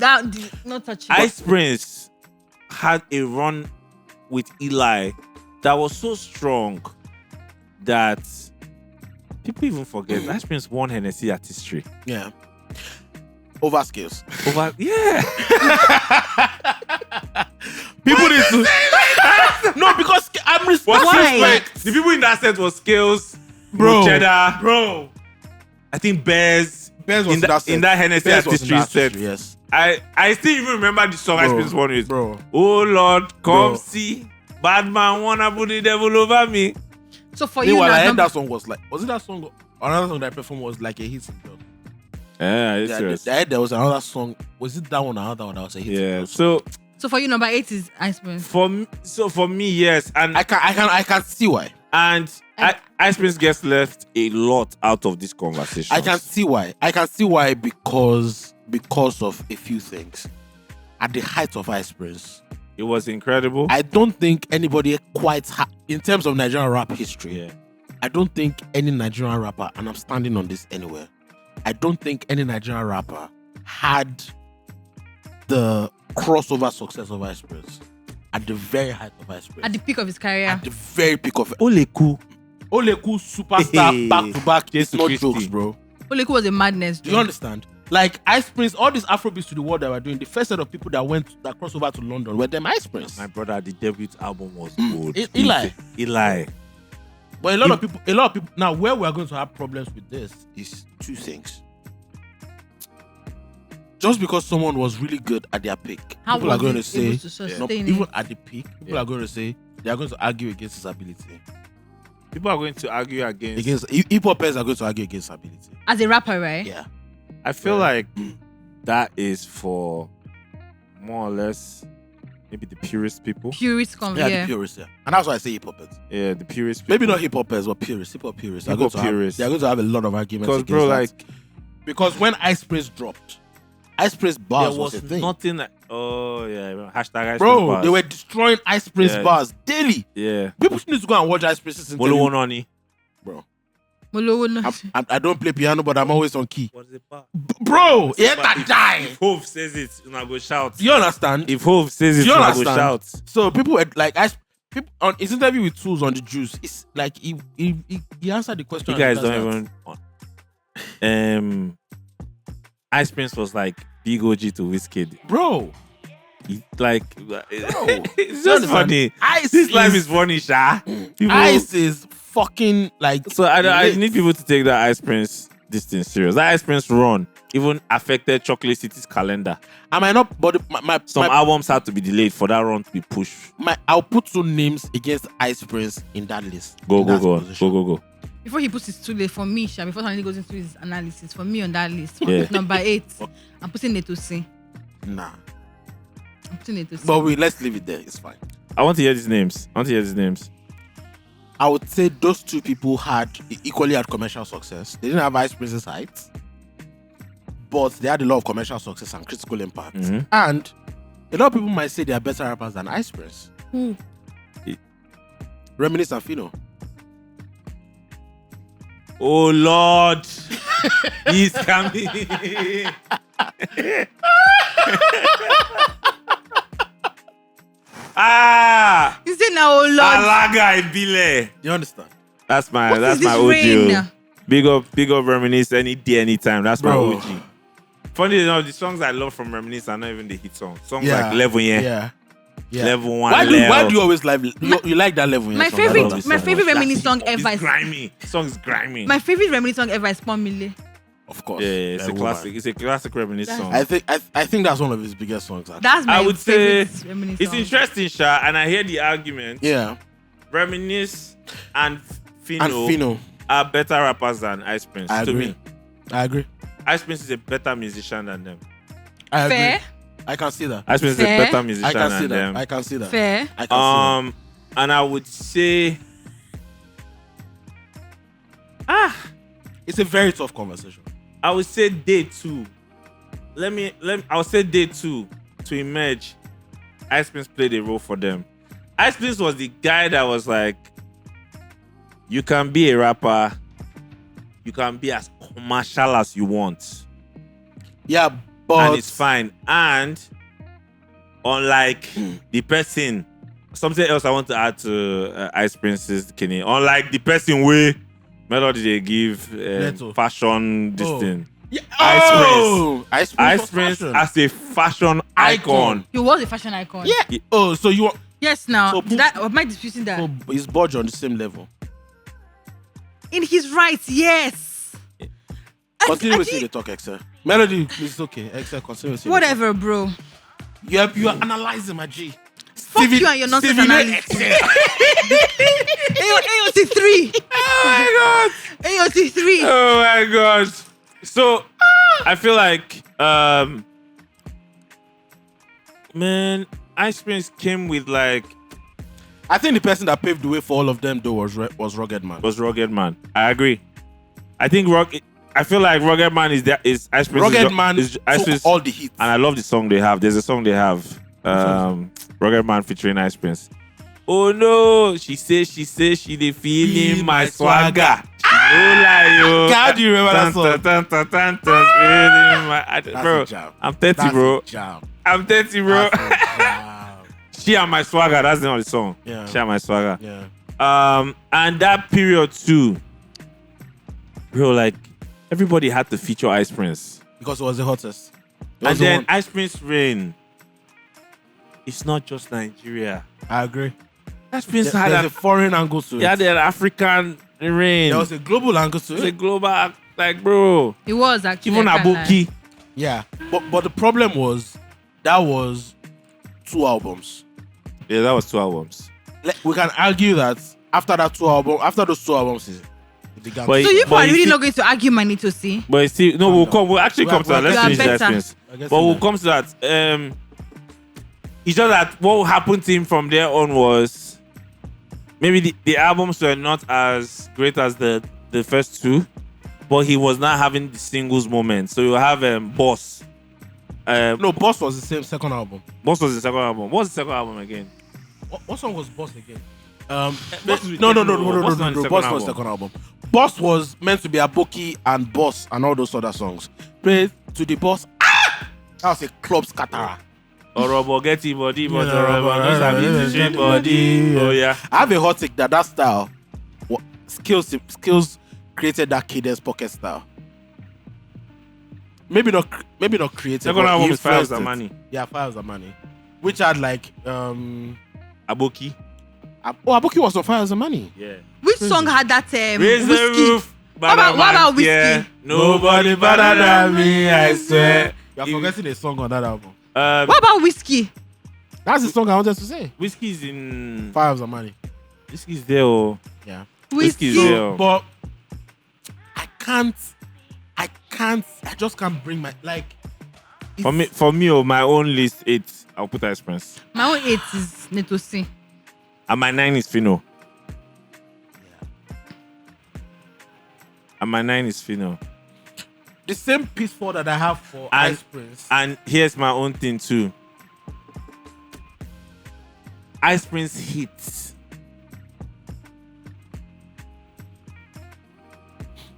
S3: not touching.
S1: Ice Prince had a run with Eli that was so strong that people even forget Ice Prince won Hennessy Artistry.
S2: Yeah. Over skills.
S1: Over yeah.
S2: People need to. No, because I'm
S1: Was
S3: Why?
S1: respect. The people in that set was Scales,
S2: Bro.
S1: Cheddar,
S2: Bro.
S1: I think Bears.
S2: Bears was
S1: in that,
S2: set.
S1: in that Hennessy
S2: Bears was in
S1: Artistry
S2: that
S1: set.
S2: Yes.
S1: I still even remember the song Ice
S2: Bro,
S1: Prince won with.
S2: bro.
S1: Oh Lord, come
S2: Bro.
S1: see. Bad man wanna put the devil over me.
S3: So for you
S2: Meanwhile, I
S3: now,
S2: heard that song was like, was it that song? Another song that I performed was like a hit.
S1: Yeah, it's
S2: Yeah,
S1: serious.
S2: I heard there was another song. Was it that one or another one that was a hit?
S1: Yeah. So
S3: so for you, number 8 is Ice Prince.
S1: for me, yes, and
S2: I can see why.
S1: Ice Prince gets left a lot out of this conversation.
S2: I can see why. I can see why because of a few things. At the height of Ice Prince,
S1: It was incredible.
S2: I don't think anybody quite in terms of Nigerian rap history.
S1: Yeah.
S2: I don't think any Nigerian rapper, and I'm standing on this anywhere, I don't think any Nigerian rapper had the crossover success of Ice Prince at the very height of Ice Prince.
S3: At the peak of his career.
S2: At the very peak of it.
S1: Oleku.
S2: Oleku superstar back to back. It's
S1: Jesus
S2: not
S1: Christi.
S2: jokes, bro.
S3: Oleku was a madness.
S2: Do you understand? Like Ice Prince, all these Afrobeats to the world that were doing, the first set of people that crossed over to London were them Ice Prince.
S1: My brother, the debut album was good.
S2: Eli. But a lot of people now where we are going to have problems with this is two things. Just because someone was really good at their peak,
S3: How
S2: people are
S3: was
S2: going
S3: he
S2: to say
S3: able to sustain
S2: even
S3: it?
S2: at the peak, people are going to say they are going to argue against his ability.
S1: People are going to argue against.
S2: Hip hop players are going to argue against ability.
S3: As a rapper, right?
S2: Yeah.
S1: I feel like that is for more or less maybe the purest people.
S3: Purist
S2: Yeah, the purists, yeah. And that's why I say hip hoppers.
S1: Yeah, the purest people.
S2: Maybe not hip hoppers, but purists. Hip hop purists.
S1: Hip-hop purists.
S2: They're going to have a lot of arguments
S1: Because,
S2: against
S1: bro,
S2: that.
S1: like,
S2: Because when Ice Prince dropped, Ice Prince bars
S1: there
S2: was a
S1: was
S2: thing.
S1: nothing like, oh, yeah, hashtag Ice
S2: Bro,
S1: Prince bars.
S2: they were destroying Ice Prince
S1: Yeah.
S2: bars daily.
S1: Yeah.
S2: People need to go and watch Ice Prince's interview.
S1: Molo Wononi.
S2: Bro,
S3: Molo no.
S2: I don't play piano, but I'm always on key.
S1: What's the bar?
S2: Bro, yeah,
S1: But
S2: that
S1: if
S2: die.
S1: Hove says it, you know, go shout.
S2: You understand?
S1: If Hove says it,
S2: You
S1: you know, go
S2: understand?
S1: shout.
S2: So people were like, people on his interview with Tools on the Juice, it's like he answered the question.
S1: You guys
S2: and
S1: don't
S2: that's
S1: even. Ice Prince was like big OG to Wizkid.
S2: bro.
S1: Like,
S2: Bro.
S1: it's
S2: You
S1: just
S2: understand?
S1: funny.
S2: Ice
S1: This life
S2: is-
S1: is funny, Sha. People-
S2: Ice is fucking like.
S1: So I
S2: lit.
S1: need people to take that Ice Prince this thing serious. That Ice Prince run even affected Chocolate City's calendar.
S2: I might not, but
S1: Some albums had to be delayed for that run to be pushed.
S2: I'll put 2 names against Ice Prince in that list.
S1: Go.
S3: Before he puts his 2 list for me, Sha, before he goes into his analysis, for me on that list,
S1: Yeah.
S3: number 8, I'm putting Neato C.
S2: Nah.
S3: I'm putting Neato C.
S2: But let's leave it there. It's fine.
S1: I want to hear these names.
S2: I would say those 2 people equally had commercial success. They didn't have Ice Prince's height, but they had a lot of commercial success and critical impact.
S1: Mhm.
S2: And a lot of people might say they are better rappers than Ice Prince.
S3: Who?
S2: Reminisce and Fino.
S1: Oh Lord, he's coming.
S3: You say now, oh Lord.
S1: Alaga Ibile.
S2: You understand?
S1: That's my
S3: What is this
S1: OG.
S3: rain?
S1: Big up Reminisce any day, anytime. That's
S2: Bro.
S1: my OG. Funny enough, the songs I love from Reminisce are not even the hit songs. Songs
S2: Yeah.
S1: like Level
S2: Yeah.
S1: Level 1.
S2: Why do you always like you like that level?
S3: My
S2: song? I love
S3: favorite,
S2: this
S3: my
S2: song.
S3: favorite Reminisce song ever.
S1: It's grimy. The song is grimy.
S3: My favorite Reminisce song ever is Pomile.
S2: Of course.
S1: Yeah, it's a
S2: Woman.
S1: classic. It's a classic Reminisce
S3: That's-
S1: song.
S2: I think that's one of his biggest songs. Actually.
S3: That's my
S1: I would say
S3: favorite Reminisce
S1: it's
S3: song.
S1: interesting, Sha, and I hear the argument.
S2: Yeah.
S1: Reminisce and Fino,
S2: And Fino.
S1: are better rappers than Ice Prince.
S2: I
S1: To
S2: agree.
S1: me,
S2: I agree.
S1: Ice Prince is a better musician than them.
S2: I agree.
S3: Fair,
S2: I can see that.
S1: Ice Prince
S3: Fair.
S1: is a better
S2: I
S1: musician
S2: can see
S1: than
S2: that.
S1: them.
S2: I can see that.
S3: fair.
S2: I can see
S1: And I would say,
S2: that. It's a very tough conversation.
S1: I would say day 2. I would say day 2 to emerge. Ice Prince played a role for them. Ice Prince was the guy that was like, you can be a rapper, you can be as commercial as you want,
S2: Yeah, but
S1: and it's fine. And unlike the person, something else I want to add to Ice Prince's Kenny. Unlike the person way melody they give
S2: Neto.
S1: fashion this
S2: Oh.
S1: thing.
S2: Yeah.
S1: Ice
S2: Oh! Ice Prince.
S1: Ice
S2: was
S1: Prince
S2: fashion.
S1: as a fashion icon.
S3: He was a fashion icon.
S2: Yeah. Oh, so you want
S3: Yes. Now,
S2: So
S3: am I disputing that?
S2: so is Bodge on the same level?
S3: In his rights, yes.
S2: Continue with the talk, Excel. Melody, it's okay. Excel, continue with
S3: Whatever, bro.
S2: You are analyzing my G.
S3: Fuck you and your nonsense analysis. AOT 3.
S1: Oh my god.
S3: AOT 3.
S1: Oh my god. So I feel like man, Ice Prince came with like
S2: I think the person that paved the way for all of them though was Rugged Man.
S1: was Rugged Man. I agree. I think I feel like Rugged Man is Ice Prince.
S2: Rugged Man
S1: is Ice
S2: took
S1: Prince,
S2: all the hits.
S1: and I love the song they have. There's a song they have. Rugged Man featuring Ice Prince. Oh no, she says she dey feeling my swagger. She no lie, yo.
S2: God, do you remember that song?
S1: Feeling my-
S2: That's
S1: bro,
S2: a jam.
S1: I'm 30,
S2: That's
S1: bro.
S2: a jam.
S1: I'm 30, bro.
S2: That's a jam.
S1: She and my swagger. That's the name of the song.
S2: Yeah.
S1: She and my swagger.
S2: Yeah.
S1: And that period too, bro. Like everybody had to feature Ice Prince,
S2: Because it was the hottest. It was
S1: and
S2: the
S1: then
S2: one-
S1: Ice Prince reign. It's not just Nigeria.
S2: I agree.
S1: Ice Prince
S2: There's
S1: had
S2: a foreign angle to it.
S1: yeah, the African reign.
S2: There was a global angle to
S1: It's a
S2: it.
S1: global, like, bro.
S3: It was actually.
S1: Even
S3: I can't lie.
S1: Abuki.
S2: Yeah. But the problem was that was 2 albums.
S1: Yeah, that was 2 albums.
S2: We can argue that after those 2 albums, it began.
S1: But
S3: So you
S1: But
S3: are
S1: you
S3: really
S1: see-
S3: not going to argue my Neato C?
S1: But still, no, we'll actually come to that. Let's
S3: You are
S1: finish the Ice
S3: better.
S1: Prince.
S2: I guess
S1: But
S2: so
S1: we'll
S2: then.
S1: come to that. It's just that what happened to him from there on was maybe the albums were not as great as the first 2, but he was not having the singles moment. So you have Boss.
S2: No, Boss was the same second album.
S1: Boss was the second album. What's the second album again?
S2: What song was Boss again?
S1: Boss was
S2: No.
S1: the second
S2: Boss was
S1: album.
S2: the second album. Boss was meant to be Aboki and Boss and all those other songs. Pray to the Boss. That was a club scatterer.
S1: Orobo getting body, but
S2: Yeah,
S1: Orobo knows how to shape body. Oh yeah.
S2: I have a hot take that style skills created that cadence pocket style. Maybe not created.
S1: Second
S2: but
S1: album
S2: he
S1: is Files
S2: influenced it.
S1: and Money.
S2: Yeah, Files and Money, which had like
S1: Aboki.
S2: Aboki was on fire as a money.
S1: Yeah.
S3: Which song had that
S1: Raise the
S3: whiskey?
S1: roof.
S3: What about whiskey?
S1: Yeah. Nobody better than me, I swear.
S2: You're forgetting a song on that album.
S3: What about whiskey?
S2: That's the song I wanted to say.
S1: Whiskey's in.
S2: Fire as a money.
S1: Whiskey's there. Oh.
S2: Yeah.
S1: Whiskey's
S3: Whiskey.
S1: there.
S2: But I just can't bring my
S1: For me, on my own list, 8. I'll put Ice Prince.
S3: My own 8 is Neato C.
S1: And my 9 is Fino. And my 9 is Fino.
S2: the same piece 4 that I have for
S1: And-
S2: Ice Prince.
S1: And here's my own thing too. Ice Prince hits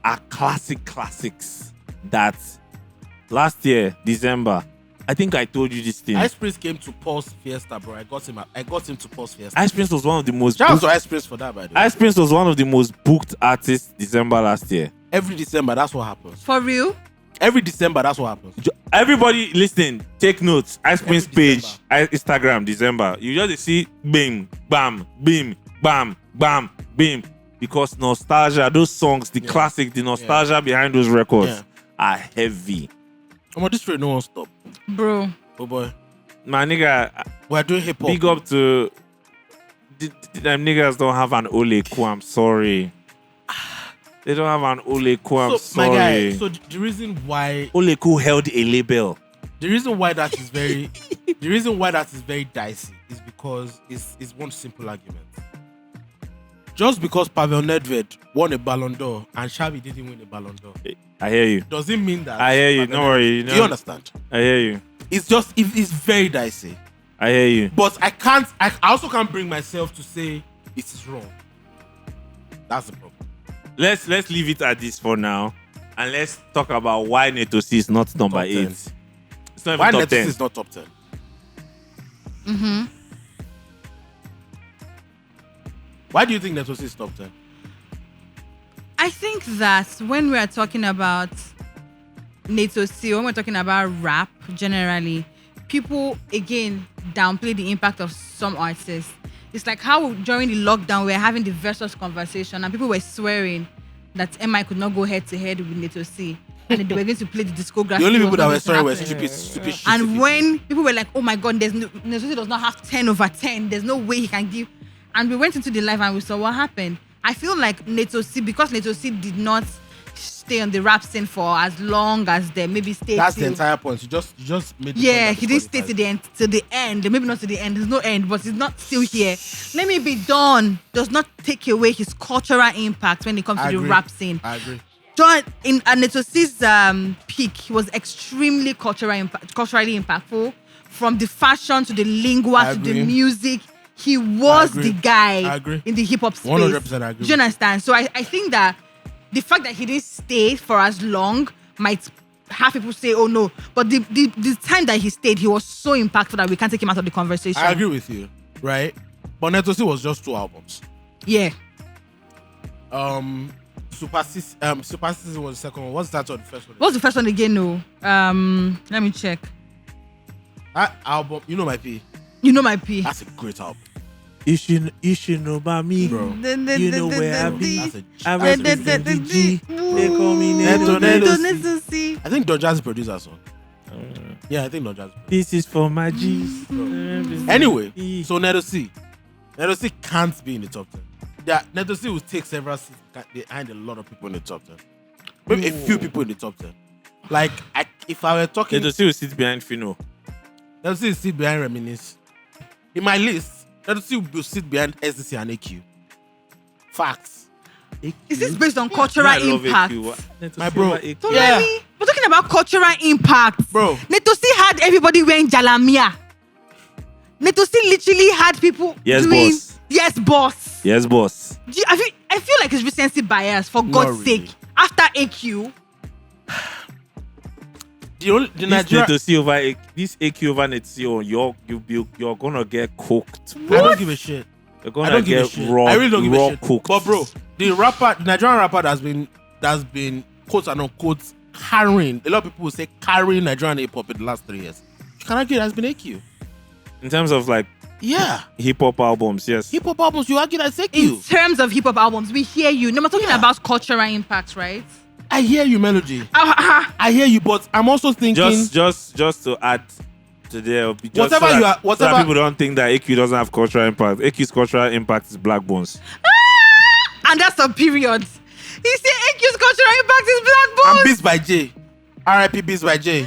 S1: are classics that last year, December, I think I told you this thing.
S2: Ice Prince came to Pulse Fiesta, bro. I got him to Pulse Fiesta.
S1: Ice Prince was one of the most
S2: Shout out to
S1: booked,
S2: Ice Prince for that, by the way.
S1: Ice Prince was one of the most booked artists December last year.
S2: Every December, that's what happens.
S3: For real?
S2: Every December, that's what happens.
S1: Everybody listen, take notes. Ice Prince
S2: Every
S1: page, Instagram, December. You just see bim, bam, bim, bam, bam, bim. Because nostalgia, those songs, the classic, the nostalgia behind those records are heavy.
S2: On this rate, no one stop.
S3: Bro.
S2: Oh boy,
S1: My nigga,
S2: we're doing hip hop.
S1: big up to them niggas don't have an Ole Ku, I'm sorry. They don't have an Ole Ku, I'm
S2: So my guy,
S1: sorry.
S2: so the reason why
S1: Ole Ku held a label.
S2: the reason why that is very dicey is because it's one simple argument. Just because Pavel Nedved won a Ballon d'Or and Xavi didn't win a Ballon d'Or
S1: I hear you.
S2: doesn't mean that.
S1: I hear you.
S2: Pavel
S1: Don't worry.
S2: Do you understand?
S1: I hear you.
S2: It's just it's very dicey.
S1: I hear you.
S2: But I also can't bring myself to say it is wrong. That's the problem.
S1: Let's leave it at this for now, and let's talk about why Neato C is not number
S2: Top 10.
S1: 8. It's not
S2: Why
S1: even top
S2: Netflix
S1: 10.
S2: is not top 10? Why do you think Netflix is top 10?
S3: I think that when we are talking about Neato C, when we're talking about rap generally, people again downplay the impact of some artists. It's like how during the lockdown we're having the versus conversation and people were swearing that MI could not go head to head with Neato C. And they were going to play the discography.
S2: The only people
S3: was
S2: that
S3: not
S2: were
S3: going to
S2: sorry were
S3: happen.
S2: stupid shit.
S3: And when people were like, oh my God, Neato C does not have 10 over 10. There's no way he can give. And we went into the live and we saw what happened. I feel like Neato C, because Neato C did not stay on the rap scene for as long as they maybe stayed.
S2: That's the
S3: till-
S2: entire point. You just made the point
S3: Yeah,
S2: that
S3: he didn't stay to the end. Maybe not to the end. There's no end, but he's not still here. Let me be done. Does not take away his cultural impact when it comes
S2: I
S3: to the
S2: agree.
S3: rap scene.
S2: I agree.
S3: John in Neato C's peak, he was extremely culturally impactful. From the fashion to the lingua
S2: I
S3: to the
S2: agree.
S3: music, he was
S2: agree.
S3: the guy
S2: I agree.
S3: in the hip hop space.
S2: 100% I agree.
S3: Do you understand? So I think that the fact that he didn't stay for as long might have people say, oh no. But the time that he stayed, he was so impactful that we can't take him out of the conversation.
S2: I agree with you, right? But Neato C was just 2 albums.
S3: Yeah.
S2: Superstition was the second one. What's that on the first one?
S3: What's the first one again? No. Let me check.
S2: That album, you know my P.
S3: You know my P.
S2: That's a great album.
S1: You should know about me,
S2: Bro.
S1: You know where I be.
S2: That's a
S1: I was with the G. They call me
S2: Neato
S1: Neato.
S3: C.
S2: I think Don Jazzy produced that song. Yeah, I think Don Jazzy.
S1: This is for my G's.
S2: Anyway, so Neato C can't be in the top 10. Yeah, Neato C will take several seats behind a lot of people in the top 10. Maybe a few people in the top 10. Like, if I were talking,
S1: Neato C will sit behind Fino.
S2: Neato C will sit behind Reminisce. In my list, Neato C will sit behind SDC and AQ. Facts.
S3: Is this based on cultural
S1: I love
S3: impact?
S1: AQ.
S2: My bro.
S3: Don't
S2: Yeah.
S3: let me. We're talking about cultural impact.
S2: Bro.
S3: Neato C had everybody wearing jalamia. Neato C literally had people
S1: Yes,
S3: doing
S1: boss.
S3: yes, boss.
S1: Yes, boss.
S3: I feel like it's recency bias, for God's
S2: really.
S3: sake. After AQ,
S2: The
S1: This
S2: Nigeria,
S1: Neato C over this AQ over Neato C, you're gonna get cooked.
S2: I don't give a shit.
S1: You're
S2: I
S1: gonna
S2: don't give a
S1: get
S2: shit.
S1: raw,
S2: I really don't give a
S1: raw
S2: shit.
S1: cooked.
S2: But bro, the Nigerian rapper that's been quote and unquote carrying. A lot of people will say carrying Nigerian hip hop in the last 3 years. You can argue it has been AQ.
S1: In terms of like
S2: Yeah.
S1: Hip hop albums, yes.
S2: Hip hop albums, you argue that it's
S3: In
S2: AQ.
S3: terms of hip hop albums, we hear you. No, we're talking
S2: Yeah.
S3: about cultural impact, right?
S2: I hear you, Melody. I hear you, but I'm also thinking
S1: Just to add to there, just
S2: Whatever
S1: so
S2: you
S1: that,
S2: are- whatever-
S1: so that people don't think that AQ doesn't have cultural impact. AQ's cultural impact is Black Bones.
S3: And that's a period. He said AQ's cultural impact is Black
S2: I'm
S3: Bones.
S2: Beats by J. R.I.P. Beats by J.
S3: He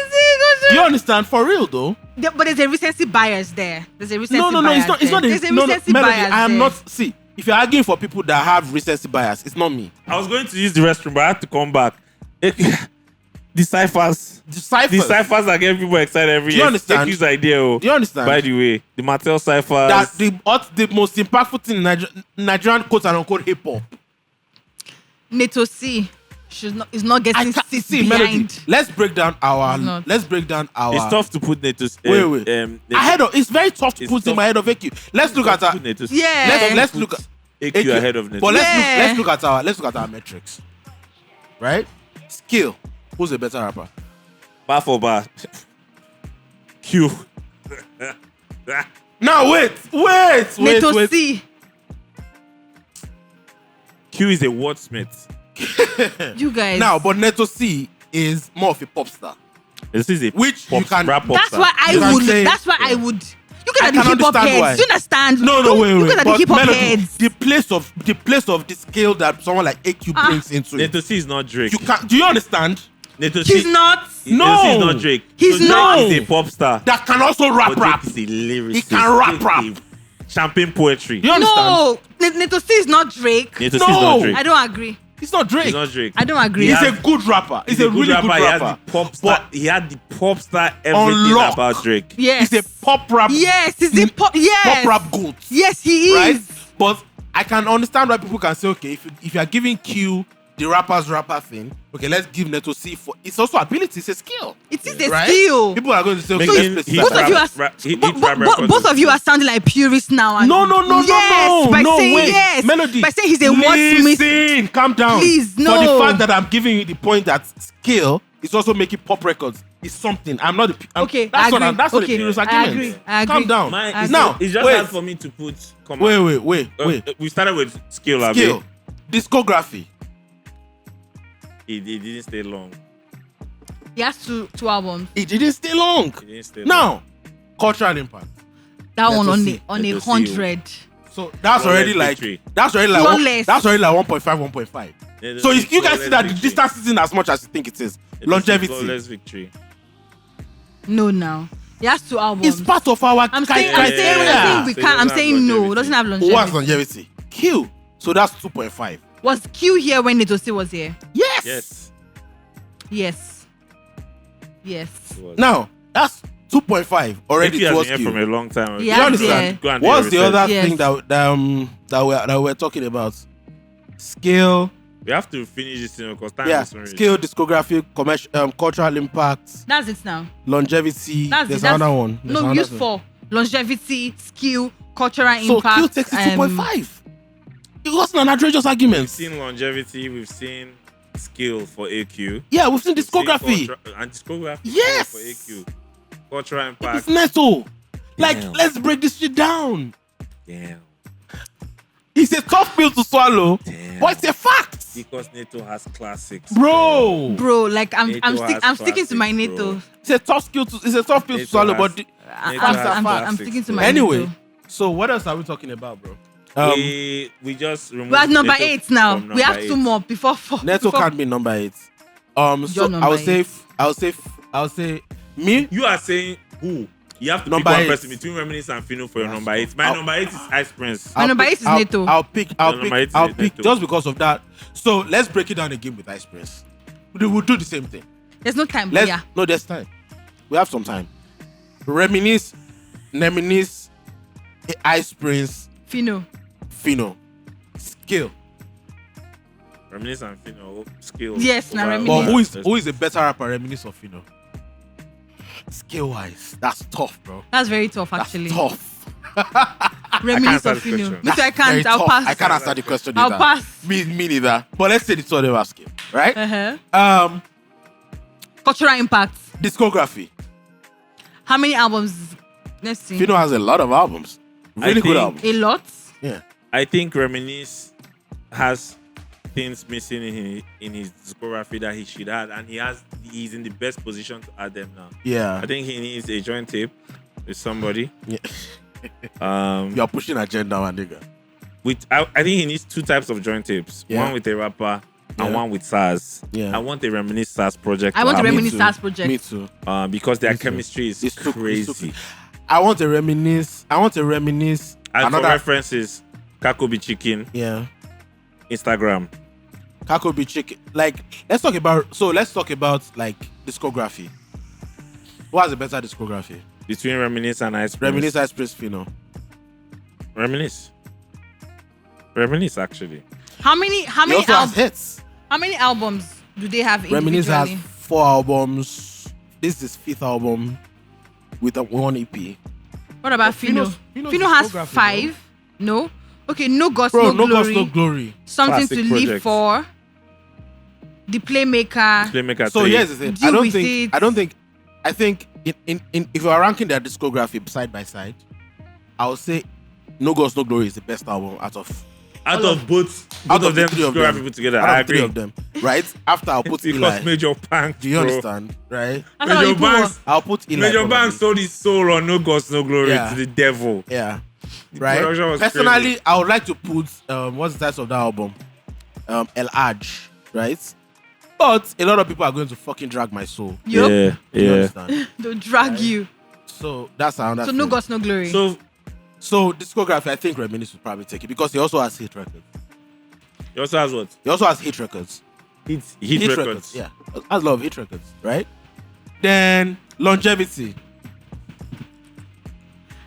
S3: said
S2: You understand? For real though.
S3: but there's a recency bias there. There's a recency
S2: No,
S3: bias.
S2: it's not.
S3: There's a
S2: No,
S3: recency
S2: Melody,
S3: bias.
S2: I am
S3: there.
S2: not. See, if you're arguing for people that have recency bias, it's not me.
S1: I was going to use the restroom, but I had to come back. The ciphers.
S2: The ciphers.
S1: The ciphers that get people excited every
S2: Do
S1: year.
S2: you understand?
S1: AQ's idea. Oh.
S2: Do you understand?
S1: By the way, the Mattel ciphers.
S2: That the most impactful thing in Nigerian quote and unquote hip hop.
S3: Neato C is not getting seats
S2: see
S3: behind.
S2: Melody. Let's break down our.
S3: It's not.
S2: Let's break down our.
S1: It's tough to put Neto.
S2: Wait. Ahead of. It's very tough to
S1: It's
S2: put him
S1: tough.
S2: ahead of AQ. Let's look at our.
S3: Yeah.
S2: Let's look at
S1: AQ ahead of Neto.
S2: But
S3: Yeah.
S2: let's look at our metrics. Right? Skill. Who's a better rapper?
S1: Bar for bar. Q.
S2: Now wait.
S3: Neato C.
S1: Q is a wordsmith.
S3: You guys.
S2: Now, but Neto C is more of a pop star.
S1: This is a
S2: Which you can-
S1: rap pop
S3: That's
S1: star.
S3: why I
S2: You can
S3: would.
S2: say-
S3: That's why I would. You
S2: I
S3: can at the
S2: can
S3: hip hop
S2: understand why.
S3: heads. Do you understand?
S2: No, wait.
S3: You can at the
S2: But
S3: hip hop
S2: Melody,
S3: heads.
S2: the place of the scale that someone like AQ brings into it.
S1: Neto C is not Drake.
S2: You can. Do you understand?
S1: Neto C
S3: He's not.
S2: No.
S1: Neto C is not Drake.
S3: He's
S1: Drake
S3: not.
S1: is a pop star.
S2: That can also rap.
S1: But Drake is a lyricist.
S2: He can rap.
S1: Drake is Champagne poetry.
S2: Do you understand?
S3: No. Neato C is not Drake.
S1: Neto C is
S2: No.
S1: not Drake.
S3: I don't agree.
S2: He's not Drake.
S1: He's not Drake.
S3: I don't agree.
S2: He's
S1: He
S2: a good rapper. He's a really good
S1: He has
S2: rapper.
S1: the pop star. He had the pop star everything
S2: lock.
S1: about Drake.
S3: Yes.
S2: He's a pop rap.
S3: Yes. He's a pop. Yes.
S2: Pop rap goat.
S3: Yes, he is.
S2: Right? But I can understand why people can say, okay, if you are giving Q the rapper thing, okay, let's give Neto C for. It's also ability. It's a skill.
S3: It is a
S2: Right?
S3: skill.
S2: People are going to say, okay,
S1: Making
S2: let's
S1: hit
S2: specify.
S3: Both of you are. Both of you are sounding like purists now. and-
S2: No,
S3: Yes, by saying
S2: wait.
S3: yes.
S2: Melody.
S3: By saying he's a wordsmith.
S2: Listen, calm down.
S3: Please,
S2: For
S3: no.
S2: the fact that I'm giving you the point that skill is also making pop records is something. I'm not the.
S3: Okay,
S2: that's
S3: I
S2: what
S3: agree.
S2: that's what
S3: Okay,
S2: the purist
S3: I
S2: argument.
S3: agree. I agree.
S2: Calm down.
S1: Mine is
S2: Now,
S1: it's just
S2: wait.
S1: hard for me to put.
S2: Wait.
S1: We started with skill.
S2: Skill. Discography.
S1: It didn't stay long.
S3: He has two albums.
S2: It didn't stay long.
S1: It didn't stay long.
S2: Now, cultural impact.
S3: That
S2: Let
S3: one
S2: us
S3: on
S2: see.
S3: a
S1: Let us see.
S3: 100.
S2: So that's
S1: Flawless
S2: already like
S1: victory.
S2: that's already like
S3: Flawless.
S2: 1.5, 1.5.
S1: Yeah,
S2: So you guys see that the
S1: victory.
S2: distance isn't as much as you think it is. Longevity.
S1: Flawless victory.
S3: No, now. He has two albums.
S2: It's part of our
S3: I'm saying
S2: criteria.
S3: we
S1: So
S3: can't. I'm
S1: it
S3: saying
S1: doesn't have
S3: no. It
S1: longevity.
S3: doesn't have longevity.
S2: What's longevity? Q. So that's 2.5.
S3: Was Q here when Neato C was here?
S2: Yes.
S1: Yes.
S3: Yes. Yes.
S1: It was.
S2: Now that's 2.5 already
S1: AQ has
S2: towards
S1: been here
S2: Q.
S1: from a long time.
S3: Yeah,
S2: You understand?
S1: Go and do
S2: What's
S1: your
S2: the
S1: research.
S2: other
S3: Yes.
S2: thing that we're talking about? Scale.
S1: We have to finish this thing because time
S2: Yeah.
S1: is running.
S2: Scale, discography, commercial, cultural impact,
S3: That's it now.
S2: longevity.
S3: That's
S2: There's
S3: it. That's,
S2: another one. There's
S3: No,
S2: another
S3: use
S2: thing.
S3: 4. Longevity, skill, cultural
S2: So
S3: impact.
S2: Q takes it 2.5. It wasn't an outrageous argument.
S1: We've seen longevity. We've seen skill for AQ.
S2: Yeah, we've seen
S1: We've seen
S2: discography.
S1: and discography
S2: Yes.
S1: for AQ. Cultural
S2: It's
S1: impact.
S2: Neto. Like,
S1: Damn.
S2: let's break this shit down.
S1: Damn.
S2: It's a tough pill to swallow,
S1: Damn.
S2: but it's a fact,
S1: Because Neto has classics.
S2: bro.
S3: Bro, like I'm
S1: Neto
S3: I'm
S1: has
S3: sticking to my
S1: classics, bro.
S3: Neto.
S2: It's a tough pill to
S1: Neto
S2: swallow,
S1: has-
S2: but
S1: Neto
S3: I'm,
S1: has
S3: I'm
S1: classics,
S3: sticking to my
S1: bro.
S2: anyway.
S3: Neto.
S2: So what else are we talking about, bro?
S1: We just removed
S3: We're at number
S1: Neto
S3: 8 now.
S1: from
S3: We have
S1: number
S3: 2
S1: 8.
S3: more before 4.
S2: Neto
S3: before-
S2: can't be number 8.
S3: You're
S2: So
S3: number
S2: I would say,
S3: 8.
S2: I would say me.
S1: You are saying who? You have to
S2: Number
S1: pick one
S2: 8.
S1: person between Reminisce and Fino for your
S2: Yes.
S1: number 8. My
S2: I'll-
S1: number 8 is Ice Prince.
S3: My number 8 is Neto.
S2: I'll pick
S1: number 8 is Neto.
S2: just because of that. So let's break it down again with Ice Prince. We'll do the same thing.
S3: There's no time.
S2: Let's
S3: Yeah.
S2: no, there's time. We have some time. Reminisce, Ice Prince,
S3: Fino.
S2: Fino, skill.
S1: Reminisce and Fino skill.
S3: Yes, now
S1: over-
S3: Reminisce.
S2: But who is a better rapper, Reminisce or Fino? Skill wise, that's tough, bro.
S3: That's very tough,
S2: That's
S3: actually.
S2: tough.
S3: Reminisce
S1: answer
S3: of
S1: the
S3: Fino.
S1: question.
S3: Me too, I
S2: Very
S3: can't. I'll
S2: tough.
S3: pass.
S2: I can't answer the question.
S3: I'll
S2: either.
S3: pass.
S2: Me neither. But let's say the two of them are skill, right?
S3: Uh-huh.
S2: Um,
S3: Cultural impact.
S2: discography.
S3: How many albums Let's see.
S2: Fino has a lot of albums. Really good
S1: think-
S2: albums.
S3: A lot.
S2: Yeah.
S1: I think Reminisce has things missing in his discography that he should add, and he's in the best position to add them now.
S2: Yeah.
S1: I think he needs a joint tape with somebody.
S2: Yeah. You're pushing agenda, my nigga.
S1: I think he needs 2 types of joint tapes.
S2: Yeah.
S1: One with a rapper
S2: Yeah.
S1: and one with SARS.
S2: Yeah.
S1: I want a Reminisce SARS project.
S3: I
S1: to
S3: want a
S1: happen,
S3: Reminisce
S2: too.
S3: SARS project.
S2: Me too.
S1: because their
S2: Me too.
S1: chemistry is
S2: It's too
S1: crazy.
S2: I want to reminisce.
S1: And
S2: Another.
S1: for references, Kakobi Chicken,
S2: Yeah.
S1: Instagram.
S2: Kakobi Chicken. Like, let's talk about like discography. What has a better discography?
S1: Between Reminisce and Ice Prince.
S2: Reminisce, Ice Prince, Fino.
S1: Reminisce. Reminisce, actually.
S3: How many
S2: He also has
S3: albums?
S2: hits.
S3: How many albums do they have
S2: Reminisce has
S3: individually?
S2: 4 albums. This is his 5th album with a 1 EP.
S3: What about Fino?
S2: Fino's
S3: Fino has
S2: discography,
S3: 5. No. Okay. No Gods,
S2: Bro,
S3: no
S2: no Gods,
S3: Glory.
S2: no glory.
S3: Something
S1: Classic
S3: to live
S1: project.
S3: for. The Playmaker.
S1: Playmaker
S2: So
S1: tape.
S2: here's the thing.
S3: Deal with it.
S2: I think in if you are ranking their discography side by side, I would say No Gods, No Glory is the best album out of
S1: Out of both
S2: out
S1: of them,
S2: the 3 of
S1: discography
S2: them.
S1: put together.
S2: Out
S1: I
S2: of 3
S1: agree.
S2: of them, right? After I'll put
S1: Because
S2: Eli.
S1: Major Banks.
S2: Do you
S1: bro.
S2: understand? Right?
S3: That's how you
S1: Major
S3: put
S1: Banks.
S2: I'll put Eli.
S1: Major
S2: probably.
S1: Banks sold his soul on No Gods, No Glory
S2: Yeah.
S1: to the devil.
S2: Yeah.
S1: production
S2: Right.
S1: was
S2: Personally,
S1: crazy.
S2: I would like to put what's the title of that album? El Aj, right? But a lot of people are going to fucking drag my soul.
S3: Yup.
S2: Do you understand?
S3: They'll drag you.
S2: So that's another
S3: So
S2: thing.
S3: No Gods, no Glory.
S2: So discography, I think Reminisce would probably take it because he also has hit records.
S1: He also has what?
S2: He also has hit records.
S1: Hit records.
S2: Yeah. I love hit records, right? Then longevity.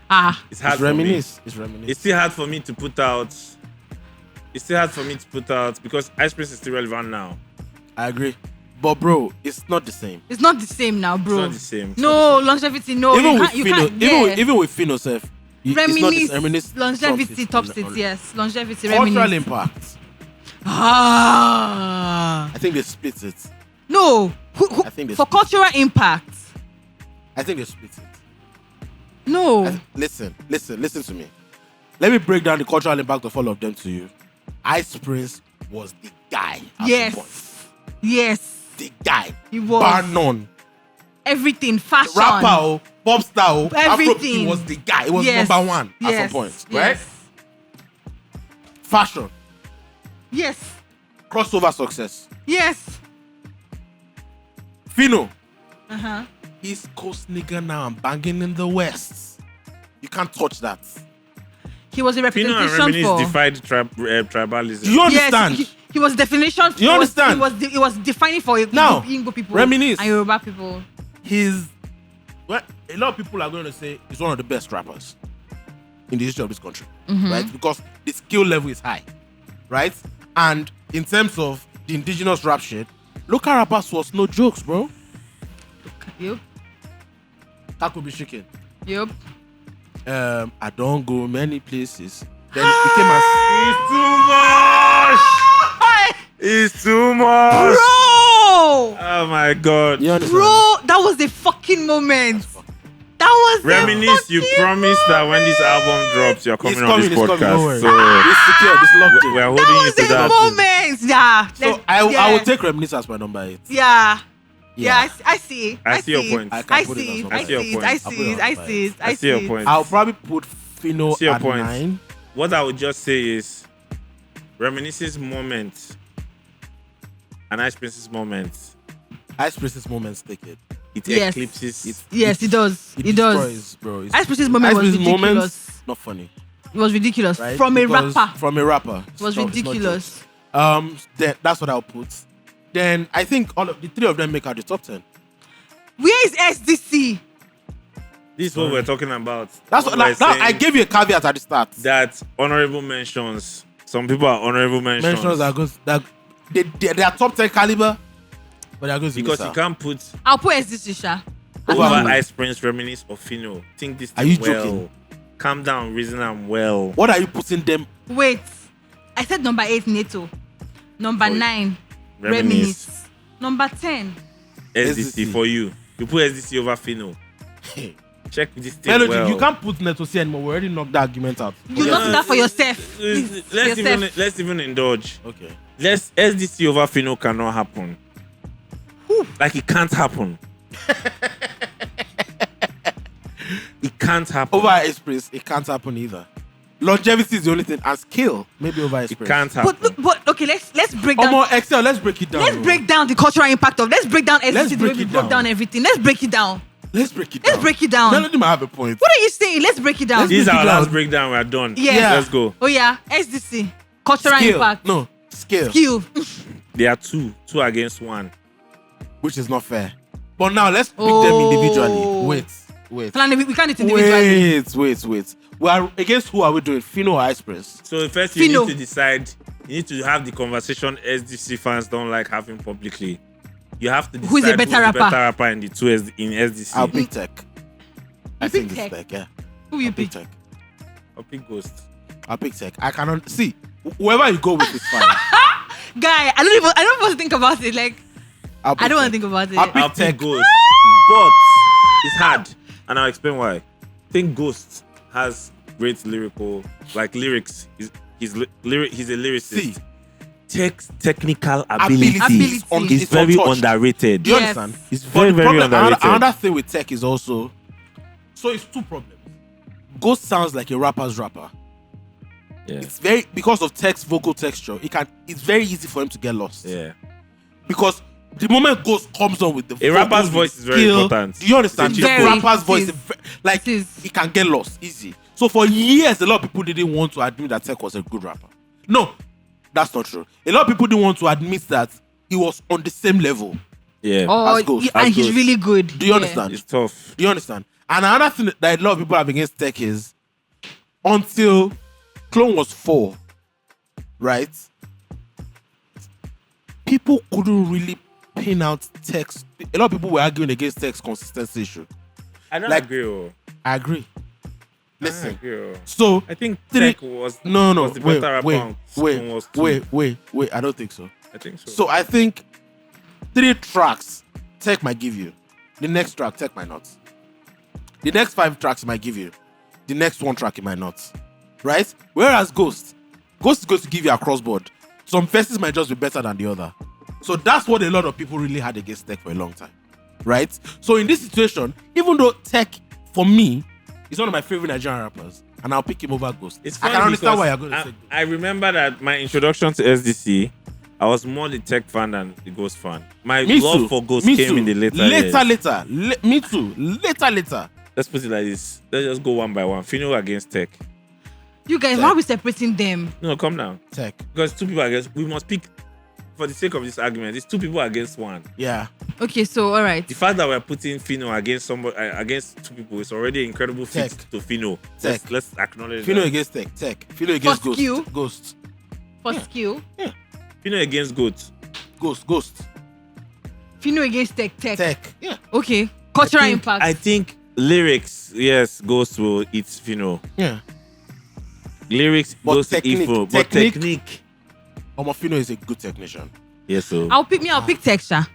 S1: It's hard
S2: It's
S1: for me.
S2: Reminisce. It's Reminisce.
S1: It's still hard for me to put out. It's still hard for me to put out because Ice Prince is still relevant now.
S2: I agree. But bro, it's not the same.
S3: It's not the same now, bro.
S1: It's not the same. It's
S3: No, longevity, no.
S2: even
S3: you
S2: with
S3: can't, you
S2: Fino,
S3: can't, yeah.
S2: even with Fino self,
S3: Reminisce,
S2: Reminisce
S3: longevity, top six, yes. Longevity,
S2: Cultural
S3: Reminisce.
S2: impact.
S3: Ah.
S2: I think they split it.
S3: No.
S2: I think they
S3: For
S2: split
S3: cultural impact.
S2: I think they split it.
S3: No.
S2: Listen to me. Let me break down the cultural impact of all of them to you. Ice Prince was the guy. At some point.
S3: Yes.
S2: The guy.
S3: He was.
S2: Bar none.
S3: Everything. Fashion.
S2: Rapper, oh, pop star, oh,
S3: Everything.
S2: Afro, he was the guy. He was
S3: Yes.
S2: number 1 at
S3: Yes.
S2: some point,
S3: Yes.
S2: right? Fashion,
S3: Yes.
S2: crossover success.
S3: Yes.
S2: Fino,
S3: Uh-huh.
S2: East Coast nigga now. I'm banging in the West. You can't touch that.
S3: He was a
S1: Fino and
S3: representation
S1: Reminisce
S3: for.
S1: defied tribalism.
S2: Do you understand?
S3: Yes, he was definition.
S2: Do you understand?
S3: He was defining for
S2: Now,
S3: Igbo people.
S2: Reminisce.
S3: And Yoruba people.
S2: Well, a lot of people are going to say he's one of the best rappers in the history of this country,
S3: Mm-hmm.
S2: right? Because the skill level is high, right? And in terms of the indigenous rap shit, local rappers was no jokes, bro.
S3: Yup.
S2: That could be shaking.
S3: Yup.
S2: I don't go many places. Then it became as
S1: It's too much. It's too much.
S3: Bro!
S1: Oh my god.
S2: you understand?
S3: Bro, that was the fucking moment. That was
S1: Reminisce,
S3: the
S1: you
S3: fucking
S1: promised that when this album drops, you're coming
S2: It's
S1: on this
S2: coming, it's coming, don't worry.
S1: podcast. So
S2: It's secured, it's locked in.
S1: we're
S3: That
S1: holding you
S3: was
S1: to
S3: the
S1: that.
S3: moment. Yeah.
S2: So I will take Reminisce as my number 8.
S3: Yeah.
S2: Yeah.
S3: Yeah, I see.
S1: I see your point.
S2: I
S3: I
S2: can put it
S3: see
S2: on
S3: it. I
S2: something.
S3: see it. I
S1: I'll
S2: put
S3: see
S2: it
S3: it.
S2: on
S3: I
S2: something.
S3: see it.
S1: I see your point.
S2: I'll probably put Fino
S1: See your
S2: at
S1: point.
S2: 9.
S1: What I would just say is Reminisce's moment and Ice Prince's moment,
S2: Ice Prince's moments take it.
S1: it
S3: Yes.
S1: eclipses.
S3: Yes, it does. It does.
S2: destroys, bro. It's-
S3: Ice Prince's moment
S2: Ice
S3: was
S2: Prince's
S3: ridiculous.
S2: moments, not funny.
S3: It was ridiculous.
S2: Right?
S3: From a
S2: Because
S3: rapper.
S2: From a rapper.
S3: It was ridiculous.
S2: Then that's what I'll put. Then I think all of the 3 of them make out the top 10.
S3: Where is SDC?
S1: This is what we're talking about.
S2: That's
S1: What
S2: what
S1: we're
S2: now
S1: saying
S2: I gave you a caveat at the start.
S1: that honorable mentions. Some people are honorable mentions.
S2: Mentions are good. That they are top 10 caliber, but they're good
S1: because you can't put
S3: I'll put SDC, Sha.
S1: over
S2: Over
S1: Ice Prince, Reminisce, or Fino. Think this
S2: Are
S1: thing
S2: you
S1: well.
S2: joking?
S1: Calm down, reason I'm well.
S2: What are you putting them?
S3: Wait. I said number 8, Neato. Number 9,
S1: Reminisce.
S3: Reminisce. Number 10.
S1: SDC
S2: SDC.
S1: for you. You put SDC over Fino. Check this thing
S2: Melody,
S1: well.
S2: you can't put Neato C anymore. We already knocked that argument out.
S3: You knocked that for yourself.
S1: Let's even indulge.
S2: Okay.
S1: Let's SDC over Fino cannot happen. Like it can't happen. It can't happen.
S2: Over Express, it can't happen either. Longevity is the only thing, and skill maybe over
S1: It
S2: Express.
S1: can't happen.
S3: But okay, let's break down.
S2: More Excel. Let's break it down.
S3: Let's break down the cultural impact of. Let's break down
S2: Let's
S3: SDC the way
S2: break
S3: we
S2: it
S3: broke
S2: down.
S3: down everything. Let's break it down.
S2: Let's break it down.
S3: Let's break it down.
S2: Melody might have a point.
S3: What are you saying? Let's break it down.
S1: This is
S2: break it
S1: our
S2: down.
S1: last breakdown. We're done.
S3: Yeah.
S1: Let's go.
S3: Oh yeah, SDC cultural
S2: Skill.
S3: impact.
S2: No, skill.
S3: Skill.
S1: There are two against one.
S2: Which is not fair. But now let's pick them
S3: Oh.
S2: individually. Wait.
S3: We can't do it individually.
S2: Wait. We are against who are we doing? Fino or Express?
S1: So first you
S3: Fino.
S1: need to decide. You need to have the conversation SDC fans don't like having publicly. You have to decide
S3: Who's a better rapper?
S1: in the two in SDC.
S2: I'll pick Tech. I
S3: You
S2: think
S3: pick
S2: it's
S3: Tech?
S2: Tech, yeah.
S3: Who you
S2: I'll pick
S3: pick?
S2: Tech.
S1: I'll pick Ghost.
S2: I'll pick Tech. I cannot see whoever you go with is fine.
S3: Guy, I don't want to think about it. Like
S2: I'll pick
S3: I don't want
S2: Tech.
S3: to think about it.
S2: I'll pick
S1: I'll
S2: Tech.
S1: pick Ghost. But it's hard. And I'll explain why. I think Ghost has great lyrics. He's a lyricist.
S2: See.
S1: Tech's technical
S2: Ability
S3: Ability.
S1: is
S2: is
S1: very
S2: untouched.
S1: underrated.
S2: Do you
S3: Yes.
S2: understand?
S1: It's
S2: But
S1: very,
S2: the
S1: very
S2: problem,
S1: underrated.
S2: another thing with Tech is also, so it's two problems. Ghost sounds like a rapper's rapper.
S1: Yeah.
S2: It's very, because of Tech's vocal texture, it's very easy for him to get lost.
S1: Yeah.
S2: Because the moment Ghost comes on with the
S1: A rapper's
S2: vocals,
S1: voice
S2: with
S1: is very
S2: skill,
S1: important.
S2: Do you understand?
S3: It's
S2: The
S3: very-
S2: rapper's voice,
S3: it
S2: is like
S3: it is.
S2: he can get lost easy. So for years, a lot of people didn't want to admit that Tech was a good rapper. No, that's not true. A lot of people didn't want to admit that he was on the same level.
S1: Yeah.
S3: Oh,
S2: As Ghost.
S3: and
S1: As
S3: he's
S1: Ghost.
S3: really good.
S2: Do you understand?
S1: It's tough.
S2: Do you understand? And another thing that a lot of people have against Tech is until Clone was 4, right? People couldn't really pin out Tech's. A lot of people were arguing against Tech's consistency issue.
S1: I don't
S2: Like-
S1: agree.
S2: I agree.
S1: I
S2: Listen.
S1: agree.
S2: So
S1: I think
S2: Three-
S1: Tech was
S2: no,
S1: was the better rapper. and Clone was two.
S2: wait. I don't think so.
S1: I think so.
S2: So I think 3 tracks Tech might give you. The next track Tech might not. The next 5 tracks he might give you. The next 1 track he might not. Right? Whereas Ghost is going to give you across board. Some verses might just be better than the other. So that's what a lot of people really had against Tech for a long time. Right? So in this situation, even though Tech, for me, is one of my favorite Nigerian rappers, and I'll pick him over Ghost.
S1: It's
S2: I
S1: funny
S2: can understand
S1: because
S2: why you're going to say Ghost.
S1: I remember that my introduction to SDC, I was more the Tech fan than the Ghost fan. My
S2: Me
S1: love
S2: too.
S1: for Ghost
S2: Me
S1: came
S2: too.
S1: in the later years.
S2: Me too. Later.
S1: Let's put it like this. Let's just go one by one. Fino against Tech.
S3: You guys, why are we separating them?
S1: No, come now.
S2: Tech.
S1: Because 2 people against. We must pick, for the sake of this argument, it's 2 people against 1.
S2: Yeah.
S3: Okay, so all right.
S1: The fact that we're putting Fino against somebody against 2 people is already an incredible feat
S2: Tech.
S1: to Fino.
S2: Tech.
S1: Let's acknowledge
S2: Fino
S1: that.
S2: against Tech. Fino against
S3: For skill.
S2: Ghost.
S3: For skill,
S1: Fino against Goat.
S2: Ghost.
S3: Fino against Tech.
S2: Tech. Yeah.
S3: Okay, cultural impact.
S1: I think lyrics, yes, Ghost will eat Fino.
S2: Yeah.
S1: Lyrics
S2: But
S1: goes to
S2: technique-
S1: Ifo, but
S2: technique-
S1: technique.
S2: Fino is a good technician.
S1: Yes, so
S3: I'll pick texture.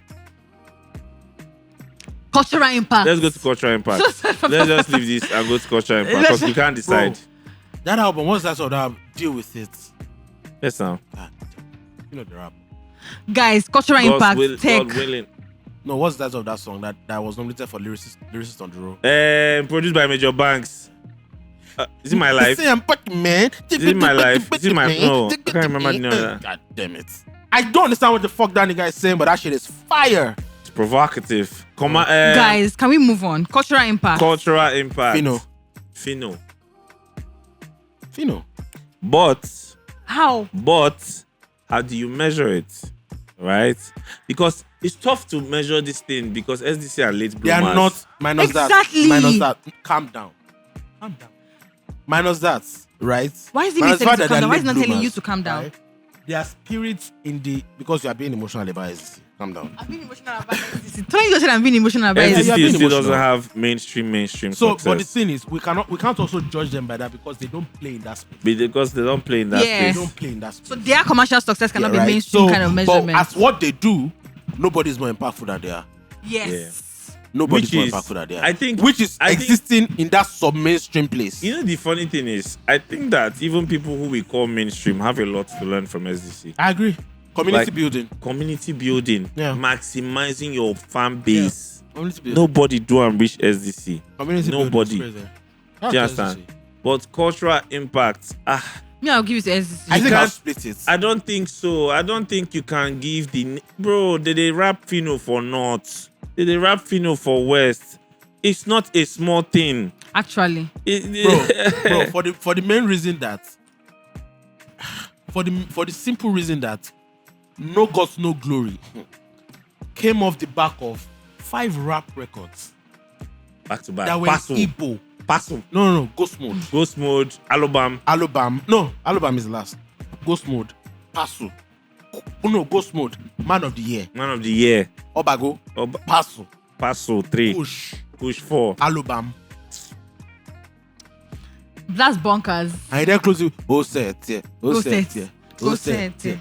S3: Cultural impact.
S1: let's go to cultural impact. Let's just leave this and go to cultural impact because we can't decide.
S2: That album, what's that sort of deal with it?
S1: Yes, now.
S2: You know the rap.
S3: Guys, cultural impact. Tech.
S1: God willing.
S2: No, what's that of that song that was nominated for lyricist on the road?
S1: Produced by Major Banks. Is it my life?
S2: Say I'm fucking man.
S1: Is it my life? Is it my no? I can't remember the name of that.
S2: God damn it. I don't understand what the fuck that nigga is saying, but that shit is fire.
S1: It's provocative.
S3: Guys, can we move on? Cultural impact.
S1: Cultural impact.
S2: Fino.
S1: But
S3: How?
S1: how do you measure it? Right? Because it's tough to measure this thing because SDC are late bloomers.
S2: They are not minus
S3: Exactly.
S2: that. Calm down. Minus that, right?
S3: Why is he
S2: Minus
S3: telling
S2: the
S3: you
S2: fact
S3: to
S2: that
S3: calm
S2: they're
S3: down? Why is he
S2: late
S3: not telling you
S2: bloomers,
S3: to calm down?
S2: right? Their spirits because you are being emotional about SDC. Calm down.
S3: I'm being emotional about this. Tony just said I'm being emotional about
S2: Yeah,
S3: this.
S2: you are
S1: SDC
S2: being
S1: still doesn't
S2: emotional.
S1: have mainstream
S2: So,
S1: success.
S2: but the thing is, we can't also judge them by that because they don't play in that space.
S1: Because they don't play in that
S3: Yeah.
S2: They
S1: space.
S2: don't play in that space.
S3: So their commercial success cannot
S2: Yeah,
S3: be
S2: right?
S3: mainstream
S2: So,
S3: kind of
S2: but
S3: measurement.
S2: as what they do, nobody's more impactful than they are.
S3: Yes.
S2: Nobody's
S1: Which
S2: more
S1: is-
S2: impactful than they are.
S1: I think-
S2: which is
S1: I think-
S2: existing in that sub-mainstream place.
S1: You know, the funny thing is, I think that even people who we call mainstream have a lot to learn from SDC.
S2: I agree. Community
S1: Like-
S2: building.
S1: Community building,
S2: Yeah.
S1: maximizing your fan base.
S2: Community building.
S1: Nobody do and reach SDC.
S2: Community
S1: nobody.
S2: building. is crazy.
S1: Do you understand? But cultural impact,
S3: Me, I'll give it to SDC.
S2: I think I'll
S1: can't-
S2: split it.
S1: I don't think so. I don't think you can give bro. They rap Fino for North. They rap Fino for West. It's not a small thing.
S3: Actually,
S2: bro, for the main reason that for the simple reason that No Gods No Glory came off the back of 5 rap records
S1: Back to back.
S2: that were
S1: Paso.
S2: Igbo.
S1: Paso.
S2: No, Ghost Mode.
S1: Ghost Mode. Alobam.
S2: Alobam is last. Ghost Mode. Paso. Oh no, Ghost Mode. Man of the Year.
S1: Man of the Year.
S2: Obago. Paso.
S1: Paso 3. Push 4.
S2: Alobam.
S3: that's bonkers.
S2: And then close it. Oh set, yeah.
S3: Go set, yeah.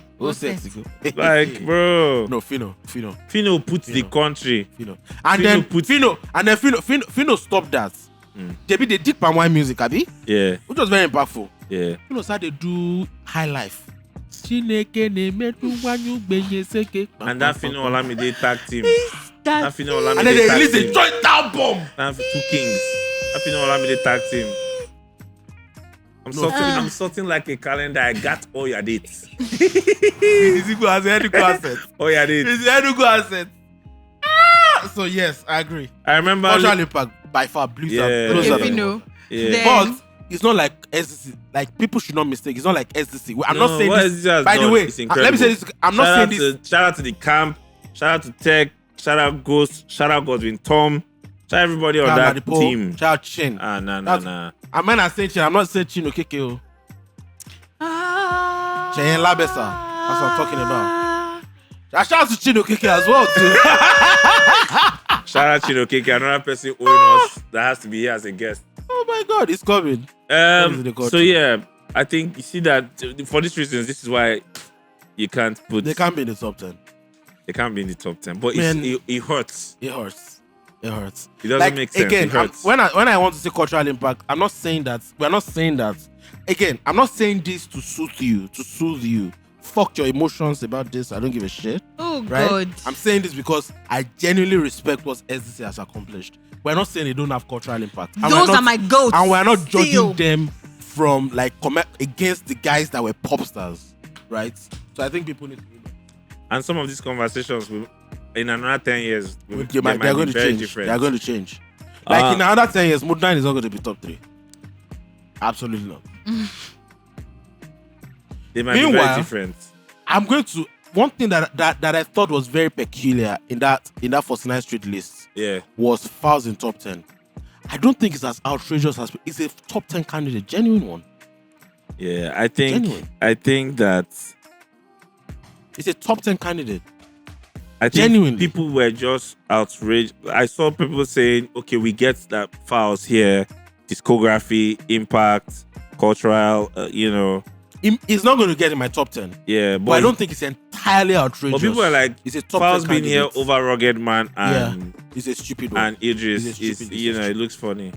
S1: Like, bro.
S2: No, Fino.
S1: Fino put the country.
S2: And
S1: Fino
S2: then
S1: put-
S2: Fino stopped that. They did palm wine music, Abi,
S1: Yeah.
S2: which was very impactful.
S1: Yeah.
S2: Fino started to do high life. And
S1: And that Fino Olamide tag team. That Fino Olamide
S2: then they
S1: tag
S2: released a
S1: team.
S2: joint album.
S1: That 2 Kings. That Fino Olamide tag team. I'm sorting like a calendar. I got all your dates.
S2: It's equal as an Enugu asset.
S1: All your dates.
S2: It's an Enugu asset. So yes, I agree.
S1: I remember.
S2: Cultural impact by far blows
S1: Yeah.
S2: up.
S3: Okay, Fino.
S1: Yeah.
S3: Then-
S2: But it's not like SDC. Like people should not mistake. It's not like SDC. I'm
S1: No,
S2: not saying
S1: what
S2: this.
S1: SDC has
S2: By the
S1: done
S2: way,
S1: is
S2: let me
S1: incredible.
S2: say this. I'm not saying this.
S1: Shout out to the camp. Shout out to Tech. Shout out Ghost. Shout out Godwin Tom. Shout out everybody on
S2: Shout out
S1: that
S2: Ladipo,
S1: team.
S2: Shout out Chin.
S1: Nah.
S2: I'm not saying Chin. I'm not saying Chin Okeke. Cheyenne Labesa. That's what I'm talking about. Shout out to Chin Okeke as well too.
S1: Shout out Chinokeke, another person owing us that has to be here as a guest.
S2: Oh my God, it's coming. the culture.
S1: So yeah, I think you see that for these reasons, this is why you can't put.
S2: They can't be in the top 10.
S1: They can't be in the top 10, but
S2: Man.
S1: it hurts.
S2: It hurts. It hurts.
S1: It doesn't make sense.
S2: Again,
S1: It hurts.
S2: when I want to say cultural impact, I'm not saying that. We're not saying that. Again, I'm not saying this to soothe you. Fuck your emotions about this. I don't give a shit.
S3: Oh
S2: Right?
S3: God.
S2: I'm saying this because I genuinely respect what SDC has accomplished. We're not saying they don't have cultural impact. And
S3: Those
S2: we're not-
S3: are my goats.
S2: And we're not
S3: Still.
S2: judging them from like against the guys that were pop stars, right? So I think people need to.
S1: And some of these conversations will, in another 10 years,
S2: They're
S1: they might
S2: going
S1: be
S2: to
S1: very
S2: change.
S1: different.
S2: They're going to change. Like in another 10 years, Mood 9 is not going to be top 3. Absolutely not.
S1: They might be
S2: Meanwhile,
S1: very different.
S2: I'm going to one thing that I thought was very peculiar in that 49th Street list
S1: Yeah.
S2: was Fouls in top 10. I don't think it's as outrageous as it's a top 10 candidate, genuine one.
S1: Yeah. I think that
S2: It's a top 10 candidate.
S1: I think
S2: Genuinely.
S1: people were just outraged. I saw people saying, okay, we get that files here, discography, impact, cultural,
S2: It's not going to get in my top 10.
S1: yeah.
S2: But I don't think it's entirely outrageous.
S1: But people are like,
S2: it's a top
S1: Files
S2: 10
S1: being here
S2: candidate.
S1: over Rugged Man
S2: Yeah,
S1: and
S2: it's a stupid one.
S1: and Idris
S2: It's a
S1: is,
S2: stupid-
S1: it looks funny.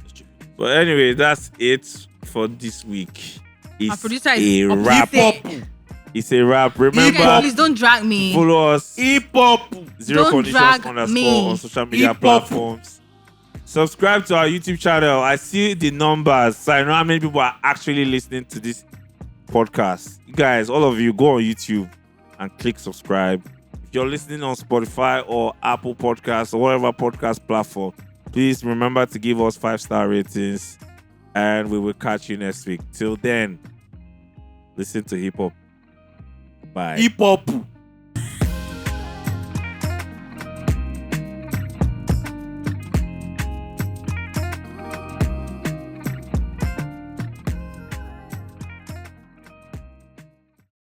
S1: But anyway, that's it for this week.
S3: Our
S1: It's
S3: producer
S1: a
S3: is
S1: wrap.
S3: upset.
S1: It's a wrap.
S3: You guys,
S1: Remember,
S3: please don't drag me.
S1: follow us
S2: Hip hop.
S1: Zero
S3: Don't
S1: Conditions
S3: drag
S1: _
S3: me.
S1: on social media
S2: Hip-hop.
S1: platforms. Subscribe to our YouTube channel. I see the numbers, so I know how many people are actually listening to this podcast. You guys, all of you, go on YouTube and click subscribe. If you're listening on Spotify or Apple Podcasts or whatever podcast platform, please remember to give us 5-star ratings, and we will catch you next week. Till then, listen to hip hop. Bye.
S2: Hip hop.